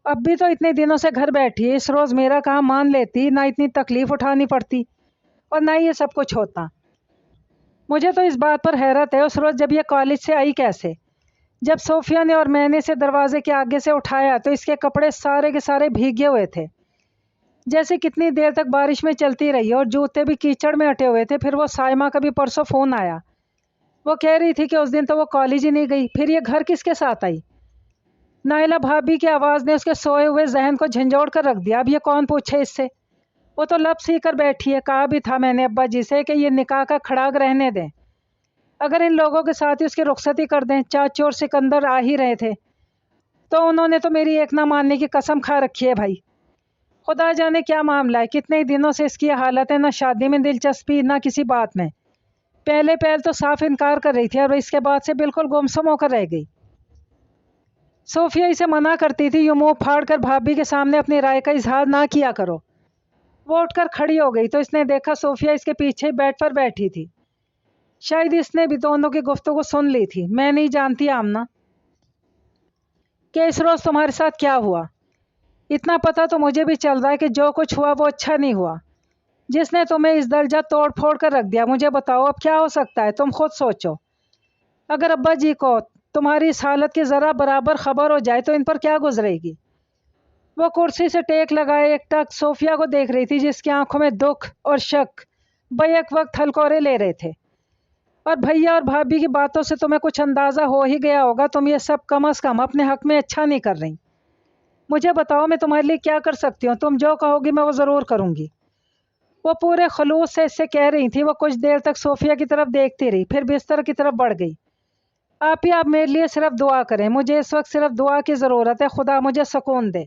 اب بھی تو اتنے دنوں سے گھر بیٹھی ہے، اس روز میرا کام مان لیتی، نہ اتنی تکلیف اٹھانی پڑتی اور نہ یہ سب کچھ ہوتا۔ مجھے تو اس بات پر حیرت ہے، اس روز جب یہ کالج سے آئی کیسے؟ جب صوفیہ نے اور میں نے اسے دروازے کے آگے سے اٹھایا تو اس کے کپڑے سارے کے سارے بھیگے ہوئے تھے، جیسے کتنی دیر تک بارش میں چلتی رہی، اور جوتے بھی کیچڑ میں اٹے ہوئے تھے۔ پھر وہ سائمہ کا بھی پرسوں فون آیا۔ وہ کہہ رہی تھی کہ اس دن تو وہ کالج ہی نہیں گئی۔ پھر یہ گھر کس کے ساتھ آئی؟ نائلہ بھابھی کی آواز نے اس کے سوئے ہوئے ذہن کو جھنجھوڑ کر رکھ دیا۔ اب یہ کون پوچھے اس سے؟ وہ تو لب سی کر بیٹھی ہے۔ کہا بھی تھا میں نے ابا جی سے کہ یہ نکاح کا کھڑاگ رہنے دیں، اگر ان لوگوں کے ساتھ ہی اس کی رخصتی کر دیں۔ چاچو اور سکندر آ ہی رہے تھے تو انہوں نے تو میری ایک نہ ماننے کی قسم کھا رکھی ہے بھائی۔ خدا جانے کیا معاملہ ہے، کتنے ہی دنوں سے اس کی حالت ہے، نہ شادی میں دلچسپی نہ کسی بات میں۔ پہلے تو صاف انکار کر رہی تھی اور اس کے بعد سے بالکل گمسم ہو کر رہ گئی۔ صوفیہ اسے منع کرتی تھی، یوں منہ پھاڑ کر بھابھی کے سامنے اپنی رائے کا اظہار نہ کیا کرو۔ وہ اٹھ کر کھڑی ہو گئی تو اس نے دیکھا صوفیہ اس کے پیچھے بیڈ پر بیٹھی تھی۔ شاید اس نے بھی دونوں کی گفتگو سن لی تھی۔ میں نہیں جانتی آمنہ کہ اس روز تمہارے ساتھ کیا ہوا۔ اتنا پتہ تو مجھے بھی چل رہا ہے کہ جو کچھ ہوا وہ اچھا نہیں ہوا، جس نے تمہیں اس درجہ توڑ پھوڑ کر رکھ دیا۔ مجھے بتاؤ اب کیا ہو سکتا ہے؟ تم خود سوچو۔ اگر ابا جی کو تمہاری اس حالت کی ذرا برابر خبر ہو جائے تو ان پر کیا گزرے گی؟ وہ کرسی سے ٹیک لگائے ایک ٹک صوفیہ کو دیکھ رہی تھی، جس کی آنکھوں میں دکھ اور شک بیک وقت ہلکورے لے رہے تھے۔ اور بھیا اور بھابھی کی باتوں سے تمہیں کچھ اندازہ ہو ہی گیا ہوگا، تم یہ سب کم از کم اپنے حق میں اچھا نہیں کر رہی۔ مجھے بتاؤ میں تمہارے لیے کیا کر سکتی ہوں؟ تم جو کہو گی میں وہ ضرور کروں گی۔ وہ پورے خلوص سے اس سے کہہ رہی تھی۔ وہ کچھ دیر تک صوفیہ کی طرف دیکھتی رہی، پھر بستر کی طرف بڑھ گئی۔ آپ میرے لیے صرف دعا کریں، مجھے اس وقت صرف دعا کی ضرورت ہے۔ خدا مجھے سکون دے،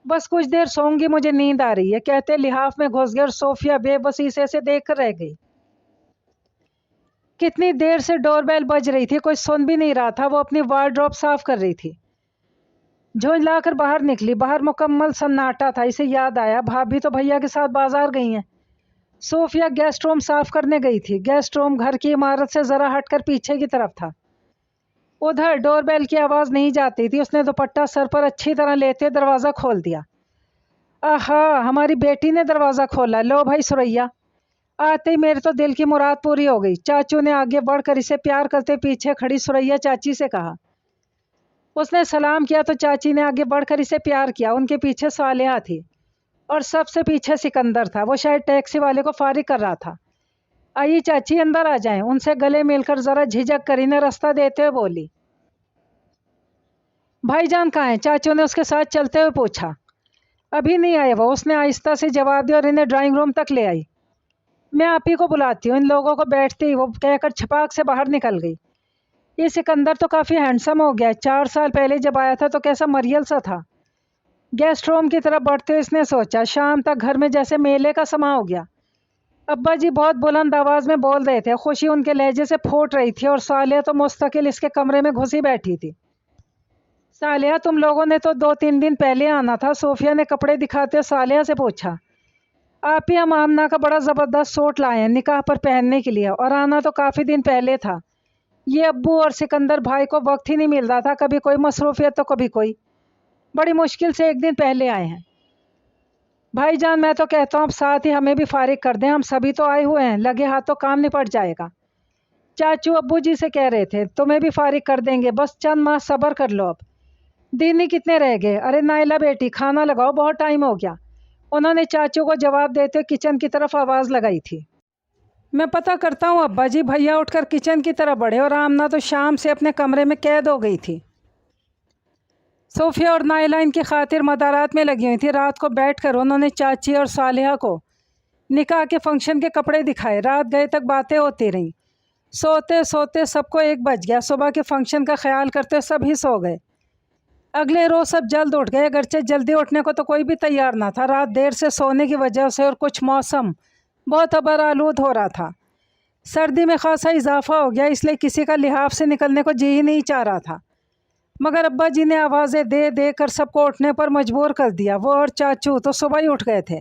بس کچھ دیر سوؤں گی، مجھے نیند آ رہی ہے۔ کہتے لحاف میں گھس گئے اور صوفیہ بے بسی سے اسے دیکھ کر رہ گئی۔ کتنی دیر سے ڈور بیل بج رہی تھی، کوئی سن بھی نہیں رہا تھا۔ وہ اپنی وارڈروب صاف کر رہی تھی، جھنجلا کر باہر نکلی۔ باہر مکمل سناٹا تھا۔ اسے یاد آیا بھابھی تو بھیا کے ساتھ بازار گئی ہیں، صوفیہ گیسٹ روم صاف کرنے گئی تھی۔ گیسٹ روم گھر کی عمارت سے ذرا ہٹ کر پیچھے کی طرف تھا۔ ادھر ڈور بیل کی آواز نہیں جاتی تھی۔ اس نے دوپٹہ سر پر اچھی طرح لیتے دروازہ کھول دیا۔ آہا، ہماری بیٹی نے دروازہ کھولا۔ لو بھائی سریا، آتے ہی میرے تو دل کی مراد پوری ہو گئی۔ چاچو نے آگے بڑھ کر اسے پیار کرتے پیچھے کھڑی سریا چاچی سے کہا۔ اس نے سلام کیا تو چاچی نے آگے بڑھ کر اسے پیار کیا۔ ان کے پیچھے صالحہ تھی اور سب سے پیچھے سکندر تھا۔ وہ شاید ٹیکسی والے کو فارغ کر رہا تھا۔ آئیے چاچی اندر آ جائیں، ان سے گلے مل کر ذرا جھجک کر انہیں راستہ دیتے ہوئے بولی۔ بھائی جان کہاں ہیں؟ چاچو نے اس کے ساتھ چلتے ہوئے پوچھا۔ ابھی نہیں آئے وہ، اس نے آہستہ سے جواب دیا اور انہیں ڈرائنگ روم تک لے آئی۔ میں آپ ہی کو بلاتی ہوں۔ ان لوگوں کو بیٹھتے ہی وہ کہہ کر چھپاک سے باہر نکل گئی۔ یہ سکندر تو کافی ہینڈسم ہو گیا۔ 4 سال پہلے جب آیا تھا تو کیسا مریل سا تھا۔ گیسٹ روم کی طرف بڑھتے ہوئے اس نے سوچا، شام تک گھر میں جیسے میلے کا سما ہو گیا۔ ابا جی بہت بلند آواز میں بول رہے تھے، خوشی ان کے لہجے سے پھوٹ رہی تھی، اور صالحہ تو مستقل اس کے کمرے میں گھسی بیٹھی تھی۔ صالحہ تم لوگوں نے تو 2-3 دن پہلے آنا تھا، صوفیہ نے کپڑے دکھاتے صالحہ سے پوچھا۔ آپ ہی ہم آمنہ کا بڑا زبردست سوٹ لائے ہیں نکاح پر پہننے کے لیے، اور آنا تو کافی دن پہلے تھا۔ یہ ابو اور سکندر بھائی کو وقت ہی نہیں مل رہا تھا، کبھی کوئی مصروفیت تو کبھی کوئی۔ بڑی مشکل سے 1 دن پہلے آئے ہیں۔ بھائی جان میں تو کہتا ہوں اب ساتھ ہی ہمیں بھی فارغ کر دیں، ہم سبھی تو آئے ہوئے ہیں، لگے ہاتھوں کام نپٹ جائے گا۔ چاچو ابو جی سے کہہ رہے تھے تمہیں بھی فارغ کر دیں گے، بس چند ماہ صبر کر لو۔ اب دن ہی کتنے رہ گئے؟ ارے نائلہ بیٹی کھانا لگاؤ، بہت ٹائم ہو گیا۔ انہوں نے چاچو کو جواب دیتے کچن کی طرف آواز لگائی تھی۔ میں پتہ کرتا ہوں ابا جی۔ بھیا اٹھ کر کچن کی طرف بڑھے اور آمنہ تو شام سے اپنے کمرے میں قید ہو گئی تھی۔ صوفیہ اور نائلہ ان کی خاطر مدارات میں لگی ہوئی تھی۔ رات کو بیٹھ کر انہوں نے چاچی اور صالحہ کو نکاح کے فنکشن کے کپڑے دکھائے۔ رات گئے تک باتیں ہوتی رہیں۔ سوتے سوتے سب کو 1 بج گیا۔ صبح کے فنکشن کا خیال کرتے سب ہی سو گئے۔ اگلے روز سب جلد اٹھ گئے، اگرچہ جلدی اٹھنے کو تو کوئی بھی تیار نہ تھا۔ رات دیر سے سونے کی وجہ سے اور کچھ موسم بہت ابر آلود ہو رہا تھا۔ سردی میں خاصا اضافہ ہو گیا، اس لیے کسی کا لحاف سے نکلنے کو جی ہی نہیں چاہ رہا تھا، مگر ابا جی نے آوازیں دے دے کر سب کو اٹھنے پر مجبور کر دیا۔ وہ اور چاچو تو صبح ہی اٹھ گئے تھے۔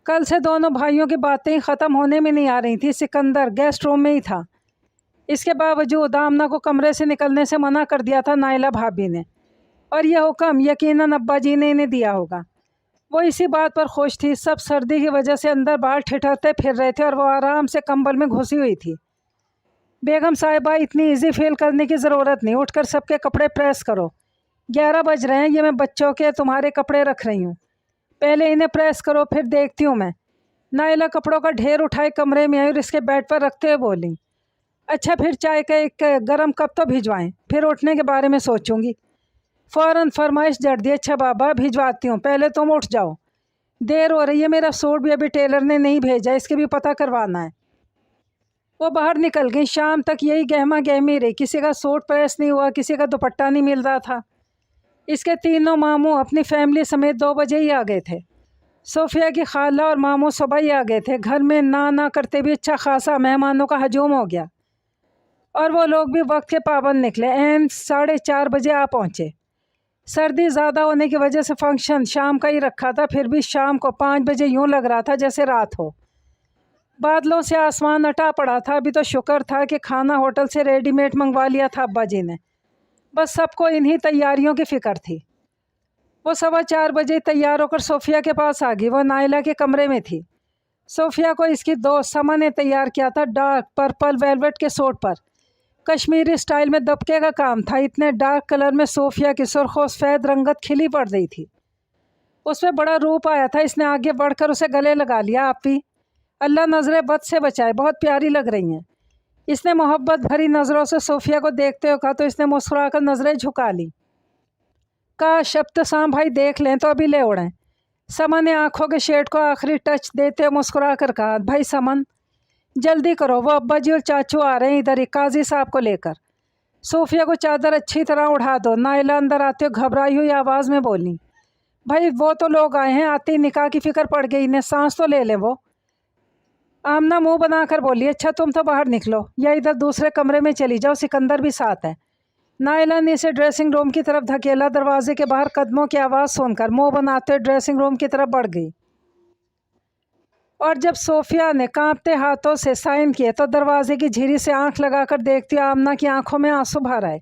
کل سے دونوں بھائیوں کی باتیں ختم ہونے میں نہیں آ رہی تھیں۔ سکندر گیسٹ روم میں ہی تھا۔ اس کے باوجود آمنہ کو کمرے سے نکلنے سے منع کر دیا تھا نائلہ بھابھی نے، اور یہ حکم یقیناً ابا جی نے انہیں دیا ہوگا۔ وہ اسی بات پر خوش تھی۔ سب سردی کی وجہ سے اندر باہر ٹھٹھرتے پھر رہے تھے اور وہ آرام سے کمبل میں گھسی ہوئی تھی۔ بیگم صاحبہ اتنی ایزی فیل کرنے کی ضرورت نہیں، اٹھ کر سب کے کپڑے پریس کرو۔ 11 بج رہے ہیں، یہ میں بچوں کے تمہارے کپڑے رکھ رہی ہوں، پہلے انہیں پریس کرو پھر دیکھتی ہوں میں۔ نائلہ کپڑوں کا ڈھیر اٹھائے کمرے میں آئی اور اس کے بیڈ پر رکھتے ہوئے بولی، اچھا پھر چائے کا ایک گرم کپ تو بھجوائیں، پھر اٹھنے کے بارے میں سوچوں گی۔ فوراً فرمائش جڑ دی، اچھا بابا بھجواتی ہوں، پہلے تم اٹھ جاؤ، دیر ہو رہی ہے، میرا سوٹ بھی ابھی ٹیلر نے نہیں بھیجا، اس کے بھی پتہ کروانا ہے۔ وہ باہر نکل گئی۔ شام تک یہی گہما گہمی رہی، کسی کا سوٹ پریس نہیں ہوا، کسی کا دوپٹہ نہیں مل رہا تھا۔ اس کے تینوں ماموں اپنی فیملی سمیت 2 بجے ہی آ گئے تھے۔ صوفیہ کی خالہ اور ماموں صبح ہی آ گئے تھے۔ گھر میں نہ کرتے بھی اچھا خاصا مہمانوں کا ہجوم ہو گیا، اور وہ لوگ بھی وقت کے پابند نکلے، عین 4:30 بجے آ پہنچے۔ سردی زیادہ ہونے کی وجہ سے فنکشن شام کا ہی رکھا تھا، پھر بھی شام کو 5 بجے یوں لگ رہا تھا جیسے رات ہو۔ بادلوں سے آسمان اٹا پڑا تھا۔ ابھی تو شکر تھا کہ کھانا ہوٹل سے ریڈی میڈ منگوا لیا تھا ابا جی نے، بس سب کو انہی تیاریوں کی فکر تھی۔ وہ 4:15 بجے تیار ہو کر صوفیہ کے پاس آ گئی۔ وہ نائلہ کے کمرے میں تھی۔ صوفیہ کو اس کی دوست سما نے تیار کیا تھا، ڈارک پرپل ویلویٹ کے سوٹ پر کشمیری سٹائل میں دبکے کا کام تھا۔ اتنے ڈارک کلر میں صوفیہ کی سرخ و سفید رنگت کھلی پڑ رہی تھی، اس میں بڑا روپ آیا تھا۔ اس نے آگے بڑھ کر اسے گلے لگا لیا، آپ بھی اللہ نظر بد سے بچائے، بہت پیاری لگ رہی ہیں۔ اس نے محبت بھری نظروں سے صوفیہ کو دیکھتے ہوئے کہا تو اس نے مسکرا کر نظریں جھکا لی۔ کاش ابتسام بھائی دیکھ لیں تو ابھی لے اڑیں۔ سمن نے آنکھوں کے شیڈ کو آخری ٹچ دیتے ہوئے مسکرا کر کہا، بھائی سمن جلدی کرو، وہ ابا جی اور چاچو آ رہے ہیں ادھر ہی قاضی صاحب کو لے کر۔ صوفیہ کو چادر اچھی طرح اڑا دو، نائلہ اندر آتے ہوئے گھبرائی ہوئی آواز میں بولی۔ بھائی وہ تو لوگ آئے ہیں، آتے ہی نکاح کی فکر پڑ گئی انہیں، سانس تو لے لیں وہ۔ آمنہ منہ بنا کر بولی، اچھا تم تو باہر نکلو یا ادھر دوسرے کمرے میں چلی جاؤ، سکندر بھی ساتھ ہے۔ نائلہ نے اسے ڈریسنگ روم کی طرف دھکیلا۔ دروازے کے باہر قدموں کی آواز سن کر منہ بناتے ہوئے ڈریسنگ روم کی طرف بڑھ گئی۔ اور جب صوفیہ نے کانپتے ہاتھوں سے سائن کیے تو دروازے کی جھیری سے آنکھ لگا کر دیکھتی آمنہ کی آنکھوں میں آنسو بھر آئے۔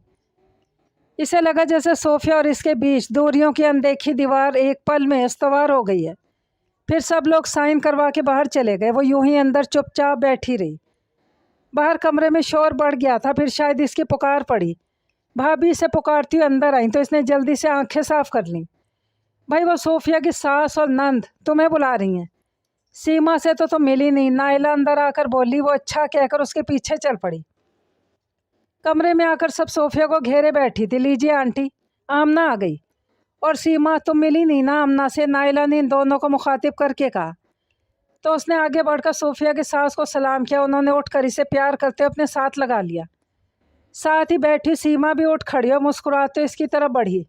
اسے لگا جیسے صوفیہ اور اس کے بیچ دوریوں کی اندیکھی دیوار ایک پل میں استوار ہو گئی ہے۔ پھر سب لوگ سائن کروا کے باہر چلے گئے، وہ یوں ہی اندر چپ چاپ بیٹھی رہی۔ باہر کمرے میں شور بڑھ گیا تھا، پھر شاید اس کی پکار پڑی۔ بھابھی اسے پکارتی ہوئی اندر آئیں تو اس نے جلدی سے آنکھیں صاف کر لیں۔ بھائی وہ صوفیہ کی ساس اور نند تمہیں بلا رہی ہیں۔ سیما سے تو تم ملی نہیں، نائلہ اندر آ کر بولی۔ وہ اچھا کہہ کر اس کے پیچھے چل پڑی۔ کمرے میں آ کر سب صوفیہ کو گھیرے بیٹھی تھی۔ لیجیے آنٹی، آمنہ آ گئی۔ اور سیما تم ملی نہیں نا آمنہ سے، نائلہ نے ان دونوں کو مخاطب کر کے کہا۔ تو اس نے آگے بڑھ کر صوفیہ کی ساس کو سلام کیا۔ انہوں نے اٹھ کر اسے پیار کرتے اپنے ساتھ لگا لیا۔ ساتھ ہی بیٹھی سیما بھی اٹھ کھڑی اور مسکراتے اس کی طرف بڑھی۔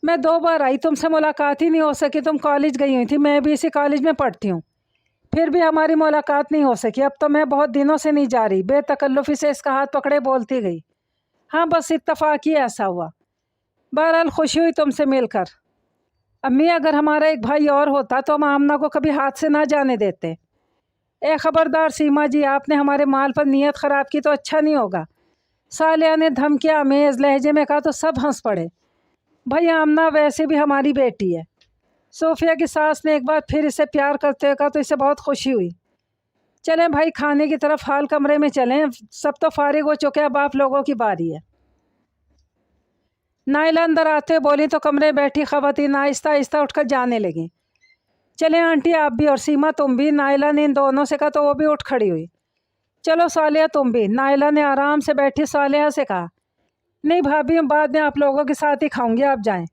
میں 2 بار آئی، تم سے ملاقات ہی نہیں ہو سکی، تم کالج گئی ہوئی تھی، میں بھی اسی کالج میں پڑھتی ہوں، پھر بھی ہماری ملاقات نہیں ہو سکی۔ اب تو میں بہت دنوں سے نہیں جا رہی۔ بے تکلفی سے اس کا ہاتھ پکڑے بولتی گئی۔ ہاں بس اتفاق ہی ایسا ہوا، بہرحال خوشی ہوئی تم سے مل کر۔ امی اگر ہمارا ایک بھائی اور ہوتا تو ہم آمنہ کو کبھی ہاتھ سے نہ جانے دیتے۔ اے خبردار سیما جی، آپ نے ہمارے مال پر نیت خراب کی تو اچھا نہیں ہوگا، صالحہ نے دھمکیہ آمیز لہجے میں کہا تو سب ہنس پڑے۔ بھائی آمنہ ویسے بھی ہماری بیٹی ہے۔ صوفیہ کی ساس نے ایک بار پھر اسے پیار کرتے ہوئے کہا تو اسے بہت خوشی ہوئی۔ چلیں بھائی کھانے کی طرف، حال کمرے میں چلیں، سب تو فارغ ہو چکے، اب آپ لوگوں کی باری ہے۔ نائلہ اندر آتے بولی تو کمرے بیٹھی خواتین آہستہ آہستہ اٹھ کر جانے لگیں۔ چلیں آنٹی آپ بھی، اور سیما تم بھی، نائلہ نے ان دونوں سے کہا تو وہ بھی اٹھ کھڑی ہوئی۔ چلو صالحہ تم بھی، نائلہ نے آرام سے بیٹھی صالحہ سے کہا۔ نہیں بھابھی، ہم بعد میں آپ لوگوں کے ساتھ ہی کھاؤں گی، آپ جائیں،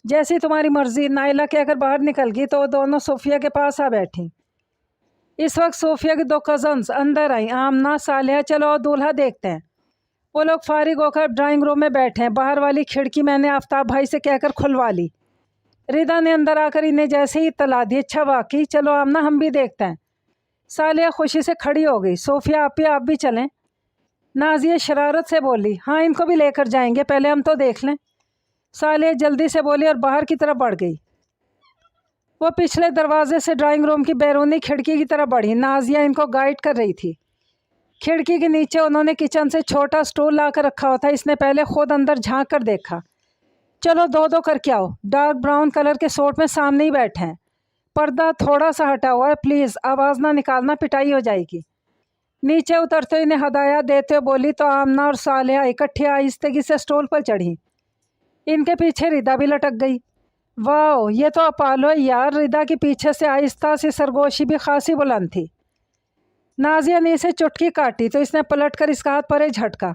جیسی تمہاری مرضی، نائلہ کہہ کر باہر نکل گئی تو وہ دونوں صوفیہ کے پاس آ بیٹھیں۔ اس وقت صوفیہ کی 2 کزنز اندر آئیں، آمنہ، صالحہ۔ چلو اور دولہا دیکھتے ہیں۔ وہ لوگ فارغ ہو کر ڈرائنگ روم میں بیٹھے ہیں۔ باہر والی کھڑکی میں نے آفتاب بھائی سے کہہ کر کھلوا لی۔ ردا نے اندر آ کر انہیں جیسے ہی اطلاع دی، اچھا واقعی، چلو آمنہ ہم بھی دیکھتے ہیں۔ صالحہ خوشی سے کھڑی ہو گئی۔ صوفیہ آپ بھی چلیں؟ نازیہ شرارت سے بولی۔ ہاں ان کو بھی لے کر جائیں گے، پہلے ہم تو دیکھ لیں۔ صالحہ جلدی سے بولی اور باہر کی طرف بڑھ گئی۔ وہ پچھلے دروازے سے ڈرائنگ روم کی بیرونی کھڑکی کی طرف بڑھی۔ نازیہ ان کو گائیڈ کر رہی تھی۔ کھڑکی کے نیچے انہوں نے کچن سے چھوٹا سٹول لا کر رکھا ہوا تھا۔ اس نے پہلے خود اندر جھانک کر دیکھا۔ چلو 2 کر کے آؤ۔ ڈارک براؤن کلر کے سوٹ میں سامنے ہی بیٹھے ہیں، پردہ تھوڑا سا ہٹا ہوا ہے، پلیز آواز نہ نکالنا، پٹائی ہو جائے گی۔ نیچے اترتے انہیں ہدایات دیتے ہوئے بولی تو آمنہ اور صالحہ اکٹھی آہستگی سے سٹول پر چڑھی۔ ان کے پیچھے ردا بھی لٹک گئی۔ واو، یہ تو اپالو ہے یار۔ ردا کے پیچھے سے آہستہ سی سرگوشی بھی خاصی بلند تھی۔ نازیہ نے اسے چٹکی کاٹی تو اس نے پلٹ کر اس کا ہاتھ پرے جھٹکا۔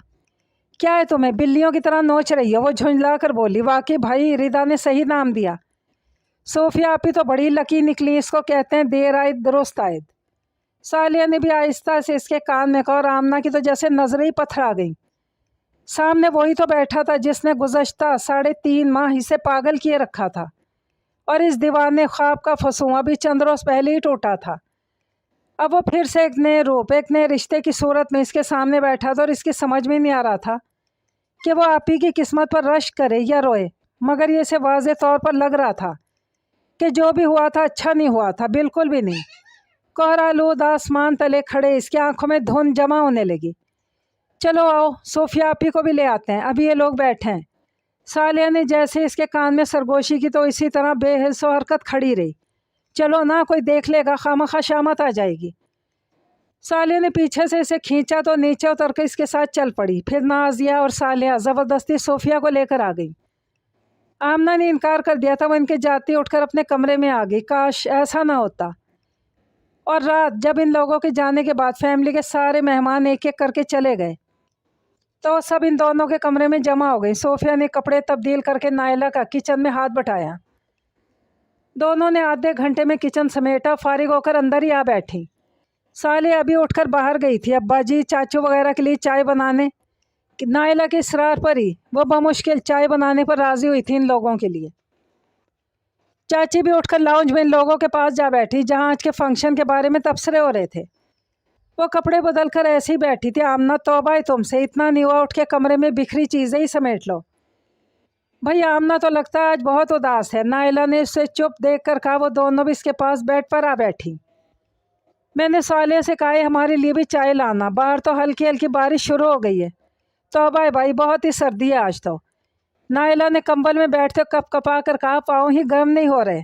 کیا ہے تمہیں، بلیوں کی طرح نوچ رہی ہو؟ وہ جھنجلا کر بولی۔ واقعی بھائی، ردا نے صحیح نام دیا۔ صوفیہ آپی تو بڑی لکی نکلی، اس کو کہتے ہیں دیر آئد درست آئد۔ صالحہ نے بھی آہستہ سے اس کے کان میں کہا، اور آمنہ کی تو جیسے نظریں ہی پتھر آ گئیں۔ سامنے وہی تو بیٹھا تھا جس نے گزشتہ 3.5 ماہ اسے پاگل کیے رکھا تھا، اور اس دیوانے خواب کا فسوں ابھی چند روز پہلے ہی ٹوٹا تھا۔ اب وہ پھر سے ایک نئے روپ، ایک نئے رشتے کی صورت میں اس کے سامنے بیٹھا تھا، اور اس کی سمجھ میں نہیں آ رہا تھا کہ وہ آپی کی قسمت پر رشک کرے یا روئے، مگر یہ اسے واضح طور پر لگ رہا تھا کہ جو بھی ہوا تھا اچھا نہیں ہوا تھا، بالکل بھی نہیں۔ کوہرا آلود آسمان تلے کھڑے اس کی آنکھوں میں دھند جمع ہونے لگی۔ چلو آؤ، صوفیہ آپی کو بھی لے آتے ہیں، ابھی یہ لوگ بیٹھے ہیں۔ صالحہ نے جیسے اس کے کان میں سرگوشی کی تو اسی طرح بے حس و حرکت کھڑی رہی۔ چلو نا، کوئی دیکھ لے گا، خواہ شامت آ جائے گی۔ صالحہ نے پیچھے سے اسے کھینچا تو نیچے اتر کر اس کے ساتھ چل پڑی۔ پھر نازیہ اور صالحہ زبردستی صوفیہ کو لے کر آ گئی۔ آمنہ نے انکار کر دیا تھا، وہ ان کے جاتے اٹھ کر اپنے کمرے میں آ گئی۔ کاش ایسا نہ ہوتا۔ اور رات جب ان لوگوں کے جانے کے بعد فیملی کے سارے مہمان ایک ایک کر کے چلے گئے تو سب ان دونوں کے کمرے میں جمع ہو گئی۔ صوفیہ نے کپڑے تبدیل کر کے نائلہ کا کچن میں ہاتھ بٹایا۔ دونوں نے آدھے گھنٹے میں کچن سمیٹا، فارغ ہو کر اندر ہی آ بیٹھی۔ صالحہ ابھی اٹھ کر باہر گئی تھی ابا جی چاچو وغیرہ کے لیے چائے بنانے، نائلہ کے اصرار پر ہی وہ بمشکل چائے بنانے پر راضی ہوئی تھی ان لوگوں کے لیے۔ چاچی بھی اٹھ کر لاؤنج میں ان لوگوں کے پاس جا بیٹھی جہاں آج کے فنکشن کے بارے میں تبصرے ہو رہے تھے۔ وہ کپڑے بدل کر ایسے ہی بیٹھی تھی۔ آمنہ توبہ ہے تم سے، اتنا نہیں ہوا اٹھ کے کمرے میں بکھری چیزیں ہی سمیٹ لو۔ بھئی آمنہ تو لگتا ہے آج بہت اداس ہے۔ نائلہ نے اسے چپ دیکھ کر کہا۔ وہ دونوں بھی اس کے پاس بیڈ پر آ بیٹھی۔ میں نے صالحہ سے کہا ہمارے لیے بھی چائے لانا، باہر تو ہلکی ہلکی بارش شروع ہو گئی ہے۔ توبہ بھائی بہت ہی سردی ہے آج تو۔ نائلہ نے کمبل میں بیٹھتے کپ کپا کر کہا پاؤں ہی گرم نہیں ہو رہے۔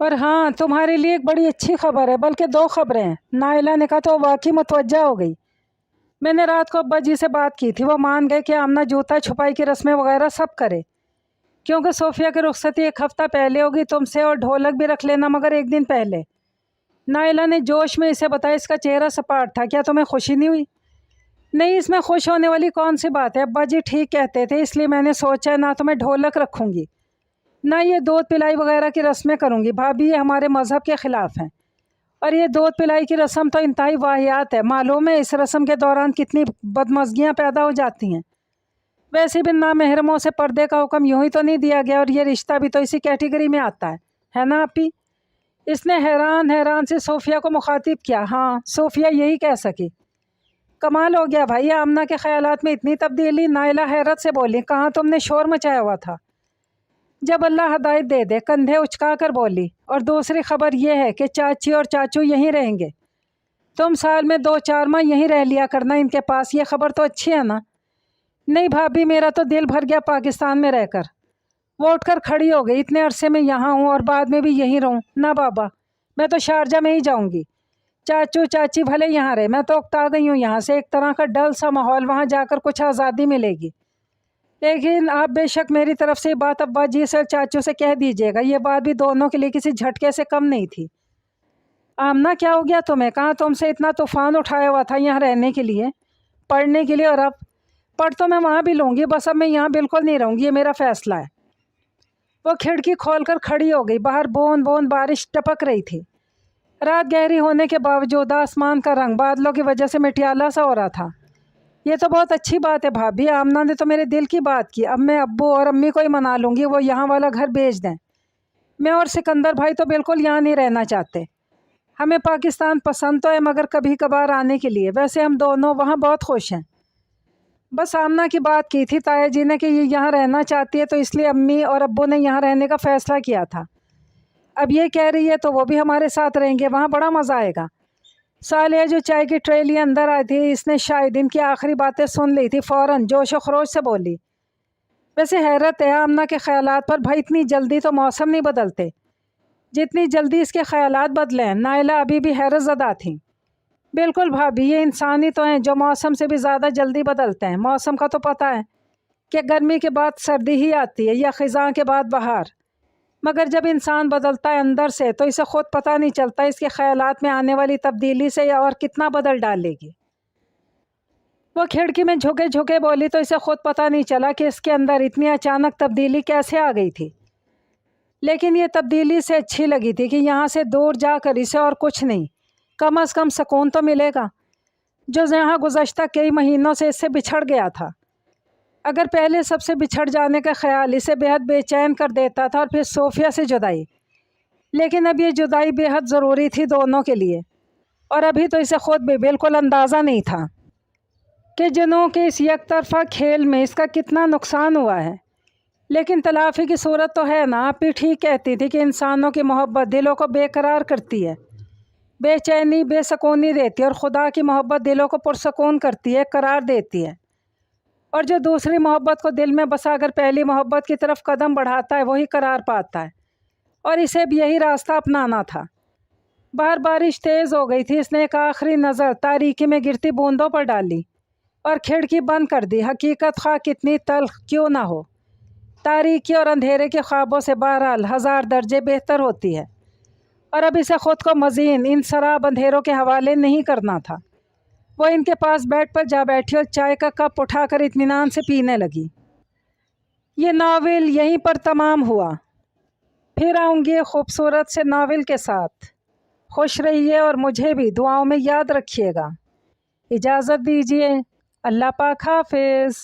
اور ہاں تمہارے لیے ایک بڑی اچھی خبر ہے، بلکہ 2 خبریں ہیں۔ نائلہ نے کہا تو واقعی متوجہ ہو گئی۔ میں نے رات کو ابا جی سے بات کی تھی، وہ مان گئے کہ آمنہ جوتا چھپائی کی رسمیں وغیرہ سب کرے، کیونکہ صوفیہ کی رخصتی 1 ہفتہ پہلے ہوگی۔ تم سے اور ڈھولک بھی رکھ لینا مگر 1 دن پہلے۔ نائلہ نے جوش میں اسے بتایا۔ اس کا چہرہ سپاٹ تھا۔ کیا تمہیں خوشی نہیں ہوئی؟ نہیں، اس میں خوش ہونے والی کون سی بات ہے؟ ابا جی ٹھیک کہتے تھے، اس لیے میں نے سوچا نہ تو میں ڈھولک رکھوں گی نہ یہ دودھ پلائی وغیرہ کی رسمیں کروں گی۔ بھابھی یہ ہمارے مذہب کے خلاف ہیں، اور یہ دودھ پلائی کی رسم تو انتہائی واہیات ہے۔ معلوم ہے اس رسم کے دوران کتنی بدمزگیاں پیدا ہو جاتی ہیں۔ ویسے بھی نامحرموں سے پردے کا حکم یوں ہی تو نہیں دیا گیا، اور یہ رشتہ بھی تو اسی کیٹیگری میں آتا ہے نا آپی؟ اس نے حیران سے صوفیہ کو مخاطب کیا۔ ہاں، صوفیہ یہی کہہ سکی۔ کمال ہو گیا بھائی، آمنہ کے خیالات میں اتنی تبدیلی؟ نائلہ حیرت سے بولی۔ کہاں تم نے شور مچایا ہوا تھا؟ جب اللہ ہدایت دے دے، کندھے اچکا کر بولی۔ اور دوسری خبر یہ ہے کہ چاچی اور چاچو یہیں رہیں گے، تم سال میں 2-4 ماہ یہیں رہ لیا کرنا ان کے پاس۔ یہ خبر تو اچھی ہے نا؟ نہیں بھابھی، میرا تو دل بھر گیا پاکستان میں رہ کر۔ وہ اٹھ کر کھڑی ہو گئی۔ اتنے عرصے میں یہاں ہوں اور بعد میں بھی یہیں رہوں؟ نہ بابا، میں تو شارجہ میں ہی جاؤں گی۔ چاچو چاچی بھلے یہاں رہے، میں تو اکتا گئی ہوں یہاں سے۔ ایک طرح کا ڈل سا ماحول، وہاں جا کر کچھ آزادی ملے گی۔ لیکن آپ بے شک میری طرف سے یہ بات ابا جی سے اور چاچو سے کہہ دیجیے گا۔ یہ بات بھی دونوں کے لیے کسی جھٹکے سے کم نہیں تھی۔ آمنہ کیا ہو گیا تمہیں؟ کہاں تم سے اتنا طوفان اٹھایا ہوا تھا یہاں رہنے کے لیے، پڑھنے کے لیے، اور اب پڑھ تو میں وہاں بھی لوں گی، بس اب میں یہاں بالکل نہیں رہوں گی، یہ میرا فیصلہ ہے۔ وہ کھڑکی کھول کر کھڑی ہو گئی۔ باہر بوند بوند بارش ٹپک رہی تھی۔ رات گہری ہونے کے باوجود آسمان کا رنگ بادلوں کی وجہ سے مٹیالہ سا ہو رہا تھا۔ یہ تو بہت اچھی بات ہے بھابھی، آمنہ نے تو میرے دل کی بات کی۔ اب میں ابو اور امی کو ہی منا لوں گی، وہ یہاں والا گھر بیچ دیں۔ میں اور سکندر بھائی تو بالکل یہاں نہیں رہنا چاہتے۔ ہمیں پاکستان پسند تو ہے مگر کبھی کبھار آنے کے لیے۔ ویسے ہم دونوں وہاں بہت خوش ہیں۔ بس آمنہ کی بات کی تھی تایا جی نے کہ یہ یہاں رہنا چاہتی ہے، تو اس لیے امی اور ابو نے یہاں رہنے کا فیصلہ کیا تھا۔ اب یہ کہہ رہی ہے تو وہ بھی ہمارے ساتھ رہیں گے، وہاں بڑا مزہ آئے گا۔ صالحہ جو چائے کی ٹرے لیے اندر آئی تھی، اس نے شاید ان کی آخری باتیں سن لی تھی، فوراً جوش و خروش سے بولی۔ ویسے حیرت ہے آمنہ کے خیالات پر، بھائی اتنی جلدی تو موسم نہیں بدلتے جتنی جلدی اس کے خیالات بدلے ہیں۔ نائلہ ابھی بھی حیرت زدہ تھیں۔ بالکل بھابھی، یہ انسان ہی تو ہیں جو موسم سے بھی زیادہ جلدی بدلتے ہیں۔ موسم کا تو پتہ ہے کہ گرمی کے بعد سردی ہی آتی ہے یا خزاں کے بعد بہار، مگر جب انسان بدلتا ہے اندر سے تو اسے خود پتہ نہیں چلتا اس کے خیالات میں آنے والی تبدیلی سے اور کتنا بدل ڈالے گی۔ وہ کھڑکی میں جھکے جھکے بولی تو اسے خود پتہ نہیں چلا کہ اس کے اندر اتنی اچانک تبدیلی کیسے آ گئی تھی، لیکن یہ تبدیلی سے اچھی لگی تھی کہ یہاں سے دور جا کر اسے اور کچھ نہیں، کم از کم سکون تو ملے گا، جو یہاں گزشتہ کئی مہینوں سے اس سے بچھڑ گیا تھا۔ اگر پہلے سب سے بچھڑ جانے کا خیال اسے بے حد بے چین کر دیتا تھا، اور پھر صوفیہ سے جدائی، لیکن اب یہ جدائی بے حد ضروری تھی دونوں کے لیے، اور ابھی تو اسے خود بھی بالکل اندازہ نہیں تھا کہ جنوں کے اس یک طرفہ کھیل میں اس کا کتنا نقصان ہوا ہے۔ لیکن تلافی کی صورت تو ہے نا؟ آپ بھی ٹھیک کہتی تھی کہ انسانوں کی محبت دلوں کو بے قرار کرتی ہے، بے چینی بے سکونی دیتی ہے، اور خدا کی محبت دلوں کو پرسکون کرتی ہے، قرار دیتی ہے۔ اور جو دوسری محبت کو دل میں بسا کر پہلی محبت کی طرف قدم بڑھاتا ہے وہی قرار پاتا ہے، اور اسے بھی یہی راستہ اپنانا تھا۔ باہر بارش تیز ہو گئی تھی۔ اس نے ایک آخری نظر تاریکی میں گرتی بوندوں پر ڈالی اور کھڑکی بند کر دی۔ حقیقت خواہ کتنی تلخ کیوں نہ ہو، تاریکی اور اندھیرے کے خوابوں سے بہرحال 1000 درجے بہتر ہوتی ہے، اور اب اسے خود کو مزین ان سراب اندھیروں کے حوالے نہیں کرنا تھا۔ وہ ان کے پاس بیڈ پر جا بیٹھی اور چائے کا کپ اٹھا کر اطمینان سے پینے لگی۔ یہ ناول یہیں پر تمام ہوا، پھر آؤں گی خوبصورت سے ناول کے ساتھ۔ خوش رہیے اور مجھے بھی دعاؤں میں یاد رکھیے گا۔ اجازت دیجیے، اللہ پاک حافظ۔